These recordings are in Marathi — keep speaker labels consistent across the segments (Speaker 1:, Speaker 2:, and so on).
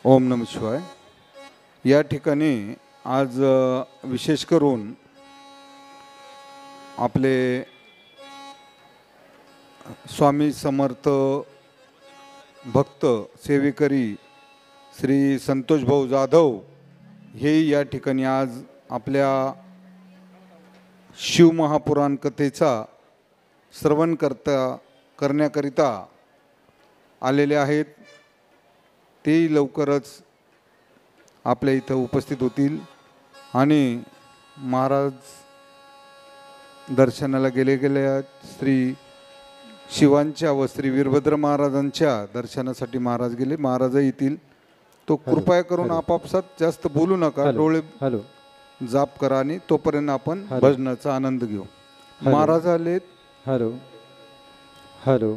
Speaker 1: ओम नमः शिवाय. या ठिकाणी आज विशेष करून आपले स्वामी समर्थ भक्त सेवेकरी श्री संतोष भाऊ जाधव हे या ठिकाणी आज आपल्या शिवमहापुराण कथेचा श्रवण करण्याकरिता आलेले आहेत. ते लवकरच आपल्या इथं उपस्थित होतील आणि महाराज दर्शनाला गेल्या श्री शिवांच्या व श्री वीरभद्र महाराजांच्या दर्शनासाठी महाराज गेले. महाराज येतील. तो कृपया करून आपापसात जास्त बोलू नका. डोळे जाप करा आणि तोपर्यंत आपण भजनाचा आनंद घेऊ. महाराज आलेत.
Speaker 2: Hello hello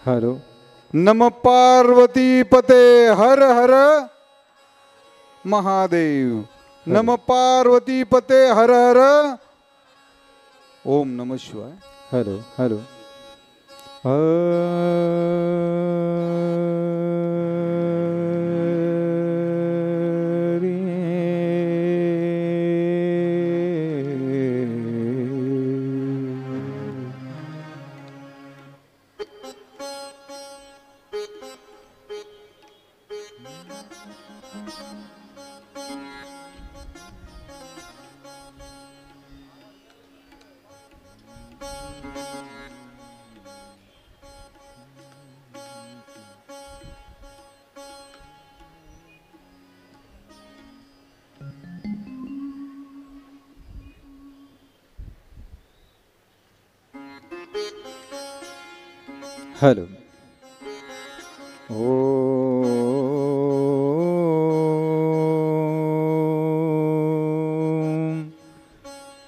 Speaker 2: hello.
Speaker 1: नम पार्वती पते हर हर महादेव. नम पार्वती पते हर हर. ओम नमः शिवाय.
Speaker 2: Hello hello. हॅलो. ओ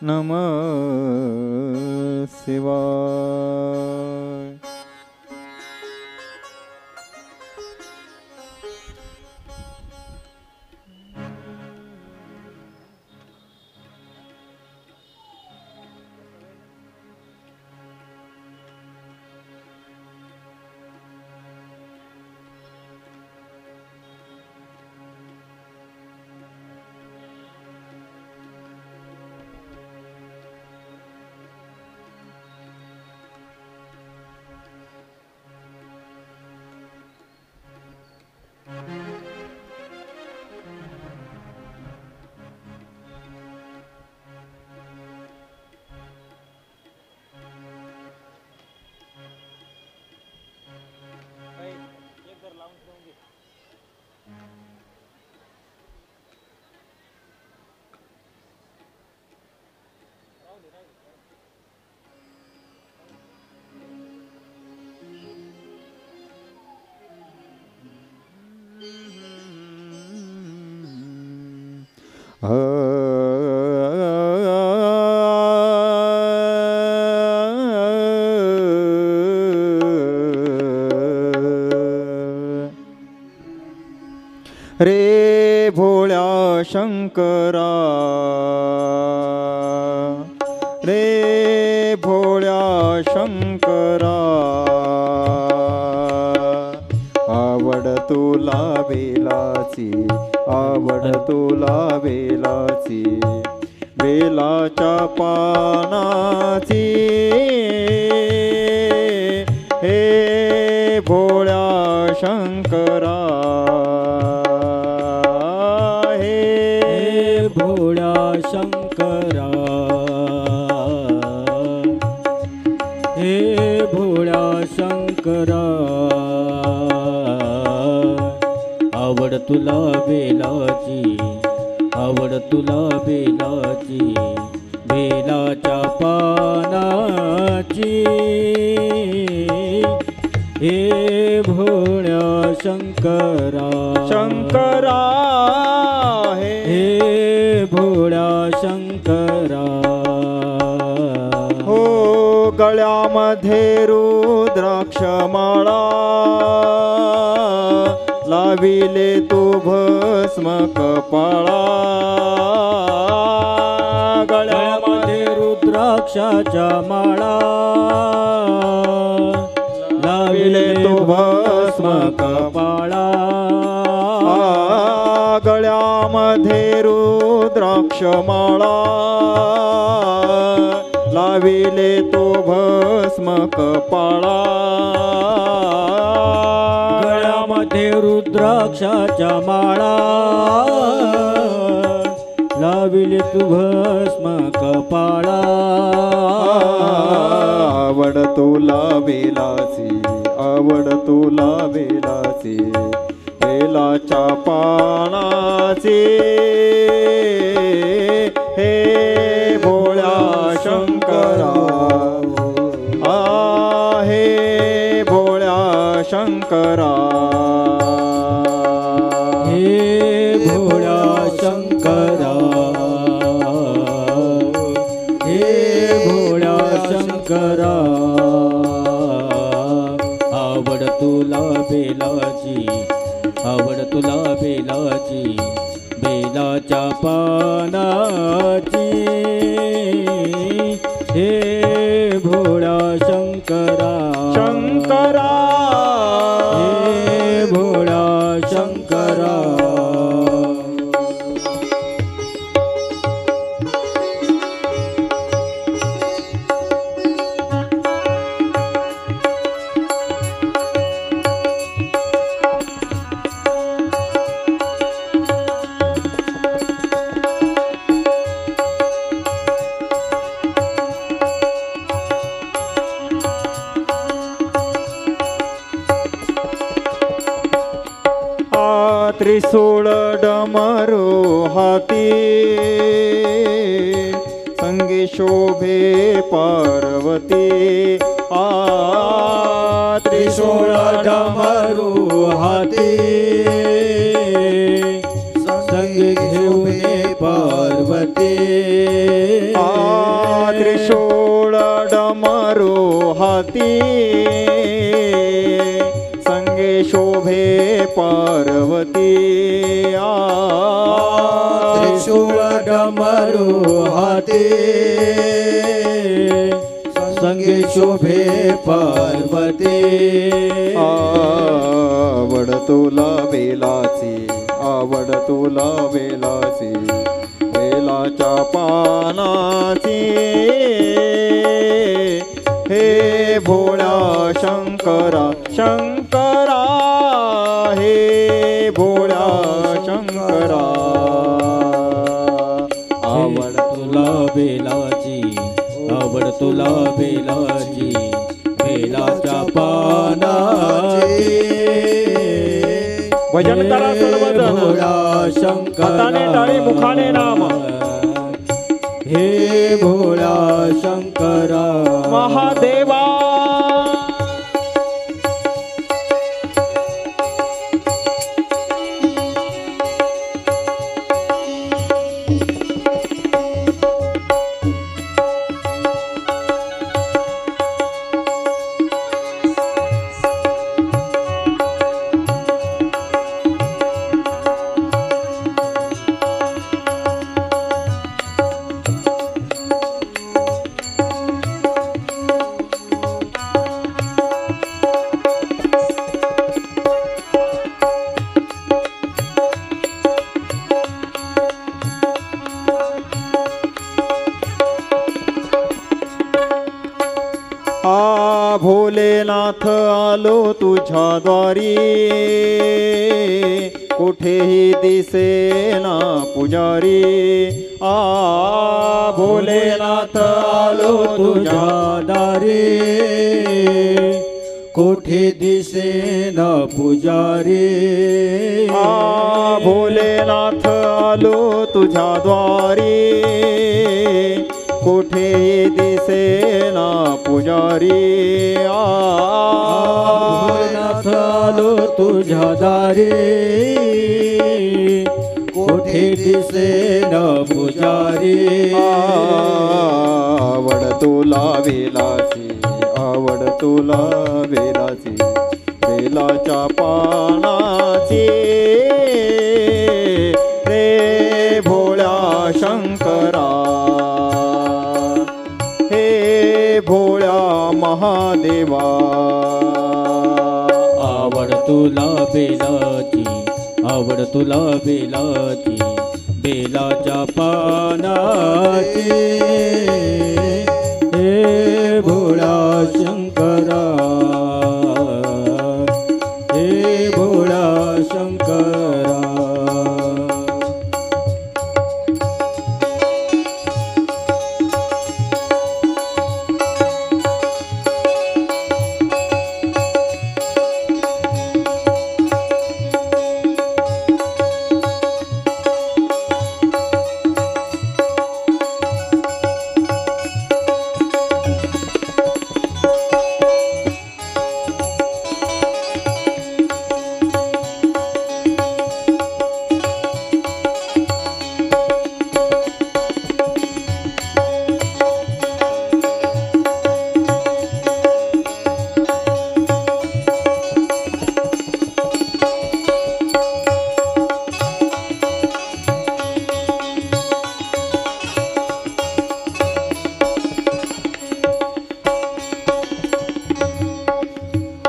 Speaker 2: नमः शिवाय. रे भोळ्या शंकरा, रे भोळ्या शंकरा, आवड तुला बेलाची, आवड तुला बेलाची, बेलाच्या पानाची, हे भोळ्या शंकरा, हे भोळ्या शंकरा, हे भोळ्या शंकरा, आवड तुला बेलाची, आवड तुला बेलाची, बेलाच्या पानाची, हे भोळ्या शंकरा, शंकरा, हे भोळ्या शंकरा, हो गळ्यामध्ये रुद्राक्ष माळा, लाविले तू भस्म कपाळा, गळ्यामध्ये रुद्राक्षाच्या माळा, लाविले तू भस्म कपाळा, गळ्यामध्ये रुद्राक्षमाळा लाविले तो भस्म कपाळा
Speaker 3: गळ्यामध्ये रुद्राक्षाच्या माळा लाविले तू भस्म कपाळा
Speaker 2: आवड तुला बेलाची आवड तुला बेलाची बेलाच्या पानाची हे भोळ्या शंकरा आहे भोळ्या शंकरा
Speaker 3: हे भोळा शंकरा हे भोळा शंकरा आवड तुला बेलाची आवड तुला बेलाची बेलाच्या पानाची हे भोळा शंकरा
Speaker 2: शंकरा
Speaker 3: हे भोळा शंकरा
Speaker 2: त्रिशूळ डमरू हाती संगी शोभे पार्वती
Speaker 3: त्रिशूळ डमरू हाती संग घेऊन पार्वती
Speaker 2: त्रिशूळ डमरू हाती संगे शोभे पार्वती
Speaker 3: त्रिशूळ डमरू हाती संगे शोभे पार्वती
Speaker 2: आवड तुला बेलाची आवड तुला बेलाची बेलाच्या पानाची हे भोळ्या शंकरा शंकरा हे भोळ्या शंकरा
Speaker 3: आवड तुला बेलाची आवड तुला बेलाची बेलाच्या पानाची
Speaker 2: भजन करा सर्वजण
Speaker 3: भोळा शंकरा
Speaker 2: हाताने टाळी मुखाने नाम
Speaker 3: हे भोळा शंकरा
Speaker 2: महादेवा भोलेनाथ आलो तुझ्या द्वारी कुठेही दिसेना पुजारी
Speaker 3: भोलेनाथ आलो तुझ्या दारी कोठे दिसेन पुजारी
Speaker 2: भोलेनाथ आलो तुझ्या द्वारी कुठेही दिसेना पुजारी
Speaker 3: भोलेनाथ आलो तुझ्या दारी कोठे दिसेन पुजारी
Speaker 2: आवड तुला बेलाची आवड तुला बेलाची बेलाच्या पानाची रे भोळ्या शंकरा हे भोळ्या महादेवा
Speaker 3: आवड तुला बेलाची आवड तुला बेलाची बेलाच्या पानाची हे भोळा शंकरा, हे भोळा शंकरा.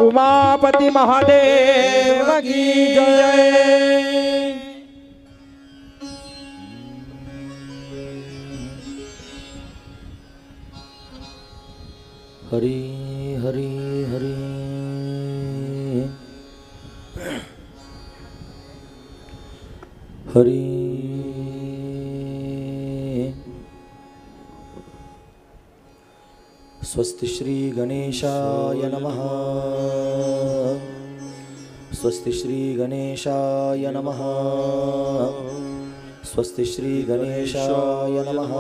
Speaker 2: उमापती महादेव की जय.
Speaker 3: हरी हरी हरी. हरी. स्वस्ति श्री गणेशाय नमः. स्वस्ति श्री गणेशाय नमः. स्वस्ति श्री गणेशाय नमः.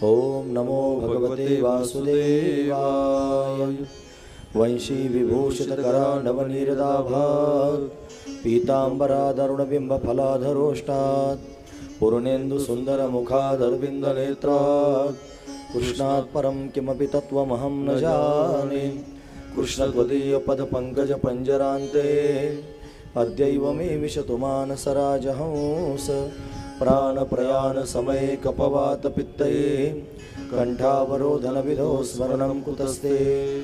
Speaker 3: ओम नमो भगवते वासुदेवाय. वंशी विभूषितकरा नवनीरदाभात् पीताम्बरादरुणबिम्बफलाधरोष्टात् पूर्णेन्दु सुन्दरमुखादरविन्दनेत्रात् कृष्णात् परं किमपि तत्त्वमहं न जाने. कृष्णत्वदीयपदपङ्कजपञ्जरान्ते अद्यैव मे विशतु मानसराजहंस. प्राणप्रयाणसमये कपवातपित्तये कण्ठावरोधनविधौ स्मरणं कुतस्ते.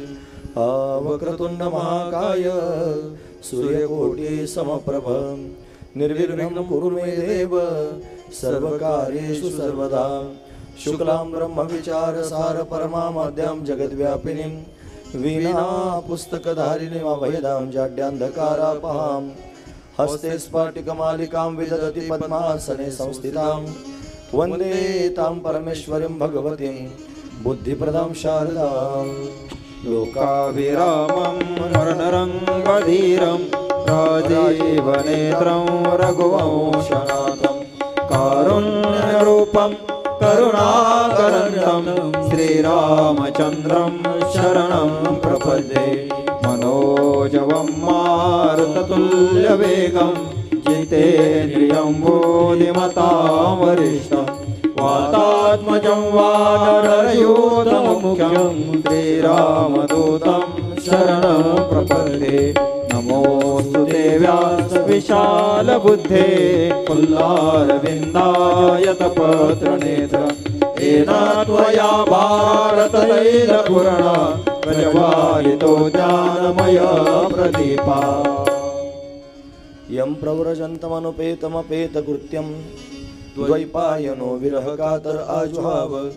Speaker 3: आवक्रतुण्डमहाकाय सूर्यकोटिसमप्रभ निर्विघ्नं कुरु मे देव सर्वकार्येषु सर्वदा. शुक्लां ब्रह्मविचारसार परमाद्यां जगद्व्यापिनीं वीणा पुस्तकधारिणीं अभयदां जाड्यान्धकारापहां. हस्ते स्फटिकमालिकां विदधति पद्मासने संस्थितां. वन्दे तां परमेश्वरीं भगवतीं बुद्धिप्रदां शारदां.
Speaker 2: लोकाभिरामं वर्णरङ्गधीरं राजीवनेत्रं रघुवंशनाथं. कारुण्यरूपं करुणाकरन्दं श्रीरामचन्द्रं शरणं प्रपद्ये. मनोजवं मारुततुल्यवेगं जितेन्द्रियं बुद्धिमतां वरिष्ठं. वातात्मजं वानरयूथमुख्यं श्रीरामदूतं शरणं प्रपद्ये. नमोऽस्तु ते व्यासविशालबुद्धे फुल्लारविन्दायतपत्रनेत्र. येन त्वया भारततैलपूर्णा प्रज्वालितो ज्ञानमय प्रदीपा.
Speaker 3: यं प्रव्रजन्तमनुपेतमपेतकृत्यं द्वैपायनो विरहकातर आजुहाव.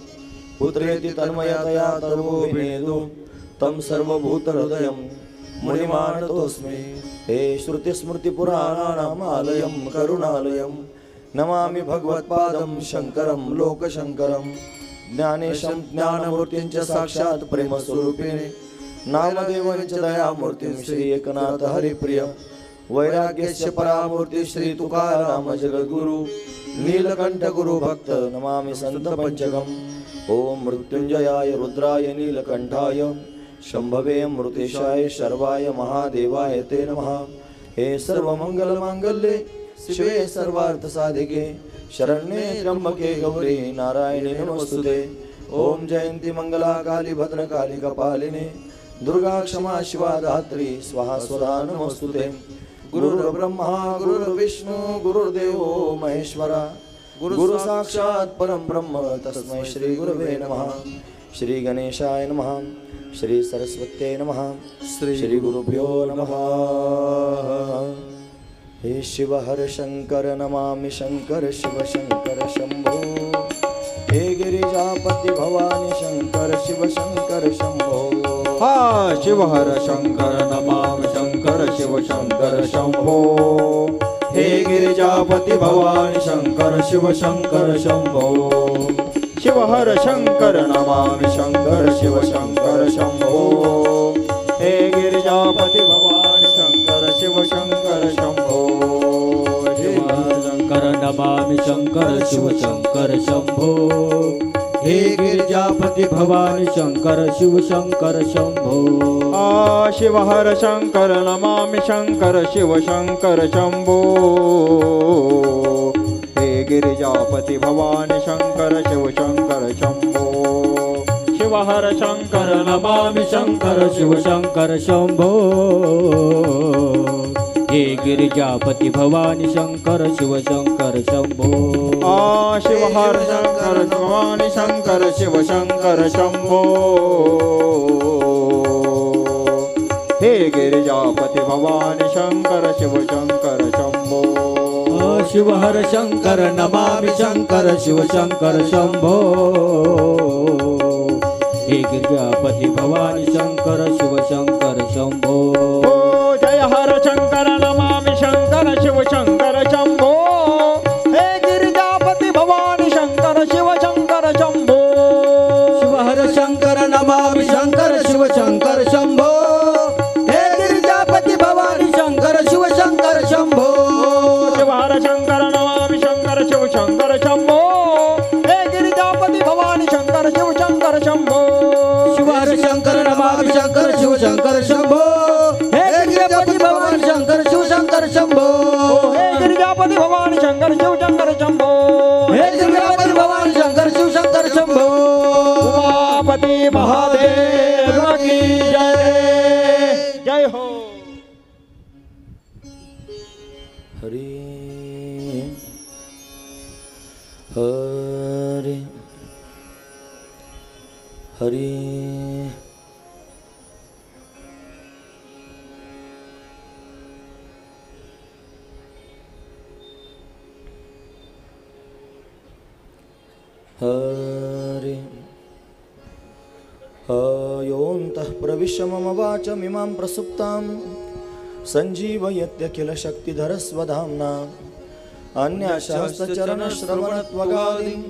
Speaker 3: पुत्रेति तन्मयतया तर्वोऽभिनेदो तं सर्वभूतहृदयं मुनिमानतोऽस्मि. हे श्रुतिस्मृतिपुराणानामालयं करुणालयं नमामि भगवत्पादं शङ्करं लोकशङ्करं. ज्ञानेशं ज्ञानमूर्तिं च साक्षात् प्रेमस्वरूपिणे नामदेवं च दयामूर्तिं श्री एकनाथ हरिप्रिय. वैराग्यस्य परामूर्ति श्री तुकाराम जगद्गुरु नीलकंठ गुरु भक्त नमामि संत पंचकम्. ओम मृत्युंजयाय रुद्राय नीलकंठाय शंभवे मृतेशाय शर्वाय महादेवाय ते नमः. हे सर्वमंगल मांगल्ये शिवे सर्वार्थ साधिके शरण्ये त्र्यंबके गौरी नारायणे नमोस्तुते. ओम जयंती मंगला काली भद्रकाली कपालिनी दुर्गा क्षमा शिवा धात्री स्वाहा स्वधा नमोस्तुते. गुरुर्ब्रह्मा गुरुर्विष्णु गुरुर्देवो महेश्वरा गुरु साक्षात् परम ब्रह्म तस्मै श्री गुरवे नमः. श्री गणेशाय नमः. श्री सरस्वत्यै नमः. श्री गुरुभ्यो नमः. हे शिव हर शंकर नमामि शंकर शिव शंकर शंभो हे गिरिजापति भवानी शंकर शिव शंकर शंभो
Speaker 2: हा शिव हर शंकर नमामि शंकर शिव शंकर शंभो हे गिरिजापति भवानी शंकर शिव शंकर शंभो शिव हर शंकर नमामि शंकर शिव शंकर शंभो हे गिरिजापति भवानी शंकर शिव शंकर शंभो
Speaker 4: शंकर नमामि शंकर शिव शंकर शंभो हे गिरिजापति भवानी शंकर शिव शंकर शंभो
Speaker 2: आ शिव हर शंकर नमामि शंकर शिव शंकर शंभो हे गिरिजापति भवानी शंकर शिव शंकर शंभो शिव हर शंकर
Speaker 4: नमामि शंकर शिव शंकर शंभो हे गिरिजापति भवानी शंकर शिव शंकर शंभो
Speaker 2: आ शिव हर शंकर भवानी शंकर शिव शंकर शंभो हे गिरिजापति भवानी शंकर शिव शंकर शंभो
Speaker 4: शिव हर शंकर नमामि शंकर शिव शंकर शंभो हे गिरिजापति भवानी शंकर शिव शंकर शंभो
Speaker 2: जय हर शंकर नमामि शंकर शिव शंकर शंभो हे गिरिजापति भवानी शंकर शिव शंकर शंभो
Speaker 4: शिव हर शंकर नमामि शंकर शिव शंकर शंभो हे गिरिजापति भवानी शंकर शिव शंकर शंभो
Speaker 2: शिव हर शंकर नमामि शंकर शिव शंकर शंभो हे गिरिजापति भवानी शंकर शिव शंकर शंभो
Speaker 4: शिव हर शंकर नमामि शंकर शिव शंकर शंभो हे गिरिजापति भवानी शंकर शिव शंकर शंभो
Speaker 2: हे गिरिजापति भवानी शंकर शिव शंकर शंभो
Speaker 4: हे गिरिजापति भवानी शंकर शिव शंकर शंभो
Speaker 2: उमापति महादेव की जय जय हो
Speaker 3: हरि हरि हरि हरि योऽन्तः प्रविश्य मम वाचमिमां प्रसुप्तां सञ्जीवयत्यखिलशक्तिधरस्वधाम्ना अन्यशास्त्रचरणश्रवणत्वगादिं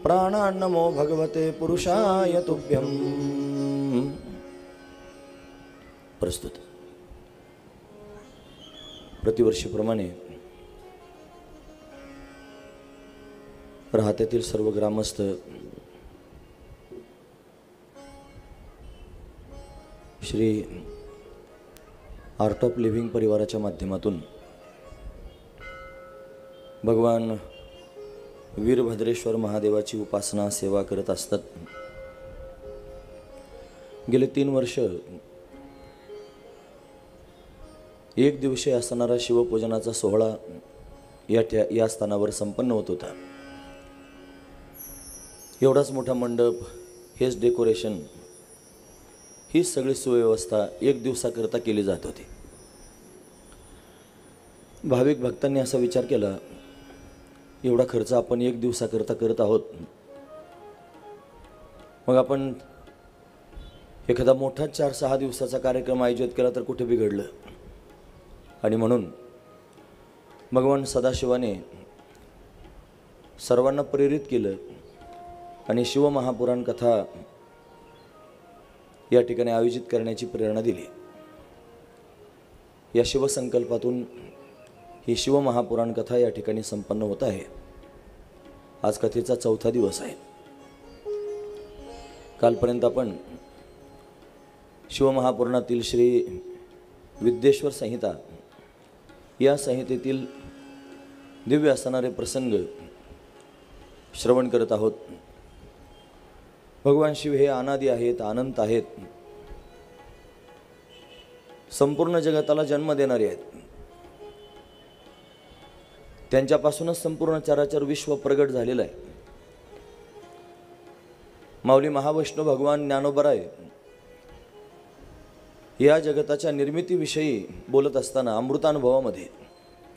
Speaker 3: प्राणान्नमो भगवते पुरुषाय तुभ्यं प्रस्तुत प्रतिवर्षीप्रमाणे राहत्यातील सर्व ग्रामस्थ श्री आर्ट ऑफ लिव्हिंग परिवाराच्या माध्यमातून भगवान वीरभद्रेश्वर महादेवाची उपासना सेवा करत असतात. गेले 3 वर्ष एक दिवशी असणारा शिवपूजनाचा सोहळा या स्थानावर संपन्न होत होता. एवढाच मोठा मंडप, हेच डेकोरेशन, ही सगळी सुव्यवस्था एक दिवसाकरता केली जात होती. भाविक भक्तांनी असा विचार केला, एवढा खर्च आपण एक दिवसाकरता करत आहोत, मग आपण एखादा मोठा 4-6 दिवसाचा कार्यक्रम आयोजित केला तर कुठे बिघडलं. आणि म्हणून भगवान सदाशिवाने सर्वांना प्रेरित केलं आणि शिवमहापुराण कथा या ठिकाणी आयोजित करण्याची प्रेरणा दिली. या शिवसंकल्पातून ही शिवमहापुराण कथा या ठिकाणी संपन्न होत आहे. आज कथेचा 4था दिवस आहे. कालपर्यंत आपण शिवमहापुराणातील श्री विद्येश्वर संहिता या संहितेतील दिव्य असणारे प्रसंग श्रवण करत आहोत. भगवान शिव हे अनादि आहेत, अनंत आहेत, संपूर्ण जगताला जन्म देणारे आहेत. त्यांच्यापासूनच संपूर्ण चराचर विश्व प्रगट झालेलं आहे. माऊली महावैष्णव भगवान ज्ञानोबराय या जगताच्या निर्मितीविषयी बोलत असताना अमृतानुभवामध्ये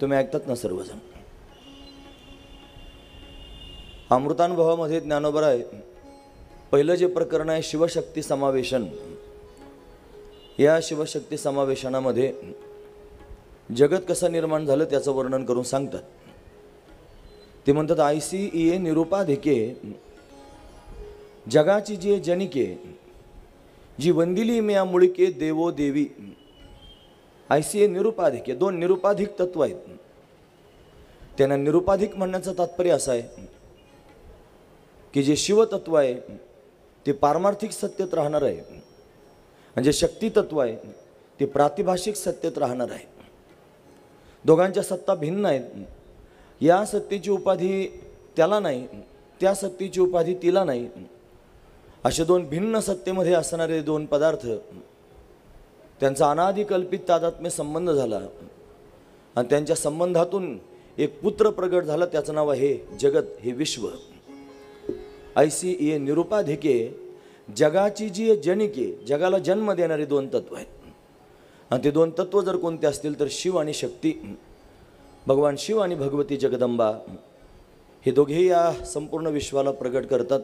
Speaker 3: तुम्ही ऐकतात ना सर्वजण? अमृतानुभवामध्ये ज्ञानोबराय पहिलं जे प्रकरण आहे शिवशक्ती समावेशन, या शिवशक्ती समावेशनामध्ये जगत कसं निर्माण झालं त्याचं वर्णन करून सांगतात. ते म्हणतात ICEA निरुपाधिके जगाची जी जनिके जी वंदिली म्या मुळिके देवो देवी. ICEA निरुपाधिके, दोन निरुपाधिक तत्व आहेत. त्यांना निरुपाधिक म्हणण्याचं तात्पर्य असं आहे की जे शिवतत्व आहे ते पारमार्थिक सत्तेत राहणार आहे, म्हणजे शक्ती तत्व आहे ते प्रातिभाषिक सत्तेत राहणार आहे. दोघांच्या सत्ता भिन्न आहेत. या सत्तेची उपाधी त्याला नाही, त्या सत्तेची उपाधी तिला नाही. असे दोन भिन्न सत्तेमध्ये असणारे दोन पदार्थ, त्यांचा अनादिकल्पित तादात्म्य संबंध झाला आणि त्यांच्या संबंधातून एक पुत्र प्रगट झाला. त्याचं नाव आहे जगत, हे विश्व. ICEA निरुपाधिके जगाची जी जनिके, जगाला जन्म देणारी दोन तत्व आहेत. आणि ते दोन तत्व जर कोणते असतील तर शिव आणि शक्ती, भगवान शिव आणि भगवती जगदंबा, हे दोघेही या संपूर्ण विश्वाला प्रगट करतात.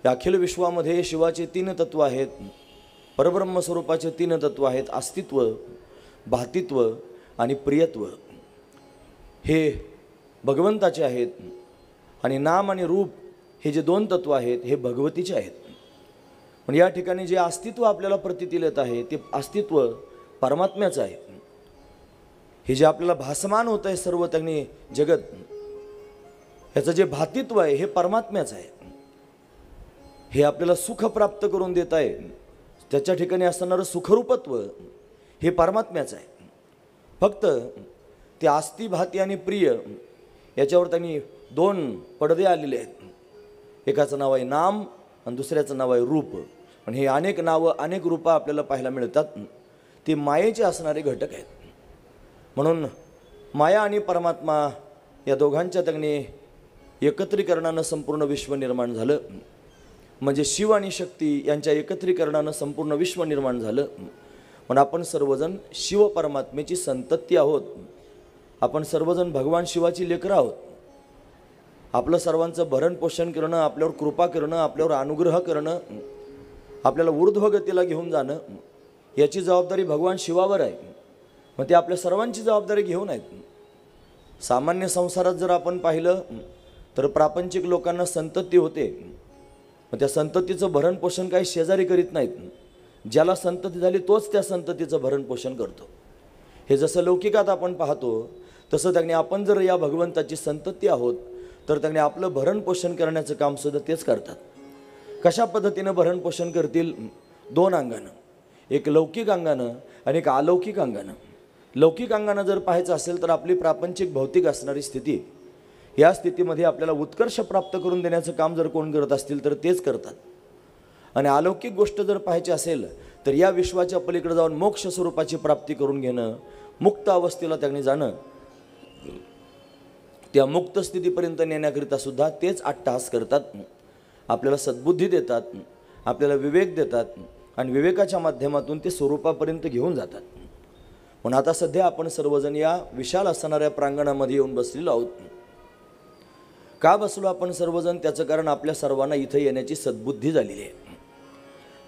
Speaker 3: या अखिल विश्वामध्ये शिवाचे 3 तत्व आहेत, परब्रह्म स्वरूपाचे 3 तत्व आहेत, अस्तित्व, भातित्व आणि प्रियत्व. हे भगवंताचे आहेत. आणि नाम आणि रूप हे जे 2 तत्व आहेत हे भगवतीचे आहेत. पण या ठिकाणी जे अस्तित्व आपल्याला प्रतीतील येत आहे ते अस्तित्व परमात्म्याचं आहे. हे जे आपल्याला भासमान होत आहे सर्व त्यांनी जगत, याचं जे भातित्व आहे हे परमात्म्याचं आहे. हे आपल्याला सुख प्राप्त करून देत आहे, त्याच्या ठिकाणी असणारं सुखरूपत्व हे परमात्म्याचं आहे. फक्त ते आस्ती, भाती आणि प्रिय याच्यावर त्यांनी 2 पडदे आलेले आहेत. एकाचं नाव आहे नाम आणि दुसऱ्याचं नाव आहे रूप. पण हे अनेक नावं, अनेक रूपं आपल्याला पाहायला मिळतात. ते मायेचे असणारे घटक आहेत. म्हणून माया आणि परमात्मा या दोघांच्या त्यांनी एकत्रीकरणानं संपूर्ण विश्व निर्माण झालं. म्हणजे शिव आणि शक्ती यांच्या एकत्रीकरणानं संपूर्ण विश्व निर्माण झालं. पण आपण सर्वजण शिव परमात्मेची संतती आहोत. आपण सर्वजण भगवान शिवाची लेकरं आहोत. आपलं सर्वांचं भरण पोषण करणं, आपल्यावर कृपा करणं, आपल्यावर अनुग्रह करणं, आपल्याला ऊर्ध्वगतीला घेऊन जाणं, याची जबाबदारी भगवान शिवावर आहे. मग ते आपल्या सर्वांची जबाबदारी घेऊन आहेत. सामान्य संसारात जर आपण पाहिलं तर प्रापंचिक लोकांना संतती होते. मग त्या संततीचं भरण पोषण काही शेजारी करीत नाहीत. ज्याला संतती झाली तोच त्या संततीचं भरण पोषण करतो. हे जसं लौकिकात आपण पाहतो तसं त्यांनी आपण जर या भगवंताची संतती आहोत तर त्यांनी आपलं भरण पोषण करण्याचं कामसुद्धा तेच करतात. कशा पद्धतीनं भरण पोषण करतील? 2 अंगानं, एक लौकिक अंगानं आणि एक अलौकिक अंगानं. लौकिक अंगानं जर पाहायचं असेल तर आपली प्रापंचिक भौतिक असणारी स्थिती, या स्थितीमध्ये आपल्याला उत्कर्ष प्राप्त करून देण्याचं काम जर कोण करत असतील तर तेच करतात. आणि अलौकिक गोष्ट जर पाहायची असेल तर या विश्वाच्या पलीकडे जाऊन मोक्ष स्वरूपाची प्राप्ती करून घेणं, मुक्त अवस्थेला त्यांनी जाणं, त्या मुक्त स्थितीपर्यंत नेण्याकरिता सुद्धा तेच अट्टहास करतात. आपल्याला सद्बुद्धी देतात, आपल्याला विवेक देतात आणि विवेकाच्या माध्यमातून ते स्वरूपापर्यंत घेऊन जातात. पण आता सध्या आपण सर्वजण या विशाल असणाऱ्या प्रांगणामध्ये येऊन बसलेलो आहोत. का बसलो आपण सर्वजण? त्याचं कारण आपल्या सर्वांना इथं येण्याची सद्बुद्धी झालेली आहे.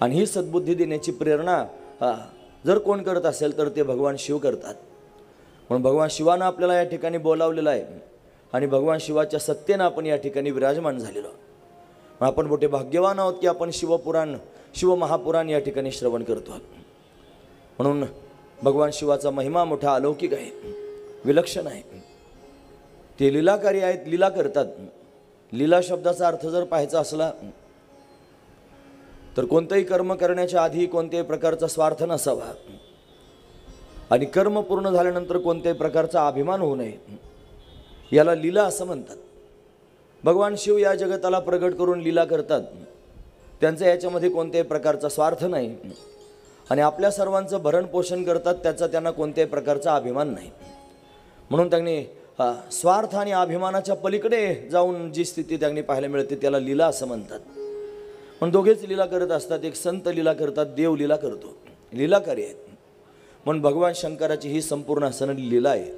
Speaker 3: आणि ही सद्बुद्धी देण्याची प्रेरणा जर कोण करत असेल तर ते भगवान शिव करतात. म्हणून भगवान शिवानं आपल्याला या ठिकाणी बोलावलेलं आहे आणि भगवान शिवाच्या सत्तेनं आपण या ठिकाणी विराजमान झालेलो आहोत. आपण मोठे भाग्यवान आहोत की आपण शिवपुराण, शिवमहापुराण या ठिकाणी श्रवण करतो आहोत. म्हणून भगवान शिवाचा महिमा मोठा अलौकिक आहे, विलक्षण आहे. ते लीलाकारी आहेत, लीला करतात. लीला शब्दाचा अर्थ जर पाहायचा असला तर कोणतंही कर्म करण्याच्या आधी कोणत्याही प्रकारचा स्वार्थ नसावा आणि कर्म पूर्ण झाल्यानंतर कोणत्याही प्रकारचा अभिमान होऊ नये. याला लीला असं म्हणतात. भगवान शिव या जगताला प्रगट करून लीला करतात. त्यांचा याच्यामध्ये कोणत्याही प्रकारचा स्वार्थ नाही आणि आपल्या सर्वांचं भरण पोषण करतात. त्याचा त्यांना कोणत्याही प्रकारचा अभिमान नाही. म्हणून त्यांनी स्वार्थ आणि अभिमानाच्या पलीकडे जाऊन जी स्थिती त्यांनी पाहायला मिळते त्याला लीला असं म्हणतात. पण दोघेच लीला करत असतात. एक संत लीला करतात, देव लीला करतो. लीलाकारी आहेत. म्हणून भगवान शंकराची ही संपूर्ण असणारी लीला आहे.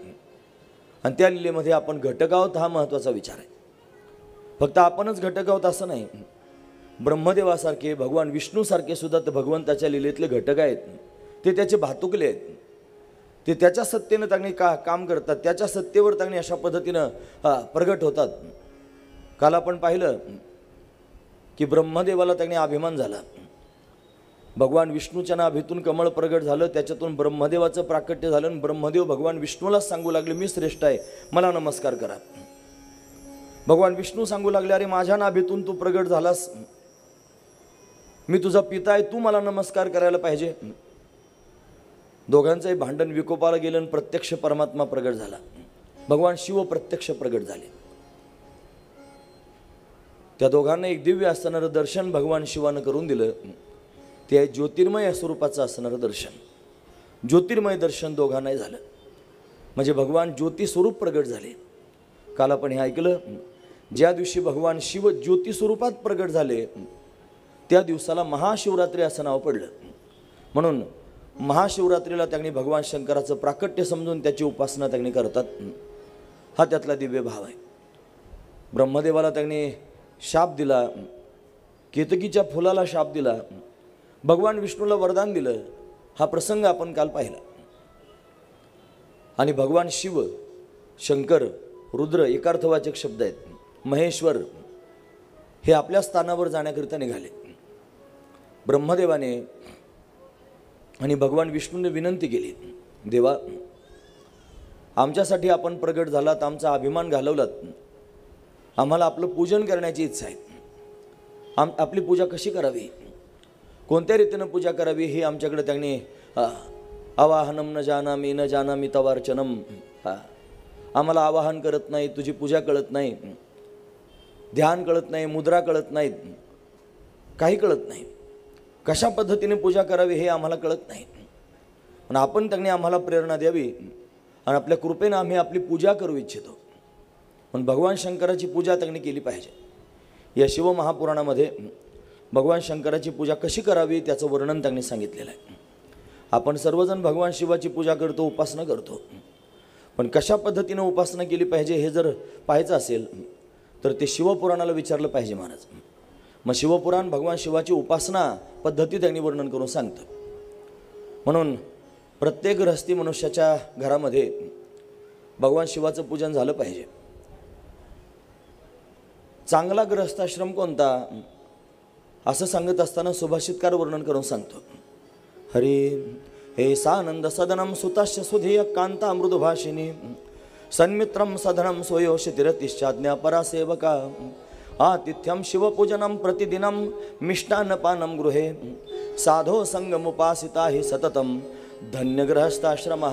Speaker 3: आणि त्या लीलेमध्ये आपण घटक आहोत हा महत्त्वाचा विचार आहे. फक्त आपणच घटक आहोत असं नाही. ब्रह्मदेवासारखे भगवान विष्णूसारखे सुद्धा तर भगवंताच्या लीलेतले घटक आहेत. ते त्याचे भातुकले आहेत. ते त्याच्या सत्तेनं त्यांनी काम करतात. त्याच्या सत्तेवर त्यांनी अशा पद्धतीनं प्रगट होतात. काल आपण पाहिलं की ब्रह्मदेवाला त्यांनी अभिमान झाला. भगवान विष्णूच्या नाभीतून कमळ प्रगट झालं, त्याच्यातून ब्रह्मदेवाचं प्राकट्य झालं आणि ब्रह्मदेव भगवान विष्णूलाच सांगू लागले, मी श्रेष्ठ आहे, मला नमस्कार करा. भगवान विष्णू सांगू लागले, अरे माझ्या नाभीतून तू प्रगट झालास, मी तुझा पिता आहे, तू मला नमस्कार करायला पाहिजे. दोघांचंही भांडण विकोपाला गेलं आणि प्रत्यक्ष परमात्मा प्रगट झाला. भगवान शिव प्रत्यक्ष प्रगट झाले. त्या दोघांना एक दिव्य असणारं दर्शन भगवान शिवानं करून दिलं. ते आहे ज्योतिर्मय स्वरूपाचं असणारं दर्शन. ज्योतिर्मय दर्शन दोघांनाही झालं. म्हणजे भगवान ज्योती स्वरूप प्रगट झाले. काल आपण हे ऐकलं, ज्या दिवशी भगवान शिव ज्योती स्वरूपात प्रगट झाले त्या दिवसाला महाशिवरात्री असं नाव पडलं. म्हणून महाशिवरात्रीला त्यांनी भगवान शंकराचं प्राकट्य समजून त्याची उपासना त्यांनी करतात. हा त्यातला दिव्य भाव आहे. ब्रह्मदेवाला त्यांनी शाप दिला, केतकीच्या फुलाला शाप दिला, भगवान विष्णूला वरदान दिलं. हा प्रसंग आपण काल पाहिला. आणि भगवान शिव, शंकर, रुद्र एकार्थवाचक शब्द आहेत. महेश्वर हे आपल्या स्थानावर जाण्याकरिता निघाले. ब्रह्मदेवाने आणि भगवान विष्णूने विनंती केली, देवा आमच्यासाठी आपण प्रगट झालात, आमचा अभिमान घालवलात, आम्हाला आपलं पूजन करण्याची इच्छा आहे. आपली पूजा कशी करावी, कोणत्या रीतीनं पूजा करावी हे आमच्याकडे त्यांनी आवाहनम न जानामी तवार्चनम, आम्हाला आवाहन करत नाही, तुझी पूजा कळत नाही, ध्यान कळत नाही, मुद्रा कळत नाहीत, काही कळत नाही, कशा पद्धतीने पूजा करावी हे आम्हाला कळत नाही. पण आपण त्यांनी आम्हाला प्रेरणा द्यावी आणि आपल्या कृपेनं आम्ही आपली पूजा करू इच्छितो. पण भगवान शंकराची पूजा त्यांनी केली पाहिजे. या शिवमहापुराणामध्ये भगवान शंकराची पूजा कशी करावी त्याचं वर्णन त्यांनी सांगितलेलं आहे. आपण सर्वजण भगवान शिवाची पूजा करतो, उपासना करतो, पण कशा पद्धतीनं उपासना केली पाहिजे हे जर पाहायचं असेल तर ते शिवपुराणाला विचारलं पाहिजे महाराज. मग शिवपुराण भगवान शिवाची उपासना पद्धती त्यांनी वर्णन करून सांगतं. म्हणून प्रत्येक गृहस्थी मनुष्याच्या घरामध्ये भगवान शिवाचं पूजन झालं पाहिजे. चांगला गृहस्थाश्रम कोणता असं सांगत असताना सुभाषितकार वर्णन करून सांगतो. हरी हे सानंद सदनम सुताश्य सुधीय कांता मृदुभाषिनी सन्मित्रम सदनम स्वयोषितिरतिश्चाज्ञा परासेवका आतिथ्यम शिवपूजनम प्रतिदिनम मिष्टान्नपानम गृहे साधो संगमुपासिता हि सततम धन्य गृहस्थाश्रम.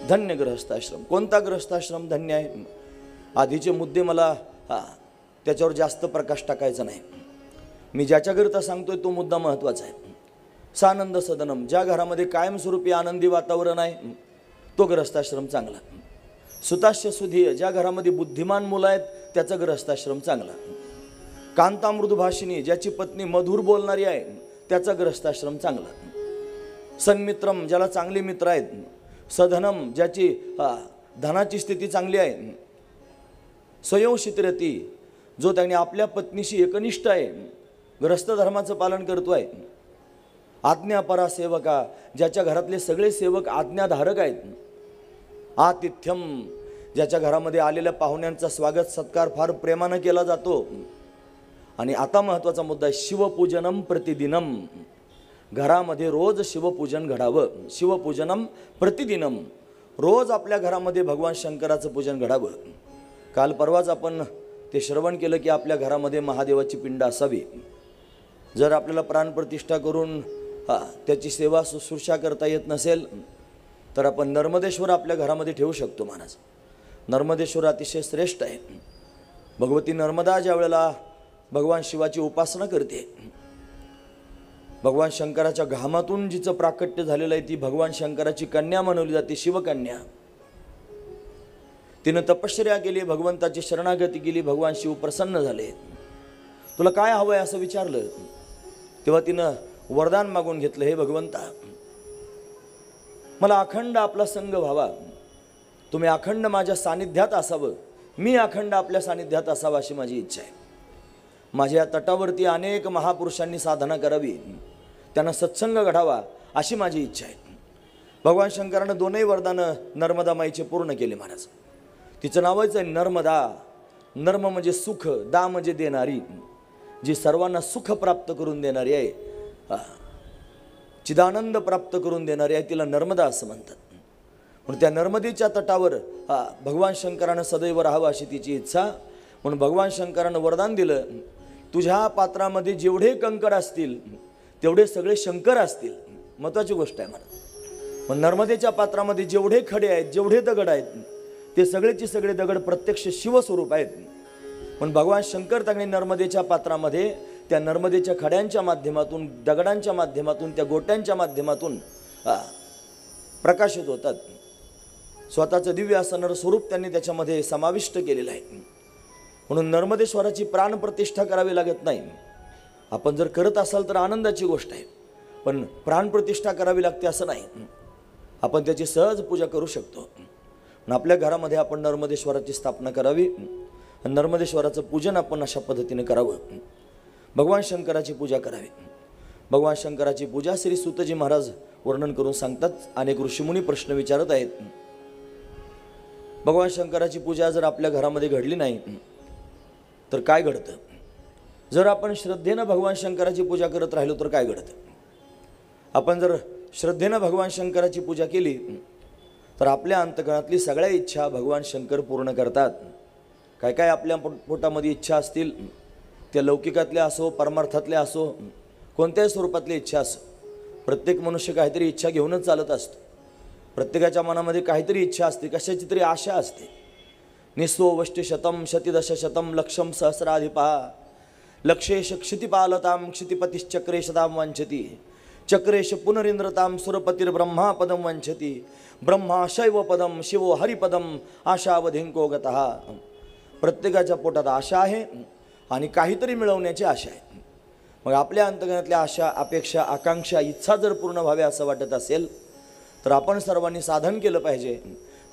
Speaker 3: धन्य गृहस्थाश्रम. कोणता गृहस्थाश्रम धन्य आहे? आधीचे मुद्दे मला त्याच्यावर जास्त प्रकाश टाकायचा नाही. मी ज्याच्याकरिता सांगतोय तो मुद्दा महत्त्वाचा आहे. सानंद सदनम, ज्या घरामध्ये कायमस्वरूपी आनंदी वातावरण आहे तो गृहस्थाश्रम चांगला. सुताश्य सुधीय, ज्या घरामध्ये बुद्धिमान मुलं आहेत त्याचा गृहस्थाश्रम चांगला. कांतामृदुभाषिनी, ज्याची पत्नी मधुर बोलणारी आहे त्याचा गृहस्थाश्रम चांगला. सन्मित्रम, ज्याला चांगले मित्र आहेत. सधनम, ज्याची धनाची स्थिती चांगली आहे. स्वयोषितिरती, जो त्याने आपल्या पत्नीशी एकनिष्ठ आहे, गृहस्थ धर्माचं पालन करतोय. आज्ञापरा सेवका, ज्याच्या घरातले सगळे सेवक आज्ञाधारक आहेत. आतिथ्यम, ज्याच्या घरामध्ये आलेल्या पाहुण्यांचा स्वागत सत्कार फार प्रेमानं केला जातो. आणि आता महत्त्वाचा मुद्दा आहे शिवपूजनम प्रतिदिनम, घरामध्ये रोज शिवपूजन घडावं. शिवपूजनम प्रतिदिनम, रोज आपल्या घरामध्ये भगवान शंकराचं पूजन घडावं. काल परवाच आपण ते श्रवण केलं की आपल्या घरामध्ये महादेवाची पिंड असावी. जर आपल्याला प्राणप्रतिष्ठा करून त्याची सेवा शुश्रूषा करता येत नसेल तर आपण नर्मदेश्वर आपल्या घरामध्ये ठेवू शकतो महाराज. नर्मदेश्वर अतिशय श्रेष्ठ आहे. भगवती नर्मदा ज्या वेळेला भगवान शिवाची उपासना करते, भगवान शंकराच्या घामातून जिचं प्राकट्य झालेलं आहे ती भगवान शंकराची कन्या म्हणवली जाते, शिवकन्या. तिनं तपश्चर्या केली, भगवंताची शरणागती केली, भगवान शिव प्रसन्न झाले. तुला काय हवंय असं विचारलं तेव्हा तिनं वरदान मागून घेतलं, हे भगवंता मला अखंड आपला संग व्हावा, तुम्ही अखंड माझ्या सानिध्यात असावं, मी अखंड आपल्या सानिध्यात असावं अशी माझी इच्छा आहे. माझ्या या तटावरती अनेक महापुरुषांनी साधना करावी, त्यांना सत्संग घडावा अशी माझी इच्छा आहे. भगवान शंकरानं दोनही वरदानं नर्मदा माईचे पूर्ण केले महाराज. तिचं नावच आहे नर्मदा. नर्म म्हणजे सुख, दा म्हणजे देणारी, जी सर्वांना सुख प्राप्त करून देणारी आहे, चिदानंद प्राप्त करून देणारी आहे, तिला नर्मदा असं म्हणतात. म्हणून त्या नर्मदेच्या तटावर भगवान शंकरानं सदैव राहावं अशी तिची इच्छा. म्हणून भगवान शंकरानं वरदान दिलं, तुझ्या पात्रामध्ये जेवढे कंकड असतील तेवढे सगळे शंकर असतील. महत्त्वाची गोष्ट आहे मला. मग नर्मदेच्या पात्रामध्ये जेवढे खडे आहेत, जेवढे दगड आहेत, ते सगळेचे सगळे दगड प्रत्यक्ष शिवस्वरूप आहेत. पण भगवान शंकर त्यांनी नर्मदेच्या पात्रामध्ये त्या नर्मदेच्या खड्यांच्या माध्यमातून, दगडांच्या माध्यमातून, त्या गोट्यांच्या माध्यमातून प्रकाशित होतात. स्वतःचं दिव्य असं नरस्वरूप त्यांनी त्याच्यामध्ये समाविष्ट केलेलं आहे. म्हणून नर्मदेश्वराची प्राणप्रतिष्ठा करावी लागत नाही. आपण जर करत असाल तर आनंदाची गोष्ट आहे, पण प्राणप्रतिष्ठा करावी लागते असं नाही. आपण त्याची सहज पूजा करू शकतो. आपल्या घरामध्ये आपण नर्मदेश्वराची स्थापना करावी. नर्मदेश्वराचं पूजन आपण अशा पद्धतीने करावं. भगवान शंकराची पूजा करावी. भगवान शंकराची पूजा श्री सूतजी महाराज वर्णन करून सांगतात. अनेक ऋषीमुनी प्रश्न विचारत आहेत. भगवान शंकराची पूजा जर आपल्या घरामध्ये घडली नाही तर काय घडतं? जर आपण श्रद्धेनं भगवान शंकराची पूजा करत राहिलो तर काय घडतं? आपण जर श्रद्धेनं भगवान शंकराची पूजा केली तर आपल्या अंतकरणातली सगळ्या इच्छा भगवान शंकर पूर्ण करतात. काय काय आपल्या पोटामध्ये इच्छा असतील, त्या लौकिकातल्या असो, परमार्थातल्या असो, कोणत्याही स्वरूपातली इच्छा असो, प्रत्येक मनुष्य काहीतरी इच्छा घेऊनच चालत असतो. प्रत्येकाच्या मनामध्ये काहीतरी इच्छा असते, कशाची तरी आशा असते. निस्वो वष्टिशतम शतिदशशतम लक्षम सहस्राधिपा लक्षेश क्षितिपालताम क्षितिपतिश्चक्रेशताम वांछति चक्रेश पुनरिंद्रताम सुरपतिर्ब्रह्मा पदम वांछति ब्रह्मा शैव पदम शिवो हरिपदम आशावधिंको गतः. प्रत्येकाच्या पोटात आशा आहे आणि काहीतरी मिळवण्याची आशा आहे. मग आपल्या अंतर्गतातल्या आशा, अपेक्षा, आकांक्षा, इच्छा जर पूर्ण व्हावे असं वाटत असेल तर आपण सर्वांनी साधन केलं पाहिजे.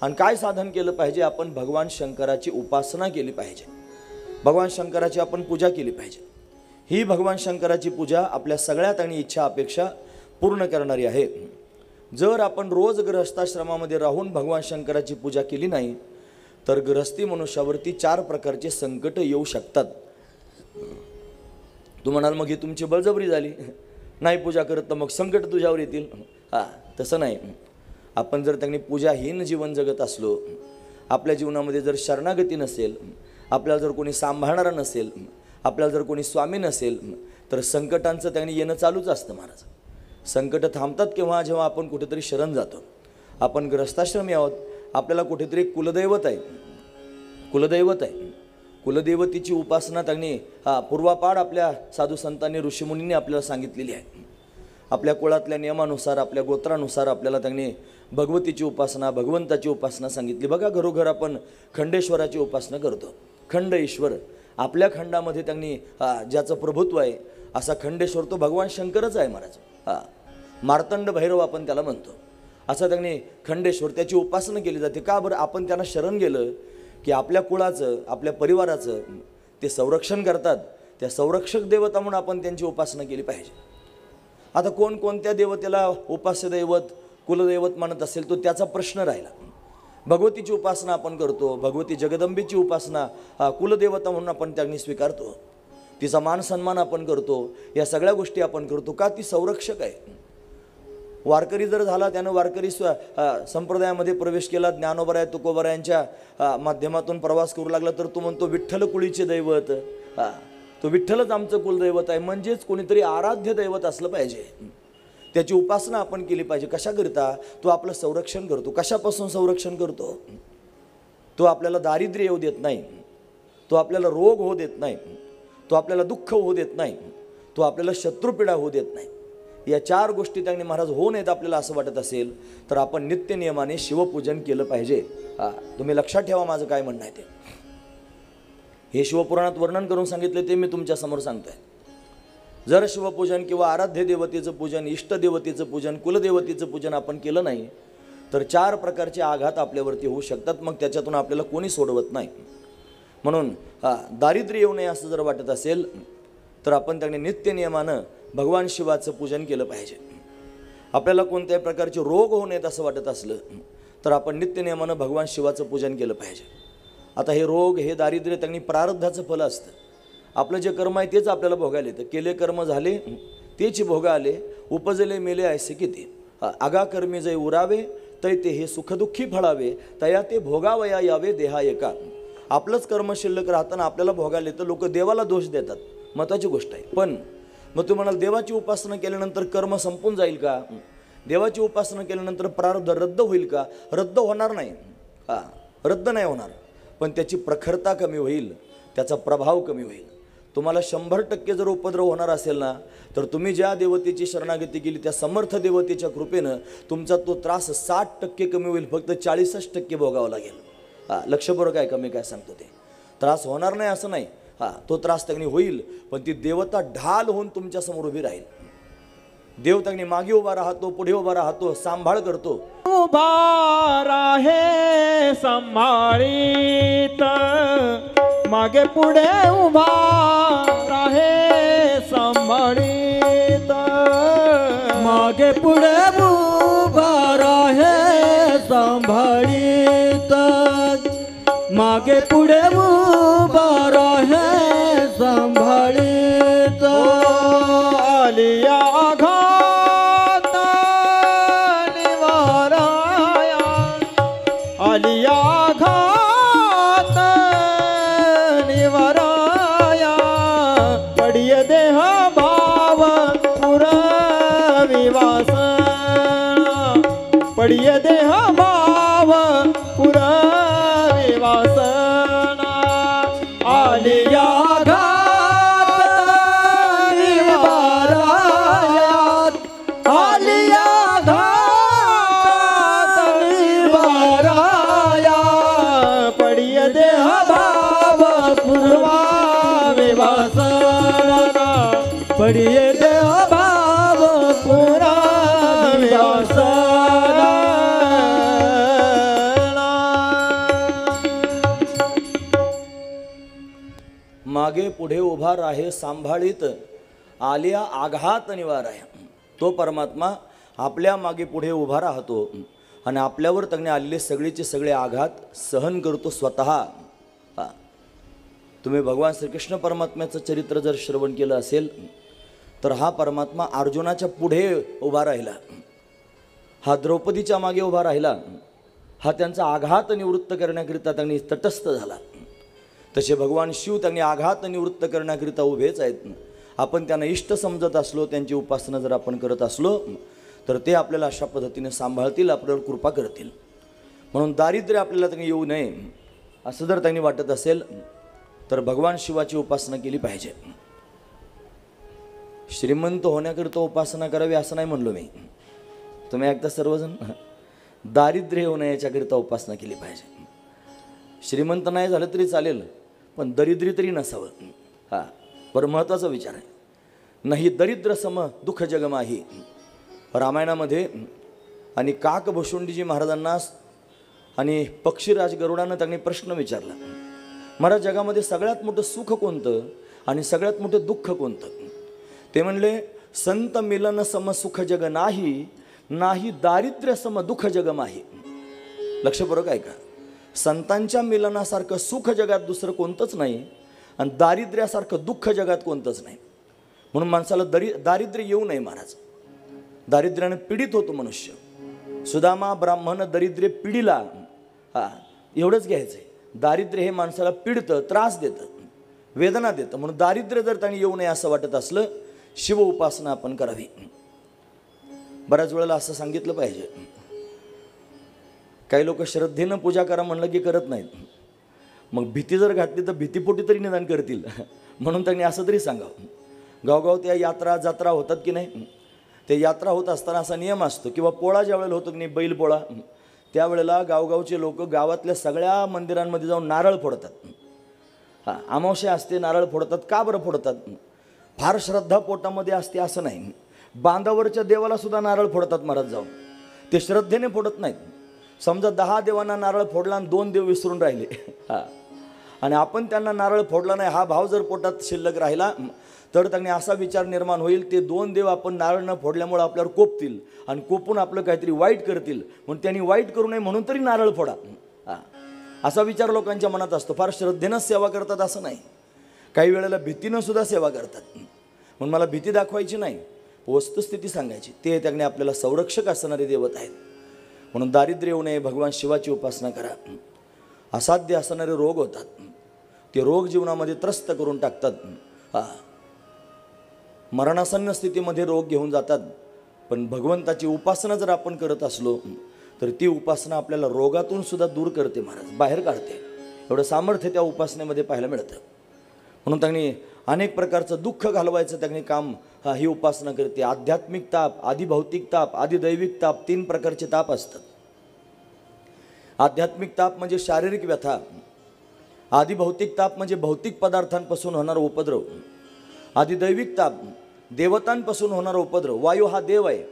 Speaker 3: आणि काय साधन केलं पाहिजे? आपण भगवान शंकराची उपासना केली पाहिजे. भगवान शंकराची आपण पूजा केली पाहिजे. ही भगवान शंकराची पूजा आपल्या सगळ्यात आणि इच्छा, अपेक्षा पूर्ण करणारी आहे. जर आपण रोज गृहस्थाश्रमामध्ये राहून भगवान शंकराची पूजा केली नाही तर गृहस्थी मनुष्यावरती 4 प्रकारचे संकट येऊ शकतात. तू म्हणाल मग ही तुमची बळजबरी झाली, नाही पूजा करत तर मग संकट तुझ्यावर येतील. तसं नाही. आपण जर त्यांनी पूजाहीन जीवन जगत असलो, आपल्या जीवनामध्ये जर शरणागती नसेल, आपल्याला जर कोणी सांभाळणारा नसेल, आपल्याला जर कोणी स्वामी नसेल तर संकटांचं त्यांनी येणं चालूच असतं महाराज. संकट थांबतात केव्हा? जेव्हा आपण कुठेतरी शरण जातो. आपण ग्रस्ताश्रमी आहोत, आपल्याला कुठेतरी कुलदैवत आहे, कुलदैवत आहे, कुलदेवतीची उपासना त्यांनी पूर्वापार आपल्या साधू संतांनी, ऋषीमुनींनी आपल्याला सांगितलेली आहे. आपल्या कुळातल्या नियमानुसार, आपल्या गोत्रानुसार आपल्याला त्यांनी भगवतीची उपासना, भगवंताची उपासना सांगितली. बघा, घरोघर आपण खंडेश्वराची उपासना करतो. खंड ईश्वर, आपल्या खंडामध्ये त्यांनी ज्याचं प्रभुत्व आहे असा खंडेश्वर तो भगवान शंकरच आहे महाराज. मार्तंड भैरव आपण त्याला म्हणतो. असं त्यांनी खंडेश्वर, त्याची उपासना केली जाते. का बरं? आपण त्यांना शरण गेलं की आपल्या कुळाचं, आपल्या परिवाराचं ते संरक्षण करतात. त्या संरक्षक देवता म्हणून आपण त्यांची उपासना केली पाहिजे. आता कोणत्या देवतेला उपास्य दैवत, कुलदैवत मानत असेल तो त्याचा प्रश्न राहिला. भगवतीची उपासना आपण करतो, भगवती जगदंबेची उपासना कुलदेवता म्हणून आपण त्यांनी स्वीकारतो. तिचा मान सन्मान आपण करतो. या सगळ्या गोष्टी आपण करतो. का? ती संरक्षक आहे. वारकरी जर झाला, त्यानं वारकरी संप्रदायामध्ये प्रवेश केला, ज्ञानोबराय तुकोबरायांच्या माध्यमातून प्रवास करू लागला तर तो म्हणतो विठ्ठल कुळीचे दैवत, तो विठ्ठलच आमचं कुलदैवत आहे. म्हणजेच कोणीतरी आराध्य दैवत असलं पाहिजे. त्याची उपासना आपण केली पाहिजे. कशाकरिता? तो आपलं संरक्षण करतो. कशापासून संरक्षण करतो? तो आपल्याला दारिद्र्य येऊ देत नाही, तो आपल्याला रोग होऊ देत नाही, तो आपल्याला दुःख होऊ देत नाही, तो आपल्याला शत्रुपीडा होऊ देत नाही. या 4 गोष्टी त्यांनी महाराज होऊ नयेत आपल्याला असं वाटत असेल तर आपण नित्यनियमाने शिवपूजन केलं पाहिजे. तुम्ही लक्षात ठेवा माझं काय म्हणणं आहे ते. हे शिवपुराणात वर्णन करून सांगितले ते मी तुमच्यासमोर सांगतोय. जर शिवपूजन किंवा आराध्य देवतेचं पूजन, इष्टदेवतेचं पूजन, कुलदेवतेचं पूजन आपण केलं नाही तर 4 प्रकारचे आघात आपल्यावरती होऊ शकतात. मग त्याच्यातून आपल्याला कोणी सोडवत नाही. म्हणून दारिद्र्य येऊ नये असं जर वाटत असेल तर आपण त्याने नित्य नियमानं भगवान शिवाचं पूजन केलं पाहिजे. आपल्याला कोणत्याही प्रकारचे रोग होऊ नयेत असं वाटत असलं तर आपण नित्य नियमानं भगवान शिवाचं पूजन केलं पाहिजे. आता हे रोग, हे दारिद्र्य त्यांनी प्रारब्धाचं फल असतं. आपलं जे कर्म आहे तेच आपल्याला भोगायला येतं. केले कर्म झाले तेच भोग आले, उपजले मेले ऐसे किती. आगा कर्मी जय उरावे तै ते हे सुखदुःखी फळावे, तया ते भोगावया यावे देहा एका. आपलंच कर्म शिल्लक राहताना आपल्याला भोगायला येतं. लोक देवाला दोष देतात, महत्त्वाची गोष्ट आहे. पण मग तू म्हणाल देवाची उपासना केल्यानंतर कर्म संपून जाईल का? देवाची उपासना केल्यानंतर प्रारब्ध रद्द होईल का? रद्द होणार नाही. रद्द नाही होणार, पण त्याची प्रखरता कमी होईल, त्याचा प्रभाव कमी होईल. तुम्हाला 100% जर उपद्रव होणार असेल ना, तर तुम्ही ज्या देवतेची शरणागती केली त्या समर्थ देवतेच्या कृपेनं तुमचा तो त्रास 60% कमी होईल. फक्त 40% भोगावं लागेल. लक्षपूर्वक काय कमी काय सांगतो ते. त्रास होणार नाही असं नाही. तो त्रास त्यांनी होईल, पण ती देवता ढाल होऊन तुमच्या समोर उभी राहील. देव त्यांनी मागे उभा राहतो, पुढे उभा राहतो, सांभाळ करतो.
Speaker 2: उभा राहे सांभाळीत, मागे पुढे उभा राहे सांभाळीत,
Speaker 4: मागे पुढे उभा राहे सांभाळीत, मागे पुढे उभा राहे सांभाळीत.
Speaker 2: आलिया आघात निवाराया, आलिया आघात निवाराया, पडिय देह भाव पुरावी वासना, पडिय देह भाव पुरावी वासना. आलिया
Speaker 4: पडिये देह भाव पुरावी वासना.
Speaker 3: मागे पुढे उभा राहे सांभाळीत, आलिया आघात निवाराय. तो परमात्मा आपल्या मागे पुढे उभा राहतो आणि आपल्यावर त्यांनी आलेले सगळेचे सगळे आघात सहन करतो स्वतः. तुम्ही भगवान श्रीकृष्ण परमात्म्याचं चरित्र जर श्रवण केलं असेल तर हा परमात्मा अर्जुनाच्या पुढे उभा राहिला, हा द्रौपदीच्या मागे उभा राहिला, हा त्यांचा आघात निवृत्त करण्याकरिता त्यांनी तटस्थ झाला. तसे भगवान शिव त्यांनी आघात निवृत्त करण्याकरिता उभेच आहेत. आपण त्यांना इष्ट समजत असलो, त्यांची उपासना जर आपण करत असलो तर ते आपल्याला अशा पद्धतीने सांभाळतील, आपल्यावर कृपा करतील. म्हणून दारिद्र्य आपल्याला त्यांनी येऊ नये असं जर त्यांनी वाटत असेल तर भगवान शिवाची उपासना केली पाहिजे. श्रीमंत होण्याकरिता उपासना करावी असं नाही म्हणलो मी. तुम्ही एकदा सर्वजण दारिद्र्य येऊ नये याच्याकरिता उपासना केली पाहिजे. श्रीमंत नाही झालं तरी चालेल, पण दरिद्री तरी नसावं. बरं, महत्त्वाचा विचार आहे. नाही दरिद्र सम दुःख जगमाही. रामायणामध्ये आणि काकभुशुंडीजी महाराजांना आणि पक्षीराज गरुडानं त्यांनी प्रश्न विचारला, महाराज जगामध्ये सगळ्यात मोठं सुख कोणतं आणि सगळ्यात मोठं दुःख कोणतं? ते म्हणले, संत मिलन सम सुख जग नाही, नाही दारिद्र्य सम दुःख जग माही. लक्षपूर्वक ऐका. संतांच्या मिलनासारखं सुख जगात दुसरं कोणतंच नाही आणि दारिद्र्यासारखं दुःख जगात कोणतंच नाही. म्हणून माणसाला दारिद्र्य येऊ नये महाराज. दारिद्र्याने पीडित होतो मनुष्य. सुदामा ब्राह्मण दरिद्र्य पिढीला, एवढंच घ्यायचं आहे. दारिद्र्य हे माणसाला पिडतं, त्रास देतं, वेदना देतं. म्हणून दारिद्र्य जर त्यांनी येऊ नये असं वाटत असलं, शिव उपासना आपण करावी. बऱ्याच वेळेला असं सांगितलं पाहिजे, काही लोक श्रद्धेनं पूजा करा म्हणलं की करत नाहीत. मग भीती जर घातली तर भीतीपोटी तरी निदान करतील. म्हणून त्यांनी असं तरी सांगावं. गावगाव त्या यात्रा जत्रा होतात की नाही, ते यात्रा होत असताना असा नियम असतो, किंवा पोळा ज्या वेळेला होतो की नाही, बैल पोळा, त्यावेळेला गावगावचे लोक गावातल्या सगळ्या मंदिरांमध्ये जाऊन नारळ फोडतात. अमावस्या असते, नारळ फोडतात. का बरं फोडतात? फार श्रद्धा पोटामध्ये असते असं नाही. बांधावरच्या देवाला सुद्धा नारळ फोडतात महाराज जाऊन. ते श्रद्धेने फोडत नाहीत. समजा 10 देवांना नारळ फोडला आणि 2 देव विसरून राहिले हा, आणि आपण त्यांना नारळ फोडला नाही, हा भाव जर पोटात शिल्लक राहिला तर त्यांनी असा विचार निर्माण होईल, ते 2 देव आपण नारळ न फोडल्यामुळे आपल्यावर कोपतील आणि कोपून आपलं काहीतरी वाईट करतील, म्हणून त्यांनी वाईट करू नये म्हणून तरी नारळ फोडा. असा विचार लोकांच्या मनात असतो. फार श्रद्धेनंच सेवा करतात असं नाही, काही वेळेला भीतीनं सुद्धा सेवा करतात. म्हणून मला भीती दाखवायची नाही, वस्तुस्थिती सांगायची. ते त्याने आपल्याला संरक्षक असणारे देवत आहेत. म्हणून दारिद्र्य येऊ नये, भगवान शिवाची उपासना करा. असाध्य असणारे रोग होतात, ते रोग जीवनामध्ये त्रस्त करून टाकतात. मरणासन्न स्थितीमध्ये रोग घेऊन जातात. पण भगवंताची उपासना जर आपण करत असलो तर ती उपासना आपल्याला रोगातून सुद्धा दूर करते महाराज, बाहेर काढते. एवढं सामर्थ्य त्या उपासनेमध्ये पाहायला मिळतं. म्हणून त्यांनी अनेक प्रकारचं दुःख घालवायचं त्यांनी काम ही उपासना करते. आध्यात्मिक ताप, आधी भौतिक ताप, आधी दैविक ताप, 3 प्रकारचे ताप असतात. आध्यात्मिक ताप म्हणजे शारीरिक व्यथा, आधी भौतिक ताप म्हणजे भौतिक पदार्थांपासून होणारा उपद्रव, आधी दैविक ताप देवतांपासून होणारा उपद्रव. वायू हा देव आहे,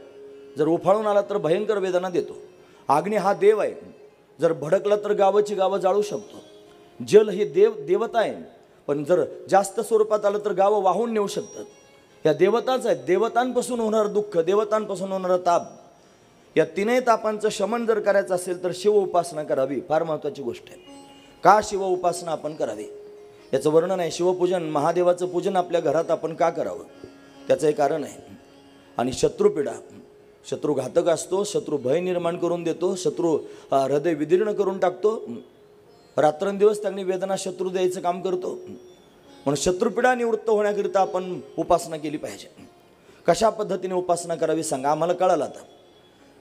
Speaker 3: जर उफाळून आला तर भयंकर वेदना देतो. अग्नी हा देव आहे, जर भडकला तर गावाची गावं जाळू शकतो. जल हे देवता आहे, पण जर जास्त स्वरूपात आलं तर गावं वाहून नेऊ शकतात. या देवताच आहेत. देवतांपासून होणारं दुःख, देवतांपासून होणारा ताप, या 3 तापांचं शमन जर करायचं असेल तर शिव उपासना करावी. फार महत्त्वाची गोष्ट आहे. का शिव उपासना आपण करावी याचं वर्णन आहे. शिवपूजन, महादेवाचं पूजन आपल्या घरात आपण का करावं त्याचं एक कारण आहे. आणि शत्रुपीडा, शत्रू घातक असतो, शत्रू भय निर्माण करून देतो, शत्रू हृदय विदीर्ण करून टाकतो. रात्रंदिवस त्यांनी वेदना शत्रू द्यायचं काम करतो. म्हणून शत्रुपीडा निवृत्त होण्याकरिता आपण उपासना केली पाहिजे. कशा पद्धतीने उपासना करावी सांगा. आम्हाला कळालं आता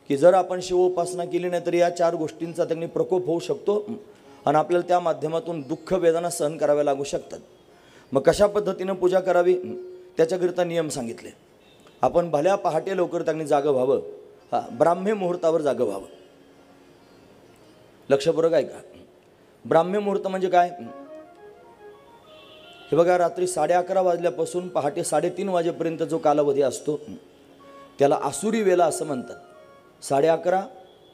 Speaker 3: की जर आपण शिव उपासना केली नाही तर या 4 गोष्टींचा त्यांनी प्रकोप होऊ शकतो आणि आपल्याला त्या माध्यमातून दुःख वेदना सहन कराव्या लागू शकतात. मग कशा पद्धतीनं पूजा करावी त्याच्याकरिता नियम सांगितले. आपण भल्या पहाटे लवकर त्यांनी जागं व्हावं. ब्राह्मी मुहूर्तावर जागं व्हावं. लक्षपूर्वक आहे का. ब्राह्मी मुहूर्त म्हणजे काय. हे बघा, रात्री 11:30 वाजल्यापासून पहाटे 3:30 वाजेपर्यंत जो कालावधी असतो त्याला आसुरी वेला असं म्हणतात. 11:30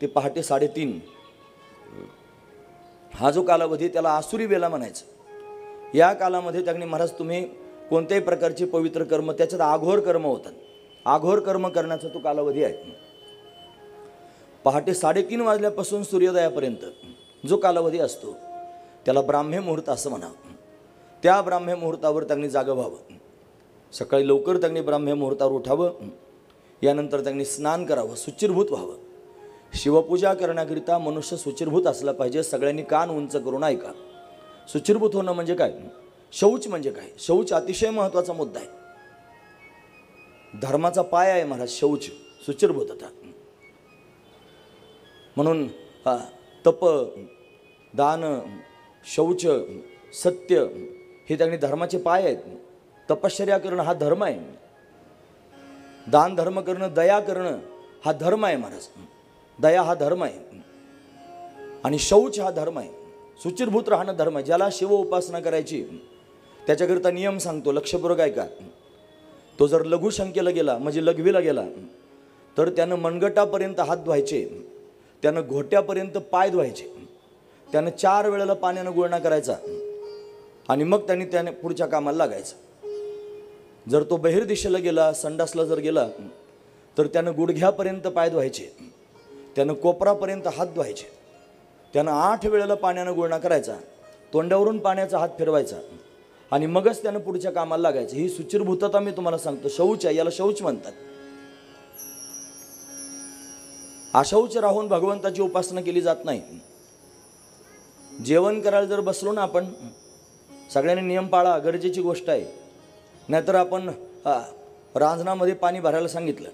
Speaker 3: ते पहाटे 3:30 हा जो कालावधी त्याला आसुरी वेला म्हणायचं. या कालामध्ये त्यांनी महाराज तुम्ही कोणत्याही प्रकारचे पवित्र कर्म, त्याच्यात आघोर कर्म होतात, आघोर कर्म करण्याचा तो कालावधी आहे. पहाटे 3:30 वाजल्यापासून सूर्योदयापर्यंत जो कालावधी असतो त्याला ब्राह्मी मुहूर्त असं म्हणावं. त्या ब्राह्मी मुहूर्तावर त्यांनी जागं व्हावं. सकाळी लवकर त्यांनी ब्राह्मी मुहूर्तावर उठावं. यानंतर त्यांनी स्नान करावं, शुचिर्भूत व्हावं. शिवपूजा करण्याकरिता मनुष्य शुचिर्भूत असला पाहिजे. सगळ्यांनी कान उंच करून ऐका. शुचिर्भूत होणं म्हणजे काय, शौच म्हणजे काय. शौच अतिशय महत्त्वाचा मुद्दा आहे. धर्माचा पाय आहे महाराज शौच, शुचिर्भूतता. म्हणून तप, दान, शौच, सत्य हे त्यांनी धर्माचे पाय आहेत. तपश्चर्या करणं हा धर्म आहे. दान धर्म करणं, दया करणं हा धर्म आहे महाराज. दया हा धर्म आहे आणि शौच हा धर्म आहे. शुचिर्भूत राहणं धर्म आहे. ज्याला शिव उपासना करायची त्याच्याकरिता नियम सांगतो, लक्षपूर्वक आहे का. तो जर लघुशंकेला गेला म्हणजे लघवीला गेला तर त्यानं मनगटापर्यंत हात धुवायचे, त्यानं घोट्यापर्यंत पाय धुवायचे, त्यानं 4 वेळेला पाण्यानं गुळणा करायचा आणि मग त्याने पुढच्या कामाला लागायचं. जर तो बहिर दिशेला गेला, संडासला जर गेला तर त्यानं गुडघ्यापर्यंत पाय धुवायचे, त्यानं कोपरापर्यंत हात धुवायचे, त्यानं 8 वेळेला पाण्यानं गुळणा करायचा, तोंडावरून पाण्याचा हात फिरवायचा आणि मगच त्यानं पुढच्या कामाला लागायचं. ही शुचिर्भूतता मी तुम्हाला सांगतो. शौच आहे, याला शौच म्हणतात. अशौच राहून भगवंताची उपासना केली जात नाही. जेवण करायला जर बसलो ना आपण, सगळ्यांनी नियम पाळा, गरजेची गोष्ट आहे. नाहीतर आपण रांजणामध्ये पाणी भरायला सांगितलं,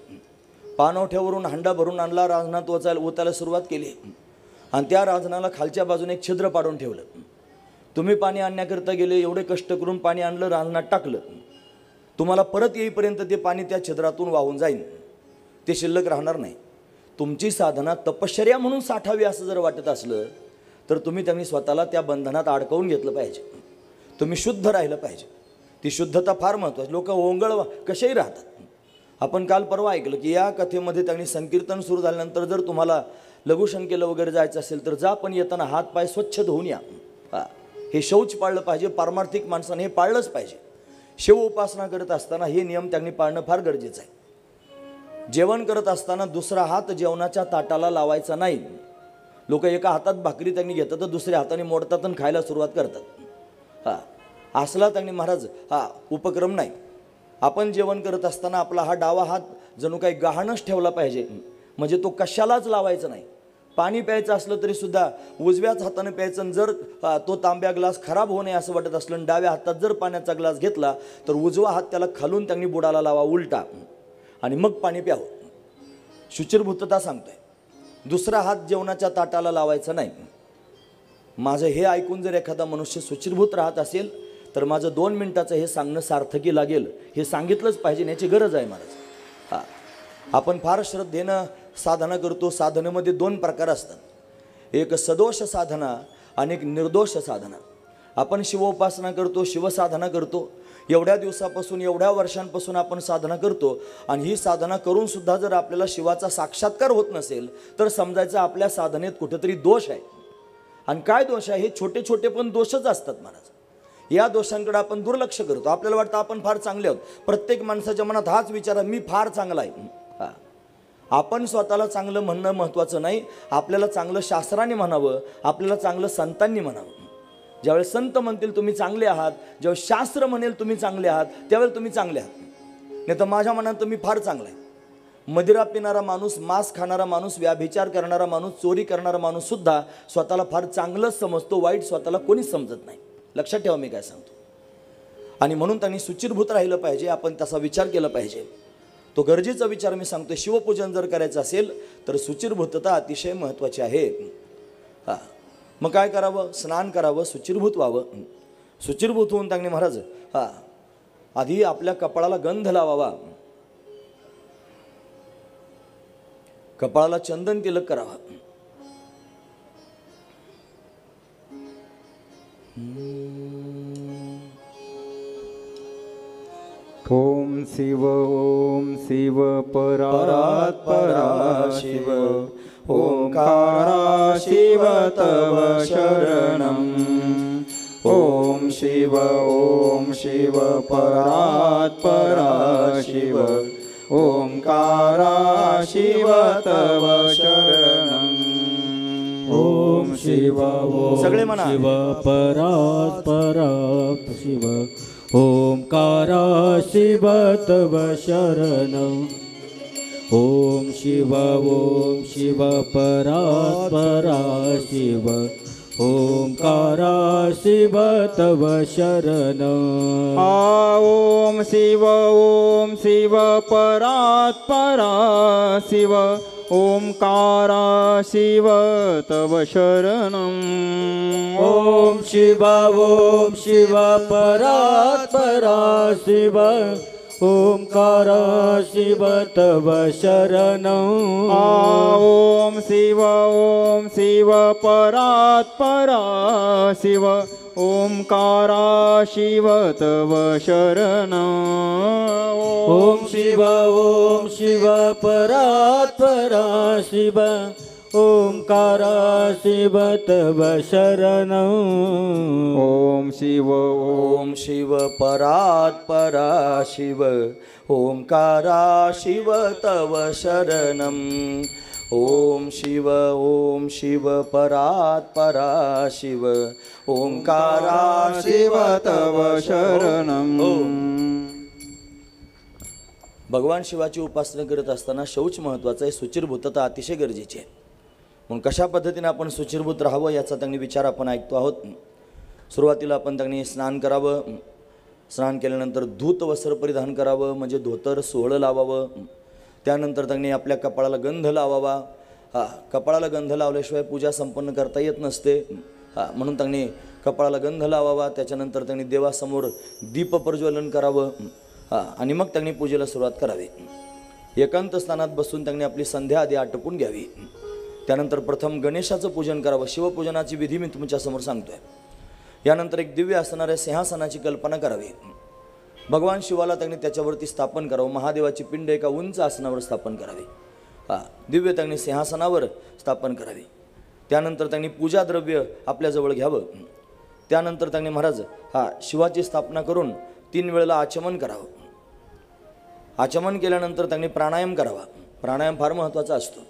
Speaker 3: पाणवठ्यावरून हांडा भरून आणला, रांजणात ओतायला सुरुवात केली आणि त्या रांजणाला खालच्या बाजूने एक छिद्र पाडून ठेवलं. तुम्ही पाणी आणण्याकरता गेले, एवढे कष्ट करून पाणी आणलं, रांजणात टाकलं, तुम्हाला परत येईपर्यंत ते पाणी त्या छिद्रातून वाहून जाईल, ते शिल्लक राहणार नाही. तुमची साधना तपश्चर्या म्हणून साठावी असं जर वाटत असलं तर तुम्ही त्यांनी स्वतःला त्या बंधनात अडकवून घेतलं पाहिजे. तुम्ही शुद्ध राहिलं पाहिजे. ती शुद्धता फार महत्त्वाची. लोक ओंगळ कसेही राहतात. आपण काल परवा ऐकलं की या कथेमध्ये त्यांनी संकीर्तन सुरू झाल्यानंतर जर तुम्हाला लघुशंकेला वगैरे जायचं असेल तर जा, पण येताना हात पाय स्वच्छ धुवून या. हे शौच पाळलं पाहिजे. पारमार्थिक माणसाने हे पाळलंच पाहिजे. शिव उपासना करत असताना हे नियम त्यांनी पाळणं फार गरजेचं आहे. जेवण करत असताना दुसरा हात जेवणाच्या ताटाला लावायचा नाही. लोक एका हातात भाकरी त्यांनी घेतात तर दुसऱ्या हाताने मोडतात आणि खायला सुरुवात करतात. असला त्यांनी महाराज उपक्रम नाही. आपण जेवण करत असताना आपला हा डावा हात जणू काही गहाणच ठेवला पाहिजे. म्हणजे तो कशालाच लावायचा नाही. पाणी प्यायचं असलं तरी सुद्धा उजव्याच हाताने प्यायचं. जर तो तांब्या ग्लास खराब होऊ नये असं वाटत असलं, डाव्या हातात जर पाण्याचा ग्लास घेतला तर उजवा हात त्याला खालून त्यांनी बुडाला लावा उलटा, आणि मग पाणी प्यावं. शुचिर्भूतता सांगतोय. दुसरा हात जेवणाच्या ताटाला लावायचा नाही. माझं हे ऐकून जर एखादा मनुष्य शुचिर्भूत राहत असेल तर माझं 2 मिनिटाचं हे सांगणं सार्थकी लागेल. हे सांगितलंच पाहिजे, याची गरज आहे महाराज. आपण फार श्रद्धेनं साधना करतो. साधनेमध्ये 2 प्रकार असतात. एक सदोष साधना आणि एक निर्दोष साधना. आपण शिवोपासना करतो, शिवसाधना करतो. एवढ्या दिवसापासून, एवढ्या वर्षांपासून आपण साधना करतो, आणि ही साधना करून सुद्धा जर आपल्याला शिवाचा साक्षात्कार होत नसेल तर समजायचं आपल्या साधनेत कुठेतरी दोष आहे. आणि काय दोष आहे? हे छोटे छोटे पण दोषच असतात महाराज. या दोषांकडे आपण दुर्लक्ष करतो. आपल्याला वाटतं आपण फार चांगले आहोत. प्रत्येक माणसाच्या मनात हाच विचार आहे, मी फार चांगला आहे. आपण स्वतःला चांगलं म्हणणं महत्त्वाचं नाही. आपल्याला चांगलं शास्त्राने म्हणावं, आपल्याला चांगलं संतांनी म्हणावं. ज्यावेळेस संत म्हणतील तुम्ही चांगले आहात, ज्यावेळेस शास्त्र म्हणेल तुम्ही चांगले आहात, त्यावेळेस तुम्ही चांगले आहात. नाही तर माझ्या मनात तुम्ही फार चांगला आहे. मदिरा पिणारा माणूस, मांस खाणारा माणूस, व्याभिचार करणारा माणूस, चोरी करणारा माणूस सुद्धा स्वतःला फार चांगलंच समजतो. वाईट स्वतःला कोणीच समजत नाही. लक्षात ठेवा मी काय सांगतो. आणि म्हणून त्यांनी शुचिर्भूत राहिलं पाहिजे. आपण तसा विचार केला पाहिजे. तो गरजेचा विचार मी सांगतो. शिवपूजन जर करायचं असेल तर शुचिर्भूतता अतिशय महत्त्वाची आहे. मग काय करावं? स्नान करावं, शुचिर्भूत व्हावं. शुचिर्भूत होऊन त्यांनी महाराज आधी आपल्या कपाळाला गंध लावावा, कपाळाला चंदन तिलक करावा.
Speaker 2: ओम शिव परात् परा शिव ओंकारा शिव तव शरणम्. ओम शिव परात् परा शिव ओंकारा शिव तव शरणम्. ओम शिव
Speaker 3: सगळे म्हणा.
Speaker 4: शिव परात् परात् शिव ओंकारा शिव तव शरणम्. ओम शिव परात् परा शिव ओंकारा शिव तव शरणम्.
Speaker 2: ओम शिव परात् परा शिव ओंकारा शिव तव शरणम्.
Speaker 4: ओम शिव परात् परा शिव ओंकारा शिव तव शरणम्.
Speaker 2: ओम शिव परात् परा शिव ओंकारा शिव तव शरणम्.
Speaker 4: ओम शिव परात् परा शिव ओंकारा शिव तव शरणम्.
Speaker 2: ओम
Speaker 3: शिव परात् परा शिव ओंकारा शिव तव शरणम्. ओम शिव परात् परा शिव ओंकारा शिव तव शरणम्. भगवान शिवाची उपासना करत असताना शौच महत्त्वाचं आहे. शुचिर्भूतता अतिशय गरजेची आहे. मग कशा पद्धतीने आपण शुचिर्भूत राहावं याचा त्यांनी विचार आपण ऐकतो आहोत. सुरुवातीला आपण त्यांनी स्नान करावं. स्नान केल्यानंतर धूत वस्त्र परिधान करावं, म्हणजे धोतर सोहळं लावावं. त्यानंतर त्यांनी आपल्या कपाळाला गंध लावावा. कपाळाला गंध लावल्याशिवाय पूजा संपन्न करता येत नसते. म्हणून त्यांनी कपाळाला गंध लावावा. त्याच्यानंतर त्यांनी देवासमोर दीप प्रज्वलन करावं आणि मग त्यांनी पूजेला सुरुवात करावी. एकांत स्थानात बसून त्यांनी आपली संध्या आधी आटोपून घ्यावी. त्यानंतर प्रथम गणेशाचं पूजन करावं. शिवपूजनाची विधी मी तुमच्यासमोर सांगतोय. यानंतर एक दिव्य असणाऱ्या सिंहासनाची कल्पना करावी. भगवान शिवाला त्यांनी त्याच्यावरती स्थापन करावं. महादेवाची पिंड एका उंच आसनावर स्थापन करावी. दिव्य त्यांनी सिंहासनावर स्थापन करावे. त्यानंतर त्यांनी पूजा द्रव्य आपल्याजवळ घ्यावं. त्यानंतर त्यांनी महाराज शिवाची स्थापना करून 3 वेळेला आचमन करावं. आचमन केल्यानंतर त्यांनी प्राणायाम करावा. प्राणायाम फार महत्त्वाचा असतो.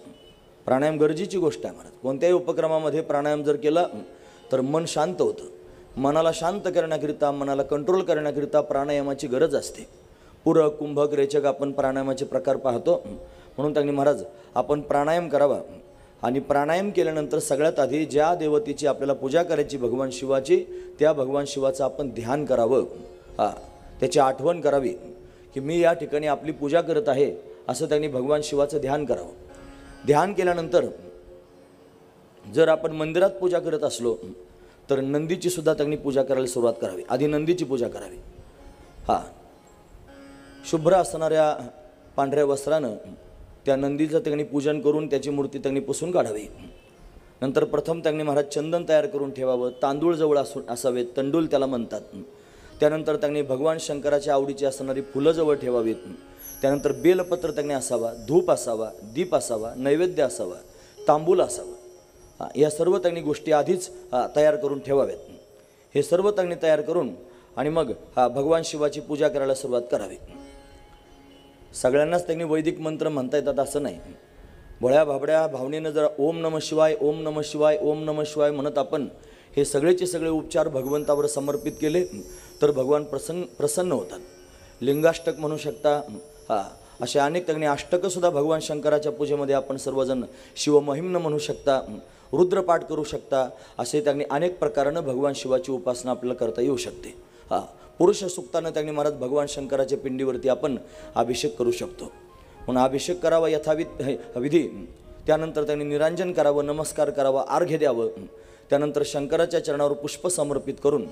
Speaker 3: प्राणायाम गरजेची गोष्ट आहे महाराज. कोणत्याही उपक्रमामध्ये प्राणायाम जर केला तर मन शांत होतं. मनाला शांत करण्याकरिता, मनाला कंट्रोल करण्याकरिता प्राणायामाची गरज असते. पूरक, कुंभक, रेचक आपण प्राणायामाचे प्रकार पाहतो. म्हणून त्यांनी महाराज आपण प्राणायाम करावा. आणि प्राणायाम केल्यानंतर सगळ्यात आधी ज्या देवतेची आपल्याला पूजा करायची भगवान शिवाची, त्या भगवान शिवाचं आपण ध्यान करावं. त्याची आठवण करावी की मी या ठिकाणी आपली पूजा करत आहे, असं त्यांनी भगवान शिवाचं ध्यान करावं. ध्यान केल्यानंतर जर आपण मंदिरात पूजा करत असलो तर नंदीची सुद्धा त्यांनी पूजा करायला सुरुवात करावी. आधी नंदीची पूजा करावी. शुभ्र असणाऱ्या पांढऱ्या वस्त्रानं त्या नंदीचं त्यांनी पूजन करून त्याची मूर्ती त्यांनी पुसून काढावी. नंतर प्रथम त्यांनी महाराज चंदन तयार करून ठेवावं. तांदूळ जवळ असावेत, तंडूल त्याला म्हणतात. त्यानंतर त्यांनी भगवान शंकराच्या आवडीची असणारी फुलं जवळ ठेवावीत. त्यानंतर बेलपत्र त्यांनी असावा, धूप असावा, दीप असावा, नैवेद्य असावा, तांबूल असावा. या सर्व त्यांनी गोष्टी आधीच तयार करून ठेवाव्यात. हे सर्व त्यांनी तयार करून आणि मग भगवान शिवाची पूजा करायला सुरुवात करावी. सगळ्यांनाच त्यांनी वैदिक मंत्र म्हणता येतात असं नाही. भोळ्या भाबड्या भावनेनं जर ओम नमः शिवाय, ओम नमः शिवाय, ओम नमः शिवाय म्हणत आपण हे सगळेचे सगळे उपचार भगवंतावर समर्पित केले तर भगवान प्रसन्न होतात. लिंगाष्टक म्हणू शकता. असे अनेक त्यांनी अष्टकंसुद्धा भगवान शंकराच्या पूजेमध्ये आपण सर्वजण शिवमहिम्न म्हणू शकता, रुद्रपाठ करू शकता. असे त्यांनी अनेक प्रकारानं भगवान शिवाची उपासना आपल्याला करता येऊ शकते. पुरुष सुक्तानं त्यांनी महाराज भगवान शंकराच्या पिंडीवरती आपण अभिषेक करू शकतो. म्हणून अभिषेक करावा विधी. त्यानंतर त्यांनी निरांजन करावं, नमस्कार करावा, अर्घ्य द्यावं. त्यानंतर शंकराच्या चरणावर पुष्प समर्पित करून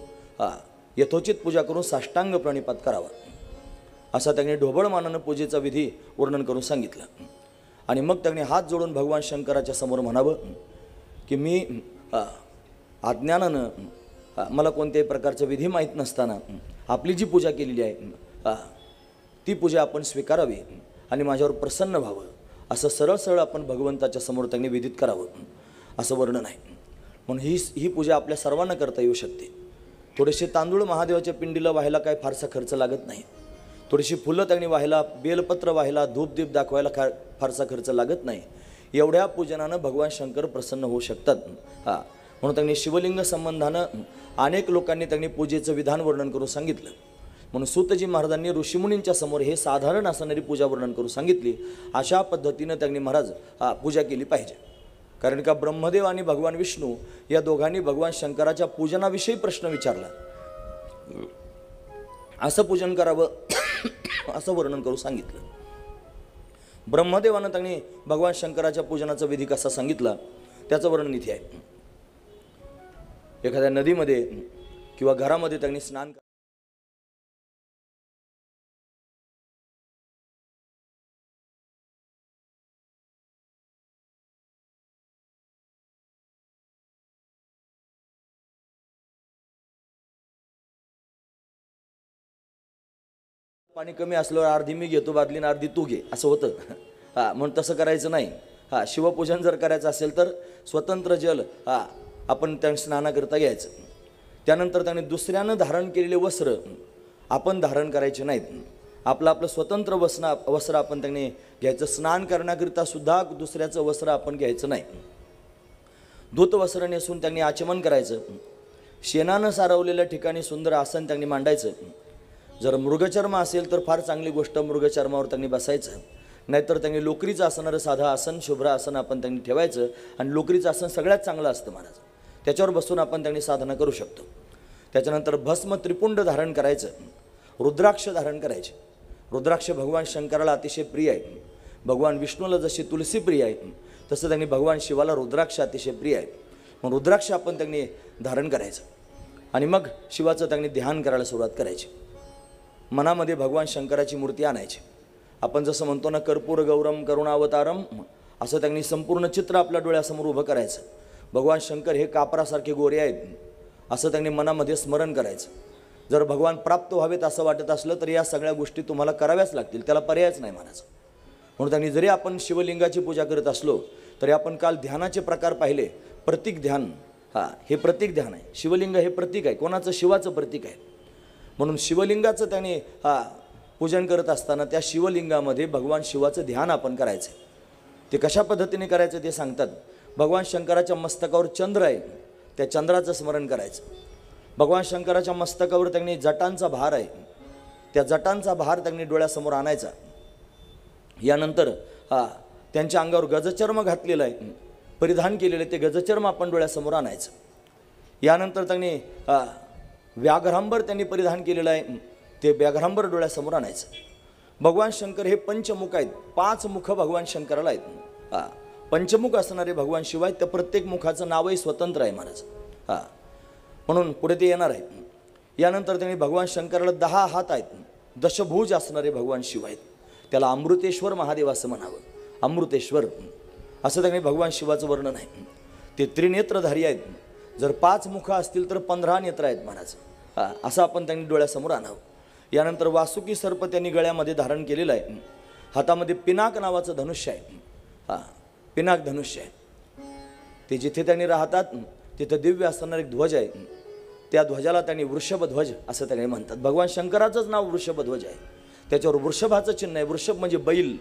Speaker 3: यथोचित पूजा करून साष्टांग प्रणिपात करावा. असा त्यांनी ढोबळ मानानं पूजेचा विधी वर्णन करून सांगितलं. आणि मग त्यांनी हात जोडून भगवान शंकराच्या समोर म्हणावं की मी अज्ञानानं मला कोणत्याही प्रकारचा विधी माहीत नसताना आपली जी पूजा केलेली आहे ती पूजा आपण स्वीकारावी आणि माझ्यावर प्रसन्न व्हावं, असं सरळ सरळ आपण भगवंताच्या समोर त्यांनी विधित करावं, असं वर्णन आहे. म्हणून ही पूजा आपल्या सर्वांना करता येऊ शकते. थोडेसे तांदूळ महादेवाच्या पिंडीला व्हायला काय फारसा खर्च लागत नाही. थोडीशी फुलं त्यांनी व्हायला, बेलपत्र व्हायला, धूपदीप दाखवायला फारसा खर्च लागत नाही. एवढ्या पूजनानं भगवान शंकर प्रसन्न होऊ शकतात. म्हणून त्यांनी शिवलिंग संबंधानं अनेक लोकांनी त्यांनी पूजेचं विधान वर्णन करून सांगितलं. म्हणून सूतजी महाराजांनी ऋषीमुनींच्या समोर हे साधारण असणारी पूजा वर्णन करून सांगितली. अशा पद्धतीनं त्यांनी महाराज पूजा केली पाहिजे. कारण का ब्रह्मदेव आणि भगवान विष्णू या दोघांनी भगवान शंकराच्या पूजनाविषयी प्रश्न विचारला. असं पूजन करावं असं वर्णन करून सांगितलं. ब्रह्मदेवानं त्यांनी भगवान शंकराच्या पूजनाचा विधी कसा सांगितला त्याचं वर्णन इथे आहे. एखाद्या नदीमध्ये किंवा घरामध्ये त्यांनी स्नान पाणी कमी असल्यावर अर्धी मी घेतो बादली आणि अर्धी तू घे असं होतं. म्हणून तसं करायचं नाही. शिवपूजन जर करायचं असेल तर स्वतंत्र जल आपण त्या स्नानाकरता घ्यायचं. त्यानंतर त्याने दुसऱ्यानं धारण केलेले वस्त्र आपण धारण करायचे नाहीत. आपलं स्वतंत्र वस्त्र आपण त्याने घ्यायचं. स्नान करण्याकरिता सुद्धा दुसऱ्याचं वस्त्र आपण घ्यायचं नाही. धूत वस्त्र नेसून त्यांनी आचमन करायचं. शेणानं सारवलेल्या ठिकाणी सुंदर आसन त्यांनी मांडायचं. जर मृगचर्म असेल तर फार चांगली गोष्ट, मृगचर्मावर त्यांनी बसायचं. नाहीतर त्यांनी लोकरीचं असणारं साधं आसन, शुभ्र आसन आपण त्यांनी ठेवायचं. आणि लोकरीचं आसन सगळ्यात चांगलं असतं महाराज. त्याच्यावर बसून आपण त्यांनी साधना करू शकतो. त्याच्यानंतर भस्म त्रिपुंड धारण करायचं. रुद्राक्ष धारण करायचे. रुद्राक्ष भगवान शंकराला अतिशय प्रिय आहे. भगवान विष्णूला जशी तुलसी प्रिय आहे तसं त्यांनी भगवान शिवाला रुद्राक्ष अतिशय प्रिय आहे. मग रुद्राक्ष आपण त्यांनी धारण करायचं. आणि मग शिवाचं त्यांनी ध्यान करायला सुरुवात करायची. मनामध्ये भगवान शंकराची मूर्ती आणायची. आपण जसं म्हणतो ना, कर्पूर गौरम करुणावतारम, असं त्यांनी संपूर्ण चित्र आपल्या डोळ्यासमोर उभं करायचं. भगवान शंकर हे कापरासारखे गोरे आहेत असं त्यांनी मनामध्ये स्मरण करायचं. जर भगवान प्राप्त व्हावेत असं वाटत असलं तर या सगळ्या गोष्टी तुम्हाला कराव्याच लागतील, त्याला पर्यायच नाही महाराज. म्हणून त्यांनी जरी आपण शिवलिंगाची पूजा करत असलो तरी आपण काल ध्यानाचे प्रकार पाहिले. प्रतीक ध्यान, हे प्रतीक ध्यान आहे. शिवलिंग हे प्रतीक आहे, कोणाचं? शिवाचं प्रतीक आहे. म्हणून शिवलिंगाचं त्याने पूजन करत असताना त्या शिवलिंगामध्ये भगवान शिवाचं ध्यान आपण करायचं. ते कशा पद्धतीने करायचं ते सांगतात. भगवान शंकराच्या मस्तकावर चंद्र आहे, त्या चंद्राचं स्मरण करायचं. भगवान शंकराच्या मस्तकावर त्यांनी जटांचा भार आहे, त्या जटांचा भार त्यांनी डोळ्यासमोर आणायचा. यानंतर त्यांच्या अंगावर गजचर्म घातलेलं आहे, परिधान केलेलं आहे, ते गजचर्म आपण डोळ्यासमोर आणायचं. यानंतर त्यांनी व्याघ्रांबर त्यांनी परिधान केलेलं आहे, ते व्याघ्रांबर डोळ्यासमोर आणायचं. भगवान शंकर हे पंचमुख आहेत, 5 मुख भगवान शंकराला आहेत. पंचमुख असणारे भगवान शिव आहेत, त्या प्रत्येक मुखाचं नावही स्वतंत्र आहे महाराज. म्हणून पुढे ते येणार आहेत. यानंतर त्यांनी भगवान शंकराला 10 हात आहेत, दशभुज असणारे भगवान शिव आहेत. त्याला अमृतेश्वर महादेव असं म्हणावं. अमृतेश्वर असं त्यांनी भगवान शिवाचं वर्णन आहे. ते त्रिनेत्रधारी आहेत. जर 5 मुख असतील तर 15 नेत्र आहेत महाराज. असं आपण त्यांनी डोळ्यासमोर आणावं. यानंतर वासुकी सर्प त्यांनी गळ्यामध्ये धारण केलेलं आहे. हातामध्ये पिनाक नावाचं धनुष्य आहे. पिनाक धनुष्य आहे. ते जिथे त्यांनी राहतात तिथं दिव्य असणारा एक ध्वज आहे, त्या ध्वजाला त्यांनी वृषभध्वज असं त्यांनी म्हणतात. भगवान शंकराचंच नाव वृषभध्वज आहे, त्याच्यावर वृषभाचं चिन्ह आहे. वृषभ म्हणजे बैल.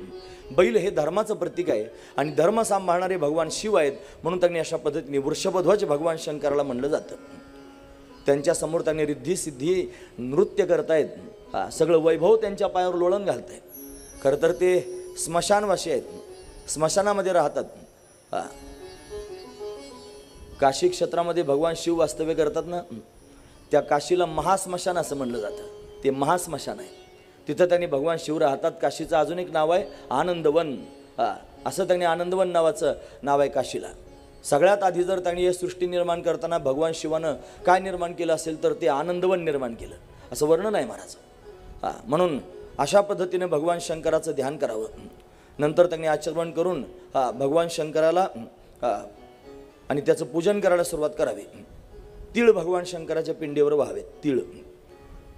Speaker 3: बैल हे धर्माचं प्रतीक आहे आणि धर्म सांभाळणारे भगवान शिव आहेत, म्हणून त्यांनी अशा पद्धतीने वृषभध्वज भगवान शंकराला म्हणलं जातं. त्यांच्यासमोर त्यांनी रिद्धी सिद्धी नृत्य करतायत. सगळं वैभव त्यांच्या पायावर लोळण घालतायत. खरं तर ते स्मशानवासी आहेत, स्मशानामध्ये राहतात. काशी क्षेत्रामध्ये भगवान शिव वास्तव्य करतात ना, त्या काशीला महास्मशान असं म्हणलं जातं. ते महास्मशान आहे, तिथं त्यांनी भगवान शिव राहतात. काशीचं अजून एक नाव आहे आनंदवन. असं त्यांनी आनंदवन नावाचं नाव आहे काशीला. सगळ्यात आधी जर त्यांनी हे सृष्टी निर्माण करताना भगवान शिवानं काय निर्माण केलं असेल तर ते आनंदवन निर्माण केलं असं वर्णन आहे महाराज. म्हणून अशा पद्धतीने भगवान शंकराचं ध्यान करावं. नंतर त्यांनी आचरण करून भगवान शंकराला आणि त्याचं पूजन करायला सुरुवात करावी. तीळ भगवान शंकराच्या पिंडीवर व्हावेत. तीळ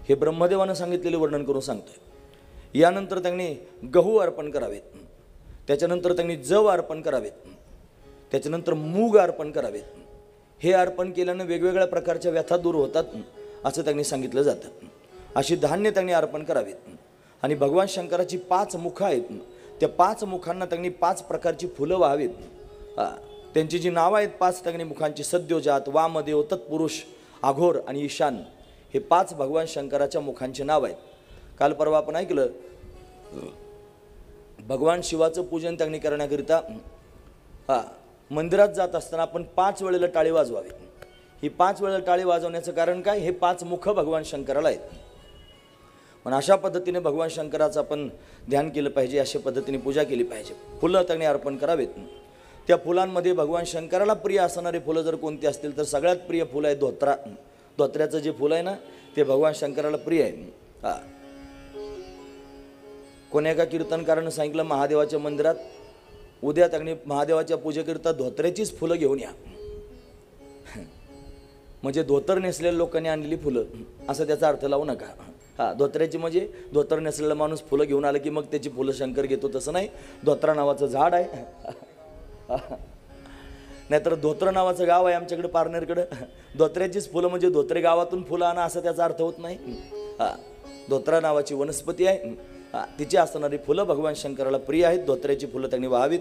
Speaker 3: हे ब्रह्मदेवानं सांगितलेले वर्णन करून सांगतोय. यानंतर त्यांनी गहू अर्पण करावेत. त्याच्यानंतर त्यांनी जव अर्पण करावेत. त्याच्यानंतर मूग अर्पण करावेत. हे अर्पण केल्यानं वेगवेगळ्या प्रकारच्या व्यथा दूर होतात असं त्यांनी सांगितलं जातं. अशी धान्य त्यांनी अर्पण करावेत. आणि भगवान शंकराची 5 मुखं आहेत, त्या 5 मुखांना त्यांनी 5 प्रकारची फुलं व्हावीत. त्यांची जी नावं आहेत 5 त्यांनी मुखांची, सद्योजात, वामदेव, तत्पुरुष, अघोर आणि ईशान, हे 5 भगवान शंकराच्या मुखांची नाव आहेत. काल परवा आपण ऐकलं भगवान शिवाचं पूजन त्यांनी करण्याकरिता मंदिरात जात असताना आपण 5 वेळेला टाळी वाजवावी. ही 5 वेळेला टाळी वाजवण्याचं कारण काय? हे 5 मुख भगवान शंकराला आहेत. पण अशा पद्धतीने भगवान शंकराचं आपण ध्यान केलं पाहिजे, अशा पद्धतीने पूजा केली पाहिजे. फुलं त्यांनी अर्पण करावेत. त्या फुलांमध्ये भगवान शंकराला प्रिय असणारे फुलं जर कोणती असतील तर सगळ्यात प्रिय फुलं आहे धोत्रा. धोत्र्याचं जे फुलं आहे ना ते भगवान शंकराला प्रिय आहे. कोण्या एका कीर्तनकारानं सांगितलं महादेवाच्या मंदिरात उद्या त्यांनी महादेवाच्या पूजेकरिता धोत्र्याचीच फुलं घेऊन या. म्हणजे धोतर नेसलेल्या लोकांनी आणलेली फुलं असं त्याचा अर्थ लावू नका. धोत्र्याची म्हणजे धोतर नेसलेला माणूस फुलं घेऊन आलं की मग त्याची फुलं शंकर घेतो तसं नाही. धोत्रा नावाचं झाड आहे, नाहीतर धोत्र नावाचं गाव आहे आमच्याकडे पारनेरकडं. धोत्र्याचीच फुलं म्हणजे धोत्रे गावातून फुलं आणा असं त्याचा अर्थ होत नाही. धोत्रा नावाची वनस्पती आहे, तिची असणारी फुलं भगवान शंकराला प्रिय आहेत. धोत्र्याची फुलं त्यांनी व्हावीत.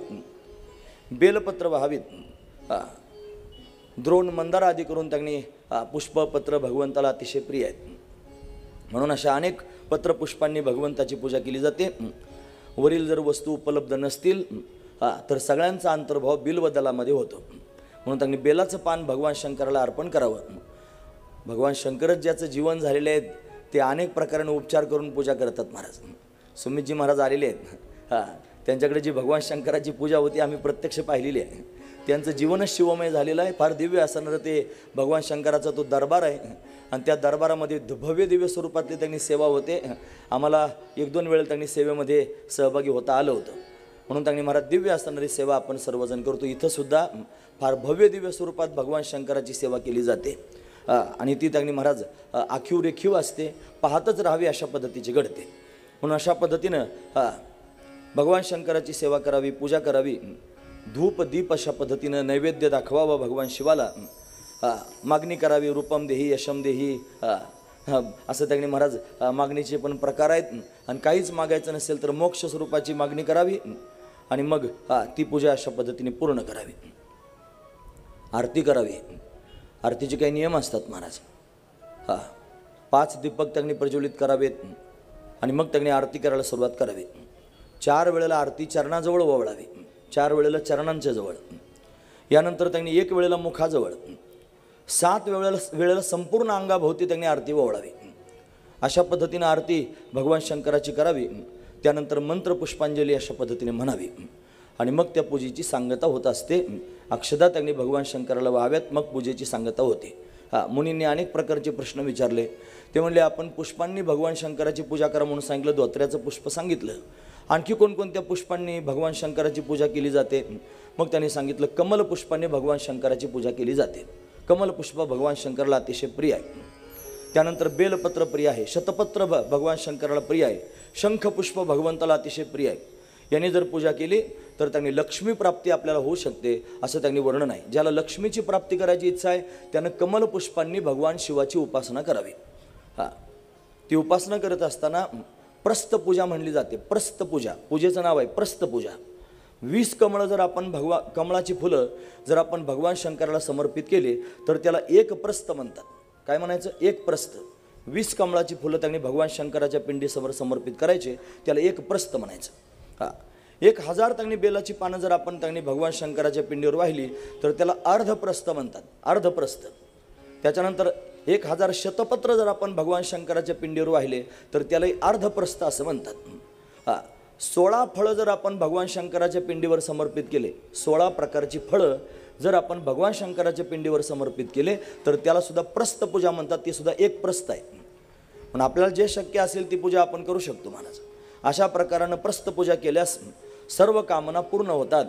Speaker 3: बेलपत्र व्हावीत. द्रोण मंदार आदी करून त्यांनी पुष्पपत्र भगवंताला अतिशय प्रिय आहेत. म्हणून अशा अनेक पत्रपुष्पांनी भगवंताची पूजा केली जाते. वरील जर वस्तू उपलब्ध नसतील तर सगळ्यांचा अंतर्भाव बिल्वदलामध्ये होतो. म्हणून त्यांनी बेलाचं पान भगवान शंकराला अर्पण करावं. भगवान शंकरच ज्याचं जीवन झालेले आहेत ते अनेक प्रकाराने उपचार करून पूजा करतात महाराज. सुमितजी महाराज आलेले आहेत. त्यांच्याकडे जी भगवान शंकराची पूजा होती आम्ही प्रत्यक्ष पाहिलेली आहे. त्यांचं जीवनच शिवमय झालेलं आहे. फार दिव्य असणारं ते भगवान शंकराचा तो दरबार आहे आणि त्या दरबारामध्ये भव्य दिव्य स्वरूपातली त्यांनी सेवा होते. आम्हाला 1-2 वेळेला त्यांनी सेवेमध्ये सहभागी होता आलं होतं. म्हणून त्यांनी महाराज दिव्य असणारी सेवा आपण सर्वजण करतो. इथं सुद्धा फार भव्य दिव्य स्वरूपात भगवान शंकराची सेवा केली जाते आणि ती त्यांनी महाराज आखीव रेखीव असते, पाहतच राहावी अशा पद्धतीची घडते. म्हणून अशा पद्धतीनं भगवान शंकराची सेवा करावी, पूजा करावी, धूप दीप अशा पद्धतीनं नैवेद्य दाखवावा भगवान शिवाला, मागणी करावी, रूपम देही यशम देही, असं त्यांनी महाराज मागणीचे पण प्रकार आहेत. आणि काहीच मागायचं नसेल तर मोक्ष स्वरूपाची मागणी करावी आणि मग ती पूजा अशा पद्धतीने पूर्ण करावी. आरती करावी. आरतीचे काही नियम असतात महाराज. 5 दीपक त्यांनी प्रज्वलित करावेत आणि मग त्यांनी आरती करायला सुरुवात करावी. 4 वेळेला आरती चरणाजवळ ओवाळावी, 4 वेळेला चरणांच्या जवळ, यानंतर त्यांनी 1 वेळेला मुखाजवळ, 7 वेळेला संपूर्ण अंगाभोवती त्यांनी आरती ओवाळावी. अशा पद्धतीनं आरती भगवान शंकराची करावी. त्यानंतर मंत्र पुष्पांजली अशा पद्धतीने म्हणावी आणि मग त्या पूजेची सांगता होत असते. अक्षदा त्यांनी भगवान शंकराला व्हाव्यात, मग पूजेची सांगता होते. मुनींनी अनेक प्रकारचे प्रश्न विचारले. ते म्हणले आपण पुष्पांनी भगवान शंकराची पूजा करा म्हणून सांगितलं, धोत्र्याचं पुष्प सांगितलं, आणखी कोणकोणत्या पुष्पांनी भगवान शंकराची पूजा केली जाते? मग त्यांनी सांगितलं कमल पुष्पाने भगवान शंकराची पूजा केली जाते. कमल पुष्प भगवान शंकराला अतिशय प्रिय आहे. त्यानंतर बेलपत्र प्रिय आहे, शतपत्र भगवान शंकराला प्रिय आहे, शंखपुष्प भगवंताला अतिशय प्रिय आहे. यांनी जर पूजा केली तर त्यांनी लक्ष्मी प्राप्ती आपल्याला होऊ शकते असं त्यांनी वर्णन आहे. ज्याला लक्ष्मीची प्राप्ती करायची इच्छा आहे त्यानं कमल पुष्पांनी भगवान शिवाची उपासना करावी. ती उपासना करत असताना प्रस्थपूजा म्हणली जाते. प्रस्थपूजा, पूजेचं नाव आहे प्रस्थपूजा. 20 कमळं जर आपण कमळाची फुलं जर आपण भगवान शंकराला समर्पित केली तर त्याला एक प्रस्थ म्हणतात. काय म्हणायचं? एक प्रस्थ. 20 कमळाची फुलं त्यांनी भगवान शंकराच्या पिंडीसमोर समर्पित करायचे, त्याला एक प्रस्थ म्हणायचं. 1000 त्यांनी बेलाची पानं जर आपण त्यांनी भगवान शंकराच्या पिंडीवर वाहिली तर त्याला अर्धप्रस्थ म्हणतात, अर्धप्रस्थ. त्याच्यानंतर 1000 शतपत्र जर आपण भगवान शंकराच्या पिंडीवर वाहिले तर त्यालाही अर्धप्रस्थ असं म्हणतात. 16 फळं जर आपण भगवान शंकराच्या पिंडीवर समर्पित केले, 16 प्रकारची फळं जर आपण भगवान शंकराच्या पिंडीवर समर्पित केले तर त्याला सुद्धा प्रस्थपूजा म्हणतात. ती सुद्धा एक प्रस्थ आहे. पण आपल्याला जे शक्य असेल ती पूजा आपण करू शकतो महाराज. अशा प्रकारानं प्रस्थपूजा केल्यास सर्व कामना पूर्ण होतात.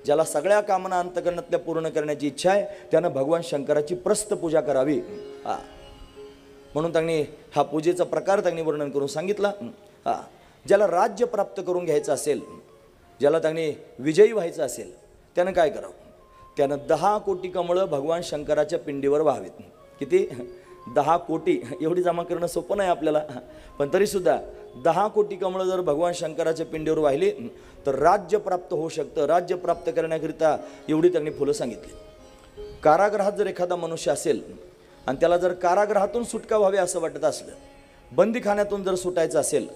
Speaker 3: ज्याला सगळ्या कामना अंतकरणातल्या पूर्ण करण्याची इच्छा आहे त्यानं भगवान शंकराची प्रस्थपूजा करावी. म्हणून त्यांनी हा पूजेचा प्रकार त्यांनी वर्णन करून सांगितला. ज्याला राज्य प्राप्त करून घ्यायचं असेल, ज्याला त्यांनी विजयी व्हायचं असेल त्यानं काय करावं? त्यानं 10 कोटी कमळं भगवान शंकराच्या पिंडीवर व्हावेत. किती? 10 कोटी. एवढी जमा करणं सोपं नाही आपल्याला, पण तरीसुद्धा 10 कोटी कमळं जर भगवान शंकराच्या पिंडीवर वाहिली तर राज्य प्राप्त होऊ शकतं. राज्य प्राप्त करण्याकरिता एवढी त्यांनी फुलं सांगितली. कारागृहात जर एखादा मनुष्य असेल आणि त्याला जर कारागृहातून सुटका व्हावी असं वाटत असलं, बंदीखान्यातून जर सुटायचं असेल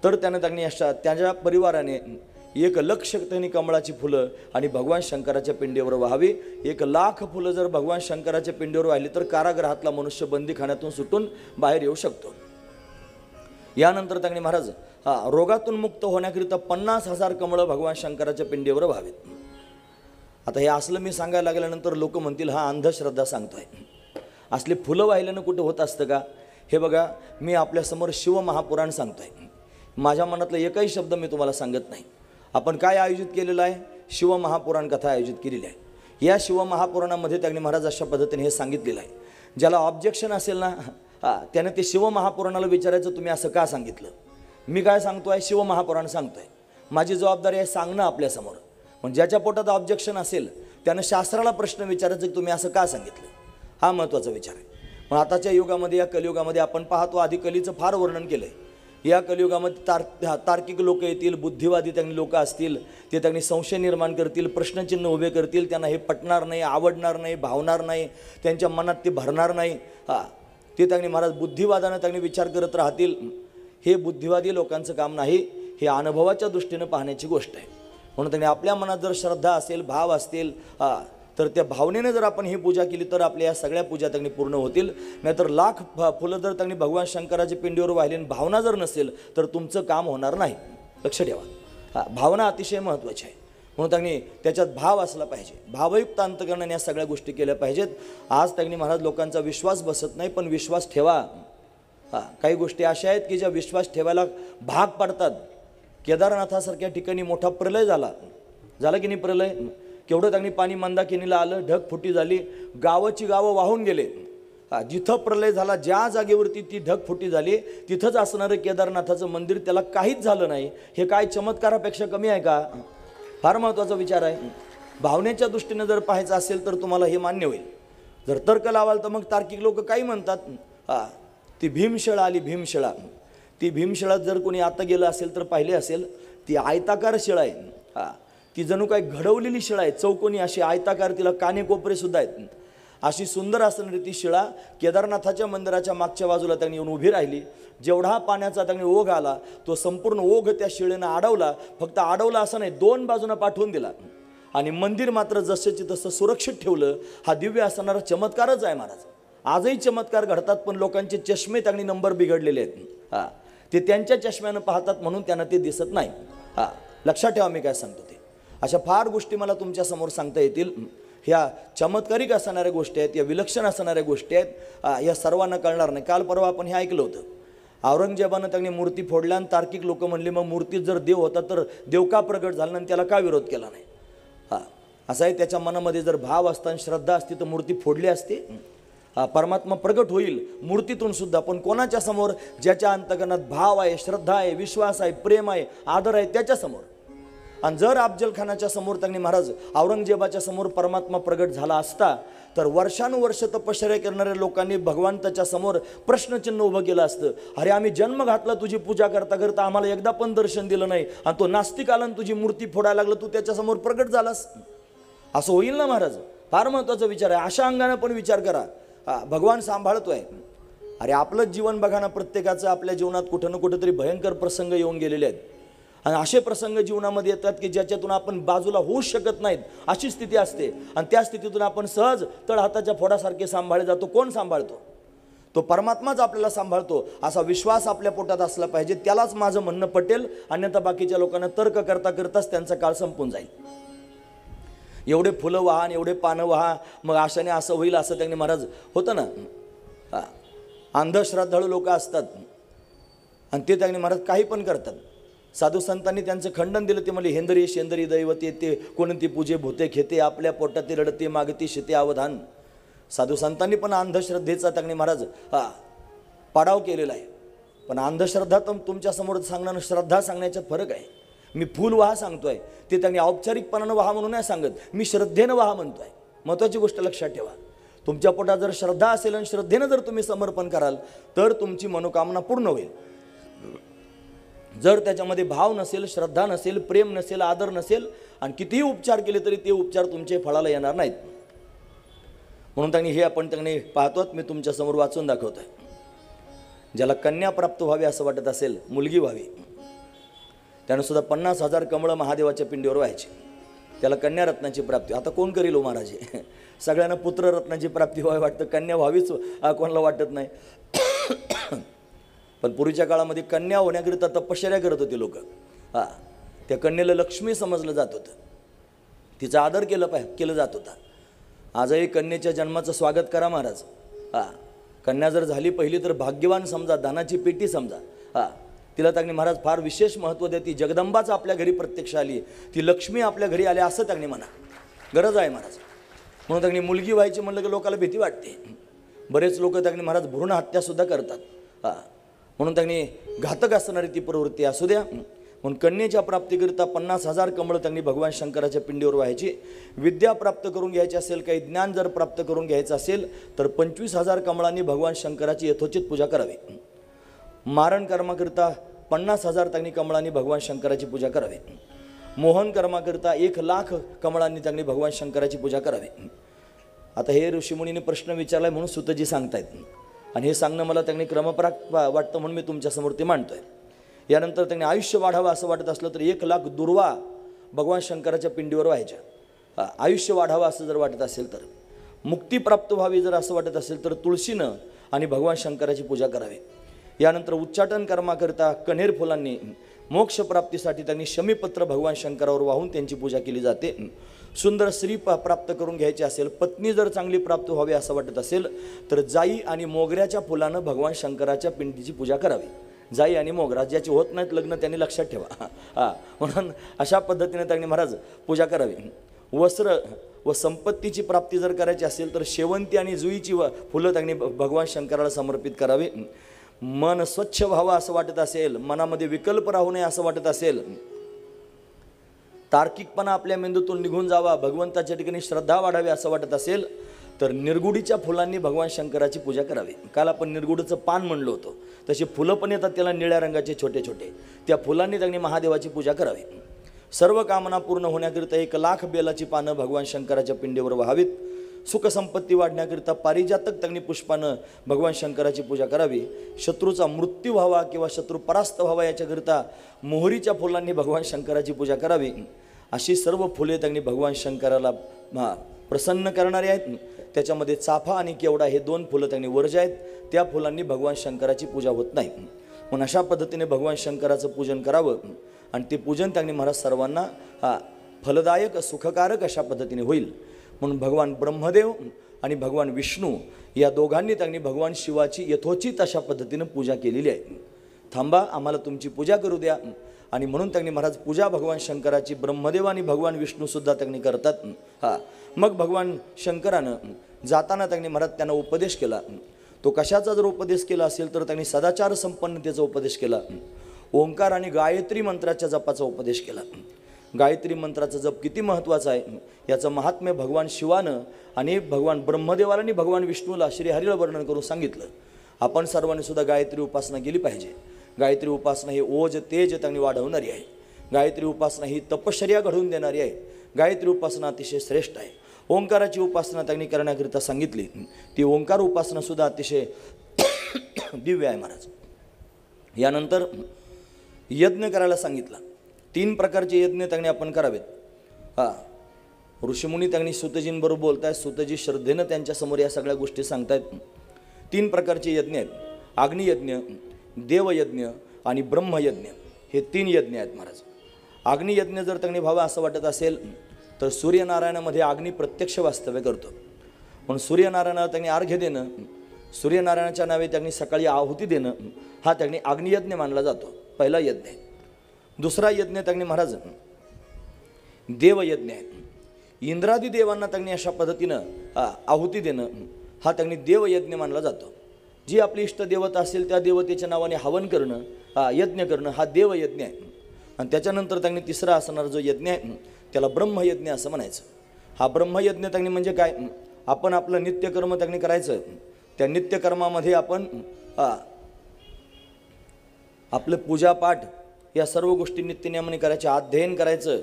Speaker 3: तर त्यांनी अशा त्याच्या परिवाराने 1,00,000 त्यांनी कमळाची फुलं आणि भगवान शंकराच्या पिंडीवर व्हावी. 1,00,000 फुलं जर भगवान शंकराच्या पिंडीवर वाहिली तर कारागृहातला मनुष्य बंदीखान्यातून सुटून बाहेर येऊ शकतो. यानंतर त्यांनी महाराज रोगातून मुक्त होण्याकरिता 50,000 कमळं भगवान शंकराच्या पिंडीवर व्हावीत. आता हे असलं मी सांगायला लागल्यानंतर लोक म्हणतील हा अंधश्रद्धा सांगतोय. असली फुलं वाहिल्यानं कुठं होत असतं का? हे बघा, मी आपल्यासमोर शिवमहापुराण सांगतोय. माझ्या मनातला एकही शब्द मी तुम्हाला सांगत नाही. आपण काय आयोजित केलेलं आहे? शिवमहापुराण कथा आयोजित केलेली आहे. या शिवमहापुराणामध्ये त्यांनी महाराज अशा पद्धतीने हे सांगितलेलं आहे. ज्याला ऑब्जेक्शन असेल ना त्याने ते शिवमहापुराणाला विचारायचं तुम्ही असं का सांगितलं. मी काय सांगतोय? शिवमहापुराण सांगतोय. माझी जबाबदारी आहे सांगणं आपल्यासमोर. पण ज्याच्या पोटात ऑब्जेक्शन असेल त्यानं शास्त्राला प्रश्न विचारायचं तुम्ही असं का सांगितलं. हा महत्त्वाचा विचार आहे. पण आताच्या युगामध्ये, या कलियुगामध्ये आपण पाहतो, आधी कलीचं फार वर्णन केलं आहे. या कलियुगामध्ये तार्किक लोक येतील, बुद्धिवादी त्यांनी लोक असतील, ते त्यांनी संशय निर्माण करतील, प्रश्नचिन्ह उभे करतील. त्यांना हे पटणार नाही, आवडणार नाही, भावणार नाही, त्यांच्या मनात ते भरणार नाही. ते त्यांनी महाराज बुद्धिवादानं त्यांनी विचार करत राहतील. हे बुद्धिवादी लोकांचं काम नाही, हे अनुभवाच्या दृष्टीनं पाहण्याची गोष्ट आहे. म्हणून त्यांनी आपल्या मनात जर श्रद्धा असेल, भाव असतील, तर त्या भावनेनं जर आपण ही पूजा केली तर आपल्या या सगळ्या पूजा त्यांनी पूर्ण होतील. नाहीतर 1,00,000 फुलं जर त्यांनी भगवान शंकराच्या पिंडीवर वाहिली आणि भावना जर नसेल तर तुमचं काम होणार नाही. लक्ष ठेवा, भावना अतिशय महत्त्वाची आहे. म्हणून त्यांनी त्याच्यात भाव असला पाहिजे. भावयुक्त अंतकरणाने या सगळ्या गोष्टी केल्या पाहिजेत. आज त्यांनी महाराज लोकांचा विश्वास बसत नाही, पण विश्वास ठेवा. काही गोष्टी अशा आहेत की ज्या विश्वास ठेवायला भाग पडतात. केदारनाथासारख्या ठिकाणी मोठा प्रलय झाला की नाही? प्रलय केवढं त्यांनी पाणी मंदाकिनीला आलं, ढगफुटी झाली, गावं वाहून गेले. जिथं प्रलय झाला, ज्या जागेवरती ती ढगफुटी झाली, तिथंच असणारं केदारनाथाचं मंदिर, त्याला काहीच झालं नाही. हे काय चमत्कारापेक्षा कमी आहे का? फार महत्त्वाचा विचार आहे. भावनेच्या दृष्टीनं जर पाहायचं असेल तर तुम्हाला हे मान्य होईल. जर तर्क लावाल तर मग तार्किक लोक काही म्हणतात, ती भीमशिळा आली, भीमशिळा. ती भीमशिळात जर कोणी आता गेलं असेल तर पाहिले असेल, ती आयताकार शिळा आहे. ती जणू काय घडवलेली शिळा आहे, चौकोनी अशी आयताकार, तिला काने कोपरे सुद्धा आहेत. अशी सुंदर असणारी ती शिळा केदारनाथाच्या मंदिराच्या मागच्या बाजूला त्यांनी येऊन उभी राहिली. जेवढा पाण्याचा त्यांनी ओघ आला, तो संपूर्ण ओघ त्या शिळेनं अडवला. फक्त अडवला असं नाही, 2 बाजूनं पाठवून दिला आणि मंदिर मात्र जसंची तसं सुरक्षित ठेवलं. हा दिव्य असणारा चमत्कारच आहे महाराज. आजही चमत्कार घडतात, पण लोकांचे चष्मे त्यांनी नंबर बिघडलेले आहेत. ते त्यांच्या चष्म्यानं पाहतात म्हणून त्यांना ते दिसत नाही. लक्षात ठेवा मी काय सांगतो ते. अशा फार गोष्टी मला तुमच्या समोर सांगता येतील. ह्या चमत्कारिक असणाऱ्या गोष्टी आहेत, या विलक्षण असणाऱ्या गोष्टी आहेत, या सर्वांना कळणार नाही. काल परवा आपण हे ऐकलं होतं, औरंगजेबानं त्यांनी मूर्ती फोडल्या आणि तार्किक लोक म्हणले मग मूर्तीत जर देव होता तर देव का प्रगट झाला आणि त्याला का विरोध केला नाही? असं आहे, त्याच्या मनामध्ये जर भाव असता आणि श्रद्धा असती तर मूर्ती फोडली असती. परमात्मा प्रगट होईल मूर्तीतून सुद्धा, पण कोणाच्या समोर? ज्याच्या अंतकरणात भाव आहे, श्रद्धा आहे, विश्वास आहे, प्रेम आहे, आदर आहे, त्याच्या समोर. आणि जर अफजल खानाच्या समोर त्यांनी महाराज औरंगजेबाच्या समोर परमात्मा प्रगट झाला असता तर वर्षानुवर्ष तपश्चर्या करणाऱ्या लोकांनी भगवंताच्या समोर प्रश्नचिन्ह उभं केलं असतं. अरे आम्ही जन्म घातला तुझी पूजा करता करता, आम्हाला एकदा पण दर्शन दिलं नाही आणि तो नास्तिक आला आणि तुझी मूर्ती फोडायला लागलं, तू त्याच्यासमोर प्रगट झालास. असं होईल ना महाराज? फार महत्त्वाचा विचार आहे. अशा अंगानं पण विचार करा, भगवान सांभाळतोय. अरे आपलं जीवन बघा ना, प्रत्येकाचं आपल्या जीवनात कुठं ना कुठं तरी भयंकर प्रसंग येऊन गेलेले आहेत. आणि असे प्रसंग जीवनामध्ये येतात की ज्याच्यातून आपण बाजूला होऊच शकत नाहीत, अशी स्थिती असते. आणि त्या स्थितीतून आपण सहज तळहाताच्या फोडासारखे सांभाळले जातो. कोण सांभाळतो? तो परमात्माच आपल्याला सांभाळतो. असा विश्वास आपल्या पोटात असला पाहिजे. त्यालाच माझं म्हणणं पटेल, अन्यथा बाकीच्या लोकांना तर्क करता करताच त्यांचा काळ संपून जाईल. एवढे फुलं वाहा आणि एवढे पानं वाहा, मग आशाने असं होईल असं त्यांनी महाराज होतं ना. अंधश्रद्धाळू लोक असतात आणि ते त्यांनी महाराज काही पण करतात. साधू संतांनी त्यांचं खंडन दिलं. ते म्हणजे हेंदरी शेंदरी दैवते ते कोणती पूजे भूते खेते, आपल्या पोटाती रडते मागती शेते अवधान. साधू संतांनी पण अंधश्रद्धेचा त्यांनी महाराज पाडाव केलेला आहे. पण अंधश्रद्धा तर तुमच्यासमोर सांगणं, श्रद्धा सांगण्याच्यात फरक आहे. मी फुल वाहा सांगतोय, ते त्यांनी औपचारिकपणानं वाहा म्हणून नाही सांगत, मी श्रद्धेनं वाहा म्हणतोय. महत्त्वाची गोष्ट लक्षात ठेवा, तुमच्या पोटात जर श्रद्धा असेल आणि श्रद्धेनं जर तुम्ही समर्पण कराल तर तुमची मनोकामना पूर्ण होईल. जर त्याच्यामध्ये भाव नसेल, श्रद्धा नसेल, प्रेम नसेल, आदर नसेल आणि कितीही उपचार केले तरी ते उपचार तुमचे फळाला येणार नाहीत. म्हणून त्यांनी हे आपण त्यांनी पाहतोत, मी तुमच्यासमोर वाचून दाखवतोय. ज्याला कन्या प्राप्त व्हावी असं वाटत असेल, मुलगी व्हावी, त्यानं सुद्धा 50,000 कमळं महादेवाच्या पिंडीवर व्हायची. त्याला कन्यारत्नाची प्राप्ती. आता कोण करील हो महाराज? सगळ्यांना पुत्ररत्नाची प्राप्ती व्हावी वाटतं, कन्या व्हावीच कोणाला वाटत नाही. पण पूर्वीच्या काळामध्ये कन्या होण्याकरिता तपश्चर्या करत होते लोक. त्या कन्येला लक्ष्मी समजलं जात होतं, तिचा आदर केलं जात होता. आजही कन्येच्या जन्माचं स्वागत करा महाराज. कन्या जर झाली पहिली तर भाग्यवान समजा, दानाची पेटी समजा. तिला त्यांनी महाराज फार विशेष महत्त्व द्या. ती जगदंबाच आपल्या घरी प्रत्यक्ष आली, ती लक्ष्मी आपल्या घरी आली असं त्यांनी म्हणा. गरज आहे महाराज. म्हणून त्यांनी मुलगी व्हायची म्हणलं की लोकांना भीती वाटते. बरेच लोक त्यांनी महाराज भ्रूण हत्यासुद्धा करतात. म्हणून त्यांनी घातक असणारी ती प्रवृत्ती असू द्या. म्हणून कन्येच्या प्राप्तीकरिता 50,000 कमळं त्यांनी भगवान शंकराच्या पिंडीवर व्हायची. विद्या प्राप्त करून घ्यायची असेल, काही ज्ञान जर प्राप्त करून घ्यायचं असेल तर 25,000 कमळांनी भगवान शंकराची यथोचित पूजा करावी. मारण कर्माकरिता 50,000 त्यांनी कमळांनी भगवान शंकराची पूजा करावी. मोहन कर्माकरिता 1,00,000 कमळांनी त्यांनी भगवान शंकराची पूजा करावी. आता हे ऋषीमुनीने प्रश्न विचारलाय म्हणून सुतजी सांगतायत, आणि हे सांगणं मला त्यांनी क्रमप्राप्त वाटतं म्हणून मी तुमच्यासमोर ते मांडतोय. यानंतर त्यांनी आयुष्य वाढावं असं वाटत असलं तर 1,00,000 दुर्वा भगवान शंकराच्या पिंडीवर व्हायच्या. आयुष्य वाढावं असं जर वाटत असेल तर, मुक्ती प्राप्त व्हावी जर असं वाटत असेल तर तुळशीनं आणि भगवान शंकराची पूजा करावी. यानंतर उच्चाटन कर्माकरिता कण्हेर फुलांनी, मोक्षप्राप्तीसाठी त्यांनी शमीपत्र भगवान शंकरावर वाहून त्यांची पूजा केली जाते. सुंदर स्त्री प्राप्त करून घ्यायची असेल, पत्नी जर चांगली प्राप्त व्हावी असं वाटत असेल तर जाई आणि मोगऱ्याच्या फुलानं भगवान शंकराच्या पिंडीची पूजा करावी. जाई आणि मोगरा ज्याची होत नाहीत लग्न त्यांनी लक्षात ठेवा. म्हणून अशा पद्धतीने त्यांनी महाराज पूजा करावी. व संपत्तीची प्राप्ती जर करायची असेल तर शेवंती आणि जुईची फुलं त्यांनी भगवान शंकराला समर्पित करावी. मन स्वच्छ व्हावं असं वाटत असेल, मनामध्ये विकल्प राहू नये असं वाटत असेल, तार्किकपणा आपल्या मेंदूतून निघून जावा, भगवंताच्या ठिकाणी श्रद्धा वाढावी असं वाटत असेल तर निरगुडीच्या फुलांनी भगवान शंकराची पूजा करावी. काल आपण निरगुडीचं पान म्हणलो होतो, तशी फुलं पण येतात त्याला निळ्या रंगाचे छोटे छोटे, त्या फुलांनी त्यांनी महादेवाची पूजा करावी. सर्व कामना पूर्ण होण्याकरिता 1,00,000 बेलाची पानं भगवान शंकराच्या पिंडीवर व्हावीत. सुखसंपत्ती वाढण्याकरिता पारिजातक त्यांनी पुष्पानं भगवान शंकराची पूजा करावी. शत्रूचा मृत्यू व्हावा किंवा शत्रू परास्त व्हावा याच्याकरिता मोहरीच्या फुलांनी भगवान शंकराची पूजा करावी. अशी सर्व फुले त्यांनी भगवान शंकराला प्रसन्न करणारी आहेत. त्याच्यामध्ये चाफा आणि केवडा हे 2 फुलं त्यांनी वर्ज्य आहेत, त्या फुलांनी भगवान शंकराची पूजा होत नाही. म्हणून अशा पद्धतीने भगवान शंकराचं पूजन करावं आणि ते पूजन त्यांनी महाराज सर्वांना फलदायक सुखकारक अशा पद्धतीने होईल. म्हणून भगवान ब्रह्मदेव आणि भगवान विष्णू या दोघांनी त्यांनी भगवान शिवाची यथोचित अशा पद्धतीनं पूजा केलेली आहे. थांबा, आम्हाला तुमची पूजा करू द्या. आणि म्हणून त्यांनी महाराज पूजा भगवान शंकराची ब्रह्मदेव आणि भगवान विष्णूसुद्धा त्यांनी करतात. मग भगवान शंकरानं जाताना त्यांनी महाराज त्यांना उपदेश केला. तो कशाचा जर उपदेश केला असेल तर त्यांनी सदाचार संपन्नतेचा उपदेश केला. ओंकार आणि गायत्री मंत्राच्या जपाचा उपदेश केला. गायत्री मंत्राचा जप किती महत्त्वाचा आहे याचं महात्म्य भगवान शिवानं आणि भगवान ब्रह्मदेवाला आणि भगवान विष्णूला श्रीहरीला वर्णन करून सांगितलं. आपण सर्वांनी सुद्धा गायत्री उपासना केली पाहिजे. गायत्री उपासना ही ओज तेज त्यांनी वाढवणारी आहे. गायत्री उपासना ही तपश्चर्या घडवून देणारी आहे. गायत्री उपासना अतिशय श्रेष्ठ आहे. ओंकाराची उपासना त्यांनी करण्याकरिता सांगितली. ती ओंकार उपासना सुद्धा अतिशय दिव्य आहे महाराज. यानंतर यज्ञ करायला सांगितला. 3 प्रकारचे यज्ञ त्यांनी आपण करावेत. ऋषीमुनी त्यांनी सुतजींबरोबर बोलतायत. सुतजी श्रद्धेनं त्यांच्यासमोर या सगळ्या गोष्टी सांगतायत. 3 प्रकारचे यज्ञ आहेत. अग्नियज्ञ, देवयज्ञ आणि ब्रह्मयज्ञ हे 3 यज्ञ आहेत महाराज. अग्नियज्ञ जर त्यांनी व्हावा असं वाटत असेल तर सूर्यनारायणामध्ये अग्नी प्रत्यक्ष वास्तव्य करतो. पण सूर्यनारायणाला त्यांनी अर्घ्य देणं, सूर्यनारायणाच्या नावे त्यांनी सकाळी आहुती देणं हा त्यांनी अग्नियज्ञ मानला जातो. पहिला यज्ञ आहे. दुसरा यज्ञ त्यांनी महाराज देवयज्ञ आहे. इंद्रादी देवांना त्यांनी अशा पद्धतीनं आहुती देणं हा त्यांनी देवयज्ञ मानला जातो. जी आपली इष्टदेवता असेल त्या देवतेच्या नावाने हवन करणं, यज्ञ करणं हा देवयज्ञ आहे. आणि त्याच्यानंतर त्यांनी तिसरा असणारा जो यज्ञ आहे त्याला ब्रह्मयज्ञ असं म्हणायचं. हा ब्रह्मयज्ञ त्यांनी म्हणजे काय, आपण आपलं नित्यकर्म त्यांनी करायचं. त्या नित्यकर्मामध्ये आपण आपलं पूजापाठ या सर्व गोष्टी नित्यनियमाने करायच्या. अध्ययन करायचं,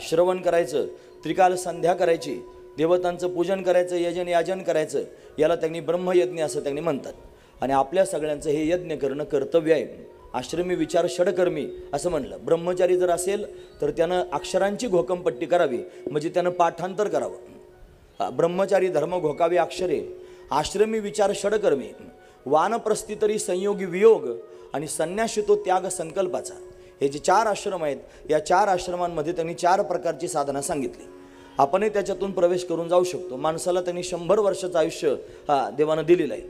Speaker 3: श्रवण करायचं, त्रिकाल संध्या करायची, देवतांचं पूजन करायचं, यजन याजन करायचं. याला त्यांनी ब्रह्मयज्ञ असं त्यांनी म्हणतात. आणि आपल्या सगळ्यांचं हे यज्ञ करणं कर्तव्य आहे. आश्रमी विचार षडकर्मी असं म्हणलं. ब्रह्मचारी जर असेल तर त्यानं अक्षरांची घोकमपट्टी करावी, म्हणजे त्यानं पाठांतर करावं. ब्रह्मचारी धर्म घोकावे अक्षरे, आश्रमी विचार षडकर्मी, वानप्रस्थी तरी संयोगी वियोग आणि संन्यासी तो त्याग संकल्पाचा. हे जे 4 आश्रम आहेत या 4 आश्रमांमध्ये त्यांनी 4 प्रकारची साधना सांगितली. आपणही त्याच्यातून प्रवेश करून जाऊ शकतो. माणसाला त्यांनी 100 वर्षाचं आयुष्य देवानं दिलेलं आहे.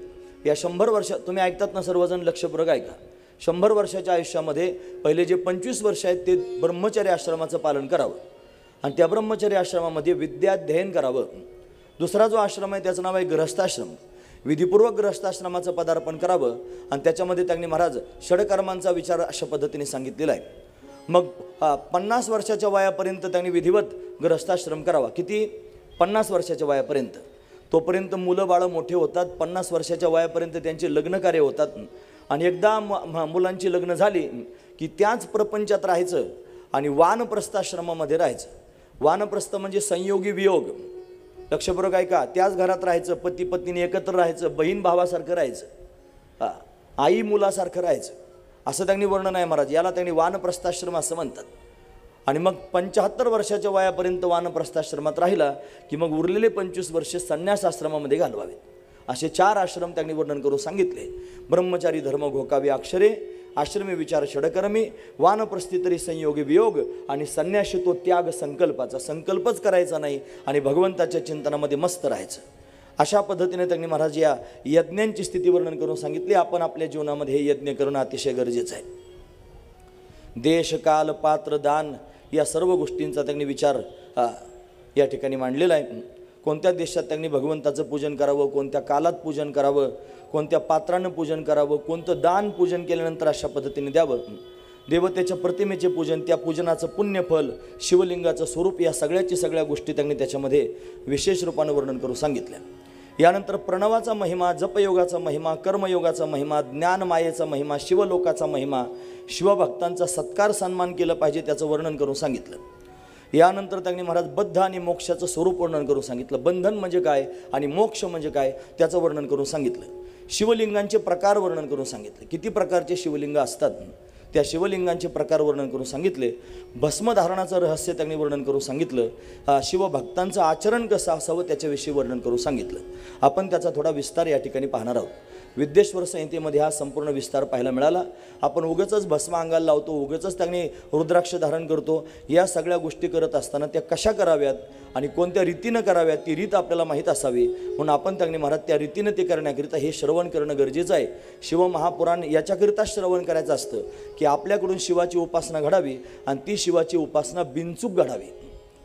Speaker 3: या 100 वर्ष तुम्ही ऐकतात ना सर्वजण, लक्षपूर्वक ऐका. 100 वर्षाच्या आयुष्यामध्ये पहिले जे 25 वर्ष आहेत ते ब्रह्मचर्य आश्रमाचं पालन करावं आणि त्या ब्रह्मचर्य आश्रमामध्ये विद्याध्ययन करावं. दुसरा जो आश्रम आहे त्याचं नाव आहे गृहस्थाश्रम. विधिपूर्वक गृहस्थाश्रमाचं पदार्पण करावं आणि त्याच्यामध्ये त्यांनी महाराज षडकर्मांचा विचार अशा पद्धतीने सांगितलेला आहे. मग 50 वर्षाच्या वयापर्यंत त्यांनी विधिवत गृहस्थाश्रम करावा. किती? 50 वर्षाच्या वयापर्यंत. तोपर्यंत मुलं बाळं मोठे होतात. 50 वर्षाच्या वयापर्यंत त्यांचे लग्नकार्य होतात आणि एकदा मुलांची लग्न झाली की त्याच प्रपंचात राहायचं आणि वानप्रस्थाश्रमामध्ये राहायचं. वानप्रस्थ म्हणजे संयोगी वियोग. लक्षपूर्वक ऐका. त्याच घरात राहायचं, पती पत्नीने एकत्र राहायचं, बहीण भावासारखं राहायचं, आई मुलासारखं राहायचं, असं त्यांनी वर्णन आहे महाराज. याला त्यांनी वानप्रस्थाश्रम असं म्हणतात. आणि मग 75 वर्षाच्या वयापर्यंत वानप्रस्थाश्रमात राहिला की मग उरलेले 25 वर्षे संन्यास आश्रमामध्ये घालवावेत. असे 4 आश्रम त्यांनी वर्णन करून सांगितले. ब्रह्मचारी धर्म घोकावे अक्षरे, आश्रमी विचार षडकर्मी, वानप्रस्थी तरी संयोगी वियोग आणि संन्यासी तो त्याग संकल्पाचा. संकल्पच करायचा नाही आणि भगवंताच्या चिंतनामध्ये मस्त राहायचं. अशा पद्धतीने त्यांनी महाराज या यज्ञांची स्थिती वर्णन करून सांगितली. आपण आपल्या जीवनामध्ये हे यज्ञ करणं अतिशय गरजेचं आहे. देश काल पात्र दान या सर्व गोष्टींचा त्यांनी विचार या ठिकाणी मांडलेला आहे. कोणत्या देशात त्यांनी भगवंताचं पूजन करावं, कोणत्या कालात पूजन करावं, कोणत्या पात्रानं पूजन करावं, कोणतं दान पूजन केल्यानंतर अशा पद्धतीने द्यावं, देवतेच्या प्रतिमेचे पूजन, त्या पूजनाचं पुण्यफल, शिवलिंगाचं स्वरूप, या सगळ्या गोष्टी त्यांनी त्याच्यामध्ये विशेष रूपानं वर्णन करून सांगितल्या. यानंतर प्रणवाचा महिमा, जपयोगाचा महिमा, कर्मयोगाचा महिमा, ज्ञानमायेचा महिमा, शिवलोकाचा महिमा, शिवभक्तांचा सत्कार सन्मान केलं पाहिजे त्याचं वर्णन करून सांगितलं. यानंतर त्यांनी महाराज बद्ध आणि मोक्षाचं स्वरूप वर्णन करून सांगितलं. बंधन म्हणजे काय आणि मोक्ष म्हणजे काय त्याचं वर्णन करून सांगितलं. शिवलिंगांचे प्रकार वर्णन करून सांगितले. किती प्रकारचे शिवलिंग असतात त्या शिवलिंगांचे प्रकार वर्णन करून सांगितले. भस्मधारणाचं रहस्य त्यांनी वर्णन करून सांगितलं. शिवभक्तांचं आचरण कसं असावं त्याच्याविषयी वर्णन करून सांगितलं. आपण त्याचा थोडा विस्तार या ठिकाणी पाहणार आहोत. विद्येश्वर संहितेमध्ये हा संपूर्ण विस्तार पाहायला मिळाला. आपण उगाचच भस्म अंगाला लावतो, उगाचच त्यांनी रुद्राक्ष धारण करतो. या सगळ्या गोष्टी करत असताना त्या कशा कराव्यात आणि कोणत्या रीतीनं कराव्यात ती रीत आपल्याला माहीत असावी. म्हणून आपण त्यांनी महाराज त्या रीतीनं ते करण्याकरिता हे श्रवण करणं गरजेचं आहे. शिवमहापुराण याच्याकरिता श्रवण करायचं असतं की आपल्याकडून शिवाची उपासना घडावी आणि ती शिवाची उपासना बिनचूक घडावी.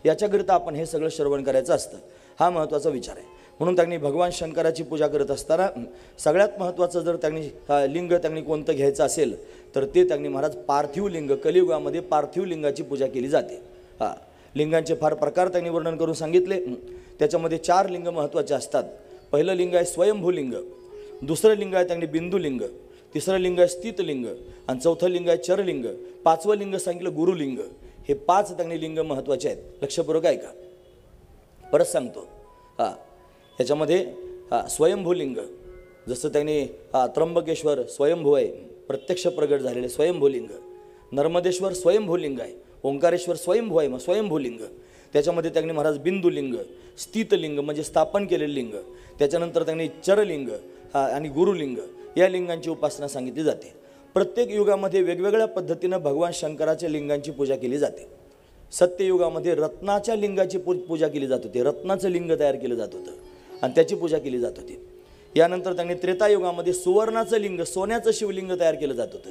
Speaker 3: याच्याकरिता आपण हे सगळं श्रवण करायचं असतं. हा महत्त्वाचा विचार आहे. म्हणून त्यांनी भगवान शंकराची पूजा करत असताना सगळ्यात महत्त्वाचं जर त्यांनी लिंग त्यांनी कोणतं घ्यायचं असेल तर ते त्यांनी महाराज पार्थिव लिंग, कलियुगामध्ये पार्थिव लिंगाची पूजा केली जाते. लिंगांचे फार प्रकार त्यांनी वर्णन करून सांगितले. त्याच्यामध्ये 4 लिंग महत्त्वाचे असतात. पहिलं लिंग आहे स्वयंभूलिंग, दुसरं लिंग आहे त्यांनी बिंदुलिंग, तिसरं लिंग आहे स्थितलिंग आणि चौथं लिंग आहे चरलिंग, 5वं लिंग सांगितलं गुरुलिंग. हे 5 त्यांनी लिंग महत्त्वाचे आहेत. लक्षपूर्वक ऐका. परत सांगतो. ह्याच्यामध्ये स्वयंभूलिंग जसं त्यांनी त्र्यंबकेश्वर स्वयंभू आहे, प्रत्यक्ष प्रगट झालेले स्वयंभूलिंग. नर्मदेश्वर स्वयंभूलिंग आहे. ओंकारेश्वर स्वयंभू आहे, मग स्वयंभूलिंग. त्याच्यामध्ये त्यांनी महाराज बिंदुलिंग, स्थितलिंग म्हणजे स्थापन केलेले लिंग, त्याच्यानंतर त्यांनी चरलिंग आणि गुरुलिंग या लिंगांची उपासना सांगितली जाते. प्रत्येक युगामध्ये वेगवेगळ्या पद्धतीनं भगवान शंकराच्या लिंगांची पूजा केली जाते. सत्ययुगामध्ये रत्नाच्या लिंगाची पूजा केली जात होती. रत्नाचं लिंग तयार केलं जात होतं आणि त्याची पूजा केली जात होती. यानंतर त्यांनी त्रेतायुगामध्ये सुवर्णाचं लिंग, सोन्याचं शिवलिंग तयार केलं जात होतं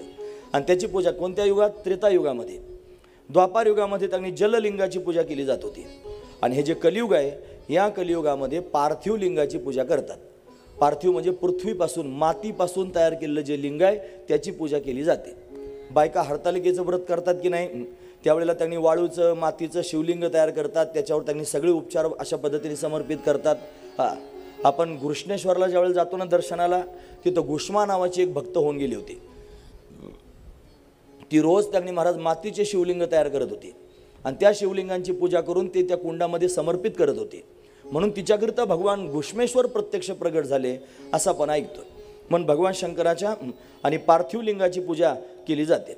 Speaker 3: आणि त्याची पूजा कोणत्या युगात? त्रेतायुगामध्ये. द्वापार युगामध्ये त्यांनी जललिंगाची पूजा केली जात होती. आणि हे जे कलियुग आहे या कलियुगामध्ये पार्थिव लिंगाची पूजा करतात. पार्थिव म्हणजे पृथ्वीपासून, मातीपासून तयार केलेलं जे लिंग आहे त्याची पूजा केली जाते. बायका हरतालिकेचं व्रत करतात की नाही, त्यावेळेला त्यांनी वाळूचं, मातीचं शिवलिंग तयार करतात. त्याच्यावर त्यांनी सगळे उपचार अशा पद्धतीने समर्पित करतात. आपण घृष्णेश्वरला ज्यावेळेला जातो ना दर्शनाला, तिथं घुष्मा नावाची एक भक्त होऊन गेली होती. ती रोज त्यांनी महाराज मातीचे शिवलिंग तयार करत होती आणि त्या शिवलिंगांची पूजा करून ते त्या कुंडामध्ये समर्पित करत होते. म्हणून तिच्याकरिता भगवान घुष्मेश्वर प्रत्यक्ष प्रगट झाले असं आपण ऐकतो. म्हणून भगवान शंकराच्या आणि पार्थिव लिंगाची पूजा केली जाते.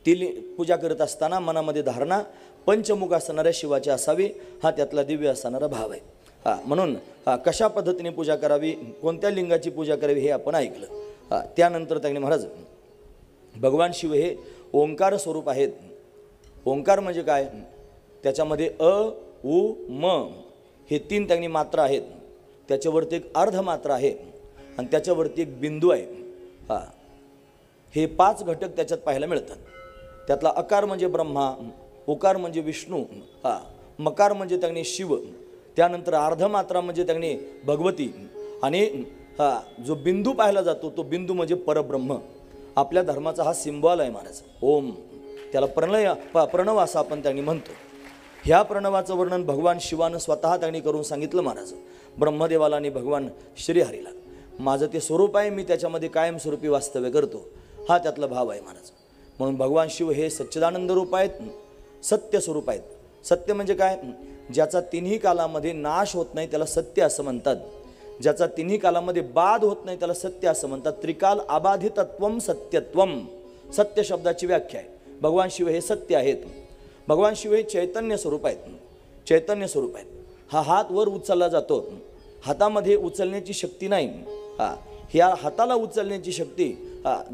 Speaker 3: ती पूजा करत असताना मनामध्ये धारणा पंचमुख असणाऱ्या शिवाची असावी, हा त्यातला दिव्य असणारा भाव आहे. म्हणून कशा पद्धतीने पूजा करावी, कोणत्या लिंगाची पूजा करावी हे आपण ऐकलं. त्यानंतर त्यांनी महाराज भगवान शिव हे ओंकार स्वरूप आहेत. ओंकार म्हणजे काय? त्याच्यामध्ये अ, उ, म हे 3 त्यांनी मात्रा आहेत. त्याच्यावरती एक अर्धमात्रा आहे आणि त्याच्यावरती एक बिंदू आहे. हे 5 घटक त्याच्यात पाहायला मिळतात. त्यातला अकार म्हणजे ब्रह्मा, उकार म्हणजे विष्णू, मकार म्हणजे त्यांनी शिव, त्यानंतर अर्धमात्रा म्हणजे त्यांनी भगवती आणि जो बिंदू पाहायला जातो तो बिंदू म्हणजे परब्रह्म. आपल्या धर्माचा हा सिम्बॉल आहे महाराज. ओम, त्याला प्रणव असं आपण त्यांनी म्हणतो. ह्या प्रणवाचं वर्णन भगवान शिवानं स्वतः त्यांनी करून सांगितलं महाराज ब्रह्मदेवाला आणि भगवान श्रीहरीला. माझं ते स्वरूप आहे, मी त्याच्यामध्ये कायमस्वरूपी वास्तव्य करतो, हा त्यातला भाव आहे महाराज. म्हणून भगवान शिव हे सच्चिदानंद रूप आहेत, सत्य स्वरूप आहेत. सत्य म्हणजे काय? ज्याचा तिन्ही कालामध्ये नाश होत नाही त्याला सत्य असं म्हणतात. ज्याचा तिन्ही कालामध्ये बाध होत नाही त्याला सत्य असं म्हणतात. त्रिकाल अबाधितत्वम सत्यत्वम, सत्य शब्दाची व्याख्या आहे. भगवान शिव हे सत्य आहेत. भगवान शिव हे चैतन्य स्वरूप आहेत. चैतन्य स्वरूप आहेत. हा हात वर उचलला जातो, हातामध्ये उचलण्याची शक्ती नाही. ह्या हाताला उचलण्याची शक्ती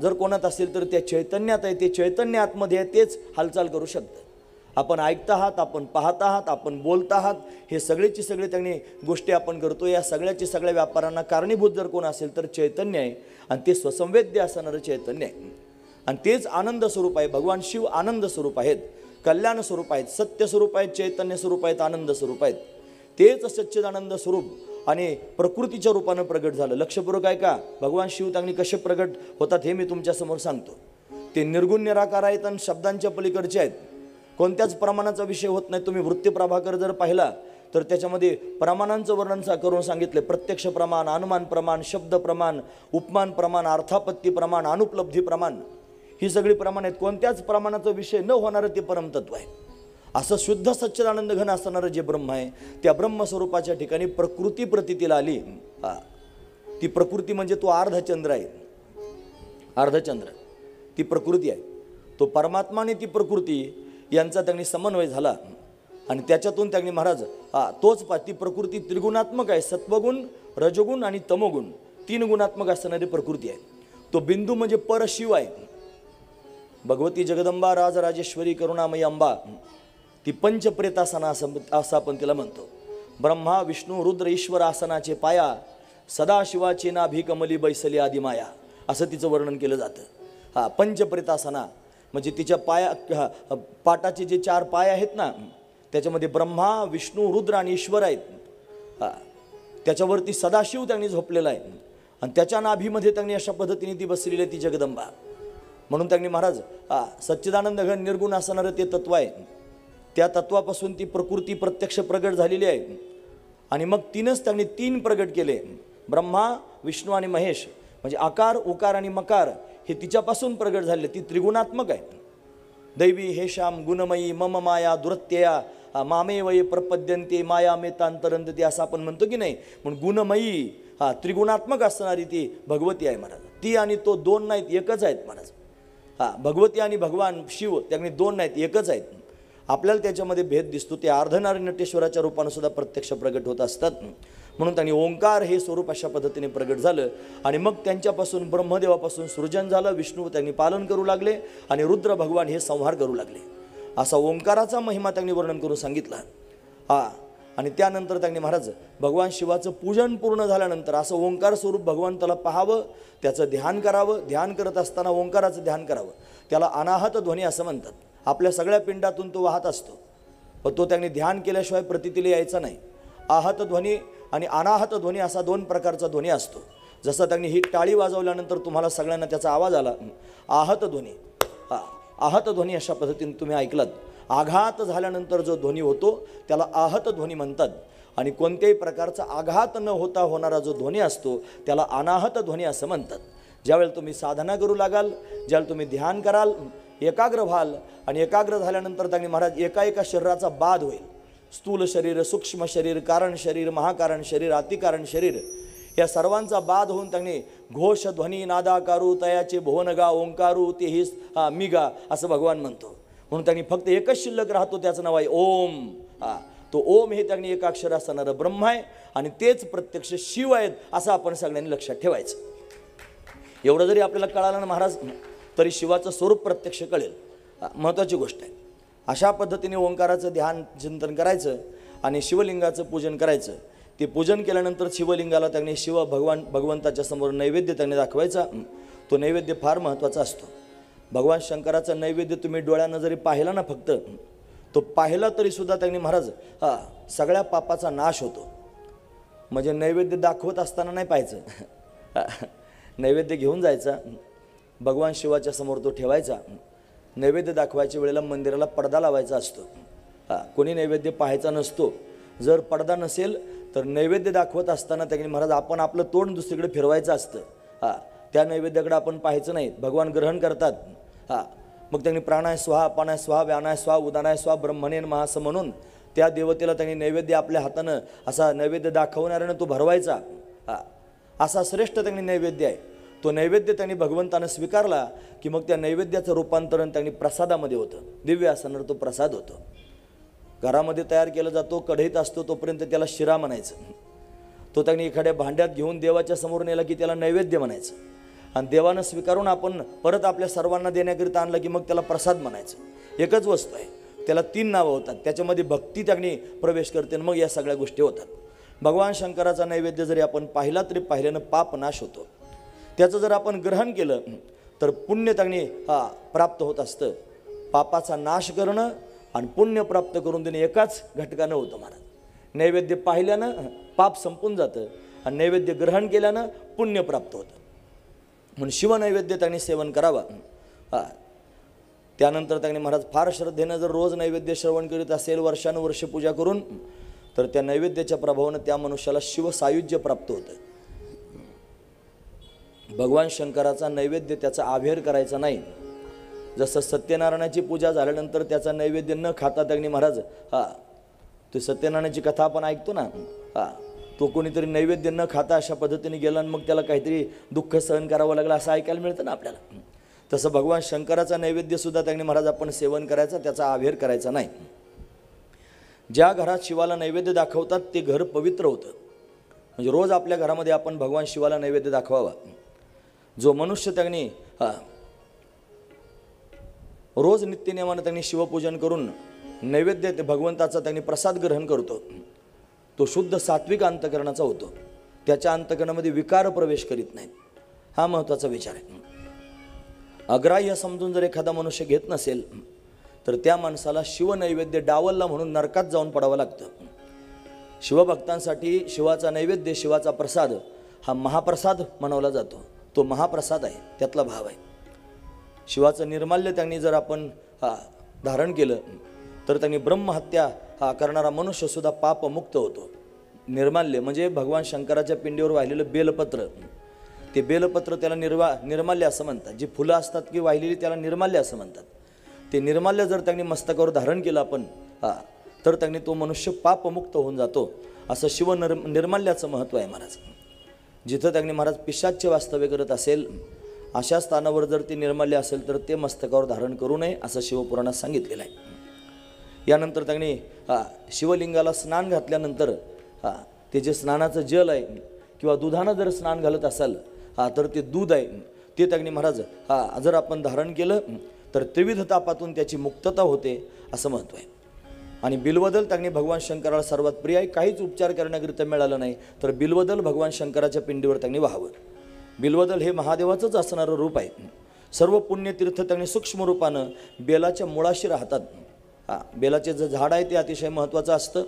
Speaker 3: जर कोणात असेल तर त्या चैतन्यात आहे. ते चैतन्य आतमध्ये आहे, तेच हालचाल करू शकतं. आपण ऐकता आहात, आपण पाहत आहात, आपण बोलत आहात, हे सगळेची सगळे त्यांनी गोष्टी आपण करतो. या सगळ्याची सगळ्या व्यापारांना कारणीभूत जर कोण असेल तर चैतन्य आहे आणि ते स्वसंवेद्य असणारं चैतन्य आहे आणि तेच आनंद स्वरूप आहे. भगवान शिव आनंद स्वरूप आहेत. कल्याण स्वरूप आहेत, सत्य स्वरूप आहेत, चैतन्य स्वरूप आहेत, आनंद स्वरूप आहेत. तेच सच्चिदानंद स्वरूप आणि प्रकृतीच्या रूपानं प्रगट झालं. लक्षपूर्वक आहे का? भगवान शिव त्यांनी कसे प्रगट होतात हे मी तुमच्यासमोर सांगतो. ते निर्गुण निराकार आहेत आणि शब्दांच्या पलीकडचे आहेत. कोणत्याच प्रमाणाचा विषय होत नाही. तुम्ही वृत्ती प्रभाकर जर पाहिला तर त्याच्यामध्ये प्रमाणांचं वर्णन करून सांगितले. प्रत्यक्ष प्रमाण, अनुमान प्रमाण, शब्द प्रमाण, उपमान प्रमाण, अर्थापत्ती प्रमाण, अनुपलब्धी प्रमाण, ही सगळी प्रमाण आहेत. कोणत्याच प्रमाणाचा विषय न होणारं ते परमतत्व आहे. असं शुद्ध सच्चिदानंद घन असणारं जे ब्रह्म आहे त्या ब्रह्मस्वरूपाच्या ठिकाणी प्रकृती प्रतीतीला आली. ती प्रकृती म्हणजे तो अर्धचंद्र आहे. अर्धचंद्र ती प्रकृती आहे. तो परमात्मा आणि ती प्रकृती यांचा त्यांनी समन्वय झाला आणि त्याच्यातून त्यांनी महाराज तोच ती प्रकृती त्रिगुणात्मक आहे. सत्वगुण, रजगुण आणि तमोगुण 3 गुणात्मक असणारी प्रकृती आहे. तो बिंदू म्हणजे परशिव आहे. भगवती जगदंबा राजराजेश्वरी करुणामयी अंबा ती पंचप्रेतासना असं आपण तिला म्हणतो. ब्रह्मा विष्णू रुद्र ईश्वर आसनाचे पाया, सदाशिवाची नाभी कमली बैसली आदी माया, असं तिचं वर्णन केलं जातं. पंचप्रेतासना म्हणजे तिच्या पाटाचे जे 4 पाय आहेत ना त्याच्यामध्ये ब्रह्मा विष्णू रुद्र आणि ईश्वर आहेत. त्याच्यावरती सदाशिव त्यांनी झोपलेला आहे आणि त्याच्या नाभीमध्ये त्यांनी अशा पद्धतीने ती बसलेली आहे ती जगदंबा. म्हणून त्यांनी महाराज सच्चिदानंद घन निर्गुण असणारं ते तत्व आहे. त्या तत्वापासून ती प्रकृती प्रत्यक्ष प्रगट झालेली आहे आणि मग त्यांनी 3 प्रगट केले. ब्रह्मा विष्णू आणि महेश म्हणजे आकार उकार आणि मकार हे तिच्यापासून प्रगट झालेले. ती त्रिगुणात्मक आहे. दैवी हे श्याम गुणमयी मम माया दुरत्यया मामे वये प्रपद्यंते माया मेतांतरंते असं आपण म्हणतो की नाही. म्हणून गुणमयी त्रिगुणात्मक असणारी ती भगवती आहे महाराज. ती आणि तो 2 नाहीत, एकच आहेत महाराज. भगवती आणि भगवान शिव त्यांनी 2 नाहीत, एकच आहेत. आपल्याला त्याच्यामध्ये भेद दिसतो. ते अर्धनारी नटेश्वराच्या रूपानं सुद्धा प्रत्यक्ष प्रगट होत असतात. म्हणून त्यांनी ओंकार हे स्वरूप अशा पद्धतीने प्रगट झालं आणि मग त्यांच्यापासून ब्रह्मदेवापासून सृजन झालं. विष्णू त्यांनी पालन करू लागले आणि रुद्र भगवान हे संहार करू लागले. असा ओंकाराचा महिमा त्यांनी वर्णन करून सांगितला. आणि त्यानंतर त्यांनी महाराज भगवान शिवाचं पूजन पूर्ण झाल्यानंतर असं ओंकार स्वरूप भगवंताला पाहावं, त्याचं ध्यान करावं. ध्यान करत असताना ओंकाराचं ध्यान करावं. त्याला अनाहत ध्वनी असं म्हणतात. आपल्या सगळ्या पिंडातून तो वाहत असतो पण तो त्यांनी ध्यान केल्याशिवाय प्रतीतीला यायचा नाही. आहत ध्वनी आणि अनाहत ध्वनी असा 2 प्रकारचा ध्वनी असतो. जसं त्यांनी ही टाळी वाजवल्यानंतर तुम्हाला सगळ्यांना त्याचा आवाज आला. आहत ध्वनी, आहत ध्वनी अशा पद्धतीने तुम्ही ऐकलात. आघात झाल्यानंतर जो ध्वनी होतो त्याला आहत ध्वनी म्हणतात आणि कोणत्याही प्रकारचा आघात न होता होणारा जो ध्वनी असतो त्याला अनाहत ध्वनी असं म्हणतात. ज्यावेळेला तुम्ही साधना करू लागाल, ज्यावेळेला तुम्ही ध्यान कराल, एकाग्र व्हाल आणि एकाग्र झाल्यानंतर त्यांनी महाराज एका शरीराचा बाद होईल. स्थूल शरीर, सूक्ष्म शरीर, कारण शरीर, महाकारण शरीर, अतिकारण शरीर या सर्वांचा बाद होऊन त्यांनी घोष ध्वनी नादाकारू तयाचे भुवनगा ओंकारू ते ही मिगा असं भगवान म्हणतो. म्हणून त्यांनी फक्त एकच शिल्लक राहतो, त्याचं नाव आहे ओम. तो ओम हे त्यांनी एकाक्षर असणारं ब्रह्म आहे आणि तेच प्रत्यक्ष शिव आहेत असं आपण सगळ्यांनी लक्षात ठेवायचं. एवढं जरी आपल्याला कळालं ना महाराज तरी शिवाचं स्वरूप प्रत्यक्ष कळेल. महत्त्वाची गोष्ट आहे. अशा पद्धतीने ओंकाराचं ध्यान चिंतन करायचं आणि शिवलिंगाचं पूजन करायचं. ते पूजन केल्यानंतर शिवलिंगाला त्यांनी भगवंताच्या समोर नैवेद्य त्यांनी दाखवायचा. तो नैवेद्य फार महत्त्वाचा असतो. भगवान शंकराचा नैवेद्य तुम्ही डोळ्यानं जरी पाहिला ना फक्त तो पाहिला तरी सुद्धा त्यांनी महाराज सगळ्या पापाचा नाश होतो. म्हणजे नैवेद्य दाखवत असताना नाही पाहायचं. नैवेद्य घेऊन जायचा, भगवान शिवाच्या समोर तो ठेवायचा. नैवेद्य दाखवायच्या वेळेला मंदिराला पडदा लावायचा असतो. कोणी नैवेद्य पाहायचा नसतो. जर पडदा नसेल तर नैवेद्य दाखवत असताना त्यांनी महाराज आपण आपलं तोंड दुसरीकडे फिरवायचं असतं. त्या नैवेद्याकडे आपण पाहायचं नाही. भगवान ग्रहण करतात. मग त्यांनी प्राणाय स्वाहा अपानाय स्वाहा व्यानाय स्वाहा उदानाय स्वाहा ब्रह्मणेन महा असं म्हणून त्या देवतेला त्यांनी नैवेद्य आपल्या हातानं असा नैवेद्य दाखवणाऱ्यानं तो भरवायचा. असा श्रेष्ठ त्यांनी नैवेद्य आहे. तो नैवेद्य त्यांनी भगवंतानं स्वीकारला की मग त्या नैवेद्याचं रूपांतरण त्यांनी प्रसादामध्ये होतं. दिव्य असणार तो प्रसाद होतो. घरामध्ये तयार केला जातो, कढईत असतो तोपर्यंत त्याला शिरा म्हणायचं. तो त्यांनी एखाद्या भांड्यात घेऊन देवाच्या समोर नेला की त्याला नैवेद्य म्हणायचं आणि देवानं स्वीकारून आपण परत आपल्या सर्वांना देण्याकरिता आणलं की मग त्याला प्रसाद म्हणायचं. एकच वस्तू आहे, त्याला 3 नावं होतात. त्याच्यामध्ये भक्ती त्यांनी प्रवेश करते मग या सगळ्या गोष्टी होतात. भगवान शंकराचा नैवेद्य जरी आपण पाहिला तरी पाहिल्यानं पाप नाश होतो. त्याचं जर आपण ग्रहण केलं तर पुण्य त्यांनी प्राप्त होत असतं. पापाचा नाश करणं आणि पुण्य प्राप्त करून देणे एकाच घटकानं होतं महाराज. नैवेद्य पाहिल्यानं पाप संपून जातं आणि नैवेद्य ग्रहण केल्यानं पुण्य प्राप्त होतं. म्हणून शिवनैवेद्य त्यांनी सेवन करावा. त्यानंतर त्यांनी महाराज फार श्रद्धेनं जर रोज नैवेद्य श्रवण करीत असेल, वर्षानुवर्ष पूजा करून, तर त्या नैवेद्याच्या प्रभावानं त्या मनुष्याला शिवसायुज्य प्राप्त होतं. भगवान शंकराचा नैवेद्य त्याचा आभेर करायचा नाही. जसं सत्यनारायणाची पूजा झाल्यानंतर त्याचा नैवेद्य न खाता त्यांनी महाराज तो सत्यनारायणाची कथा आपण ऐकतो ना, तो कोणीतरी नैवेद्य न खाता अशा पद्धतीने गेला आणि मग त्याला काहीतरी दुःख सहन करावं लागलं असं ऐकायला मिळतं ना आपल्याला. तसं भगवान शंकराचा नैवेद्य सुद्धा त्यांनी महाराज आपण सेवन करायचा, त्याचा आभेर करायचा नाही. ज्या घरात शिवाला नैवेद्य दाखवतात ते घर पवित्र होतं. म्हणजे रोज आपल्या घरामध्ये आपण भगवान शिवाला नैवेद्य दाखवावा. जो मनुष्य त्यांनी रोज नित्यनियमानं त्यांनी शिवपूजन करून नैवेद्य ते भगवंताचा त्यांनी प्रसाद ग्रहण करतो, तो शुद्ध सात्विक अंतकरणाचा होतो. त्याच्या अंतकरणामध्ये विकार प्रवेश करीत नाहीत. हा महत्त्वाचा विचार आहे. अग्राह्य समजून जर एखादा मनुष्य घेत नसेल तर त्या माणसाला शिवनैवेद्य डावलला म्हणून नरकात जाऊन पडावं लागतं. शिवभक्तांसाठी शिवाचा नैवेद्य, शिवाचा प्रसाद हा महाप्रसाद मानवला जातो. तो महाप्रसाद आहे, त्यातला भाव आहे. शिवाचं निर्माल्य त्यांनी जर आपण धारण केलं तर त्यांनी ब्रह्महत्या करणारा मनुष्यसुद्धा पापमुक्त होतो. निर्माल्य म्हणजे भगवान शंकराच्या पिंडीवर वाहिलेलं बेलपत्र, ते बेलपत्र त्याला निर्माल्य असं म्हणतात. जी फुलं असतात की वाहिलेली त्याला निर्माल्य असं म्हणतात. ते निर्माल्य जर त्यांनी मस्तकावर धारण केलं आपण तर त्यांनी तो मनुष्य पापमुक्त होऊन जातो. असं शिव निर्माल्याचं महत्त्व आहे महाराज. जिथं त्यांनी महाराज पिशाच्य वास्तव्य करत असेल अशा स्थानावर जर ते निर्माल्य असेल तर ते मस्तकावर धारण करू नये असं शिवपुराणात सांगितलेलं आहे. यानंतर त्यांनी शिवलिंगाला स्नान घातल्यानंतर ते जे स्नानाचं जल आहे किंवा दुधानं जर स्नान घालत असाल तर ते दूध आहे ते त्यांनी महाराज जर आपण धारण केलं तर त्रिविध तापातून त्याची मुक्तता होते असं महत्त्व आहे. आणि बिलवदल त्यांनी भगवान शंकराला सर्वात प्रिय आहे. काहीच उपचार करण्याकरिता मिळालं नाही तर बिलवदल भगवान शंकराच्या पिंडीवर त्यांनी वाहावं. बिलवदल हे महादेवाचंच असणारं रूप आहे. सर्व पुण्यतीर्थ त्यांनी सूक्ष्म रूपानं बेलाच्या मुळाशी राहतात. बेलाचे जे झाड आहे ते अतिशय महत्त्वाचं असतं.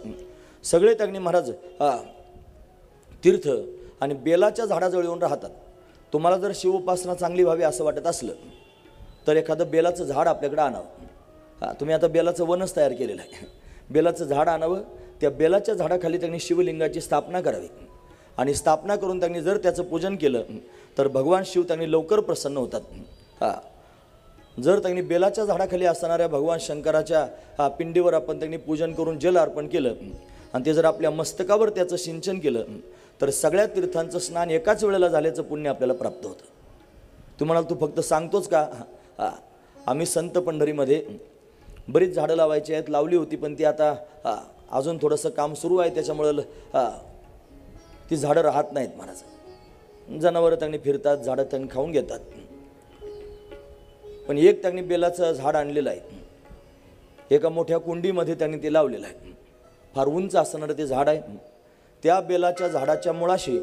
Speaker 3: सगळे त्यांनी महाराज तीर्थ आणि बेलाच्या झाडाजवळ येऊन राहतात. तुम्हाला जर शिवोपासना चांगली व्हावी असं वाटत असलं तर एखादं बेलाचं झाड आपल्याकडे आणावं. तुम्ही आता बेलाचं वनच तयार केलेलं आहे. बेलाचं झाड आणावं, त्या बेलाच्या झाडाखाली त्यांनी शिवलिंगाची स्थापना करावी आणि स्थापना करून त्यांनी जर त्याचं पूजन केलं तर भगवान शिव त्यांनी लवकर प्रसन्न होतात. जर त्यांनी बेलाच्या झाडाखाली असणाऱ्या भगवान शंकराच्या पिंडीवर आपण त्यांनी पूजन करून जल अर्पण केलं आणि ते जर आपल्या मस्तकावर त्याचं सिंचन केलं तर सगळ्या तीर्थांचं स्नान एकाच वेळेला झाल्याचं पुण्य आपल्याला प्राप्त होतं. तुम्हाला तू फक्त सांगतोच का? आम्ही संत पंढरीमध्ये बरीच झाडं लावायची आहेत, लावली होती, पण ती आता अजून थोडंसं काम सुरू आहे त्याच्यामुळं ती झाडं राहत नाहीत महाराज. जनावरं त्यांनी फिरतात, झाडं त्यांनी खाऊन घेतात. पण एक त्यांनी बेलाचं झाड आणलेलं आहे, एका मोठ्या कुंडीमध्ये त्यांनी ते लावलेलं आहे. फार उंच असणारं ते झाड आहे. त्या बेलाच्या झाडाच्या मुळाशी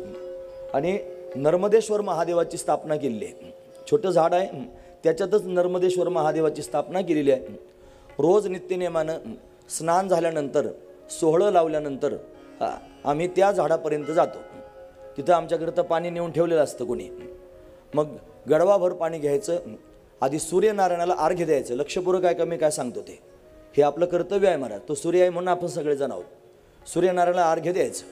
Speaker 3: आणि नर्मदेश्वर महादेवाची स्थापना केलेली आहे. छोटं झाड आहे, त्याच्यातच नर्मदेश्वर महादेवाची स्थापना केलेली आहे. रोज नित्यनेमानं स्नान झाल्यानंतर, सोहळं लावल्यानंतर आम्ही त्या झाडापर्यंत जातो. तिथं आमच्याकरता पाणी नेऊन ठेवलेलं असतं कोणी. मग गडवाभर पाणी घ्यायचं, आधी सूर्यनारायणाला अर्घ्य द्यायचं. लक्षपूर्वक आहे का मी काय सांगतो ते? हे आपलं कर्तव्य आहे महाराज. तो सूर्य आहे म्हणून आपण सगळेजण आहोत. सूर्यनारायणाला अर्घ्य द्यायचं.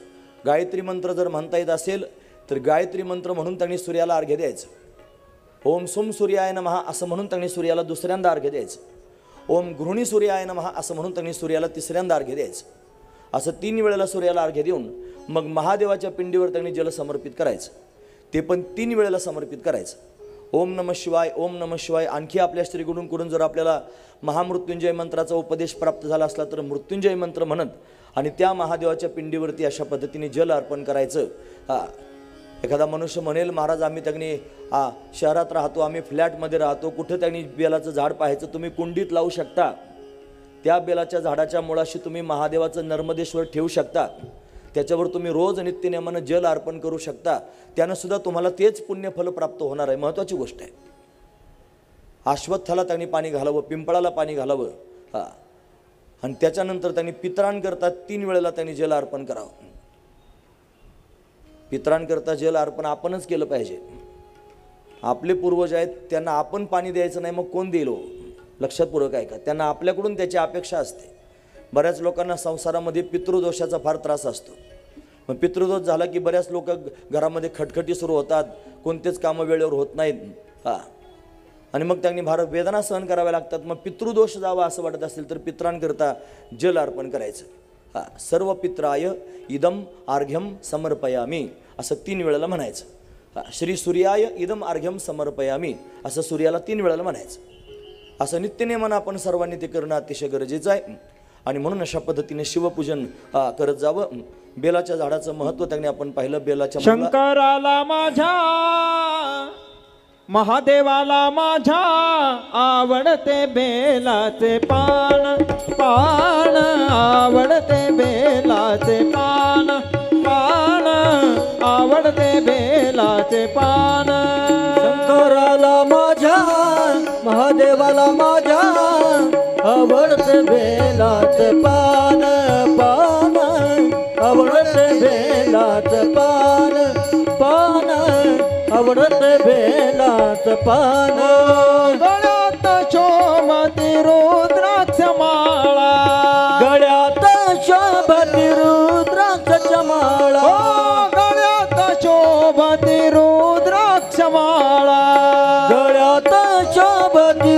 Speaker 3: गायत्री मंत्र जर म्हणता येत असेल तर गायत्री मंत्र म्हणून त्यांनी सूर्याला अर्घ्य द्यायचं. ओम सुम सूर्याय नमः असं म्हणून त्यांनी सूर्याला दुसऱ्यांदा अर्घ्य द्यायचं. ओम गृहिणी सूर्याय नमः असं म्हणून त्यांनी सूर्याला तिसऱ्यांदा अर्घ्य द्यायचं. असं 3 वेळेला सूर्याला अर्घ्य देऊन मग महादेवाच्या पिंडीवर त्यांनी जल समर्पित करायचं. ते पण 3 वेळेला समर्पित करायचं. ओम नमः शिवाय, ओम नमः शिवाय. आणखी आपल्या स्त्रीकडून करून जर आपल्याला महामृत्युंजय मंत्राचा उपदेश प्राप्त झाला असला तर मृत्युंजय मंत्र म्हणत आणि त्या महादेवाच्या पिंडीवरती अशा पद्धतीने जल अर्पण करायचं. एखादा मनुष्य म्हणेल महाराज आम्ही त्यांनी शहरात राहतो, आम्ही फ्लॅटमध्ये राहतो, कुठं त्यांनी बेलाचं झाड पाहायचं? तुम्ही कुंडीत लावू शकता. त्या बेलाच्या झाडाच्या मुळाशी तुम्ही महादेवाचं नर्मदेश्वर ठेवू शकता. त्याच्यावर तुम्ही रोज नित्यनेमानं जल अर्पण करू शकता. त्यानं सुद्धा तुम्हाला तेच पुण्यफल प्राप्त होणार आहे. महत्त्वाची गोष्ट आहे. अश्वत्थाला त्यांनी पाणी घालावं, पिंपळाला पाणी घालावं. आणि त्याच्यानंतर त्यांनी पितरांकरता 3 वेळेला त्यांनी जल अर्पण करावं. पितरांकरता जल अर्पण आपणच केलं पाहिजे. आपले पूर्वज आहेत त्यांना आपण पाणी द्यायचं नाही, मग कोण देईल? लक्षात पूर्वक आहे का? त्यांना आपल्याकडून त्याची अपेक्षा असते. बऱ्याच लोकांना संसारामध्ये पितृदोषाचा फार त्रास असतो. मग पितृदोष झाला की बऱ्याच लोक घरामध्ये खटखटी सुरू होतात, कोणतेच कामं वेळेवर होत नाहीत. आणि मग त्यांनी वेदना सहन कराव्या लागतात. मग पितृदोष जावा असं वाटत असेल तर पितरांकरता जल अर्पण करायचं. सर्व पित्राय इदम अर्घ्यम समर्पयामी असं 3 वेळेला म्हणायचं. श्री सूर्याय इदम अर्घ्यम समर्पयामी असं सूर्याला 3 वेळेला म्हणायचं. असं नित्यनेमानं आपण सर्वांनी ते करणं अतिशय गरजेचं आहे. आणि म्हणून अशा पद्धतीने शिवपूजन करत जावं. बेलाच्या झाडाचं महत्त्व त्यांनी आपण पाहिलं. बेलाच्या
Speaker 2: शंकराला माझ्या महादेवाला माझ्या आवडते बेलाचे पान पान आवडते बेलाचे पान पान आवडते बेलाचे पान.
Speaker 4: शंकराला माझ्या महादेवाला माझ्या आवडते बेलाचे पान पान आवडते बेलाचे पान पान आवडते बेलाचे पान.
Speaker 2: गळ्यात शोभती रुद्राक्ष माळा
Speaker 4: गळ्यात शोभती रुद्राक्ष माळा
Speaker 2: गळ्यात शोभती रुद्राक्ष माळा
Speaker 4: गळ्यात शोभती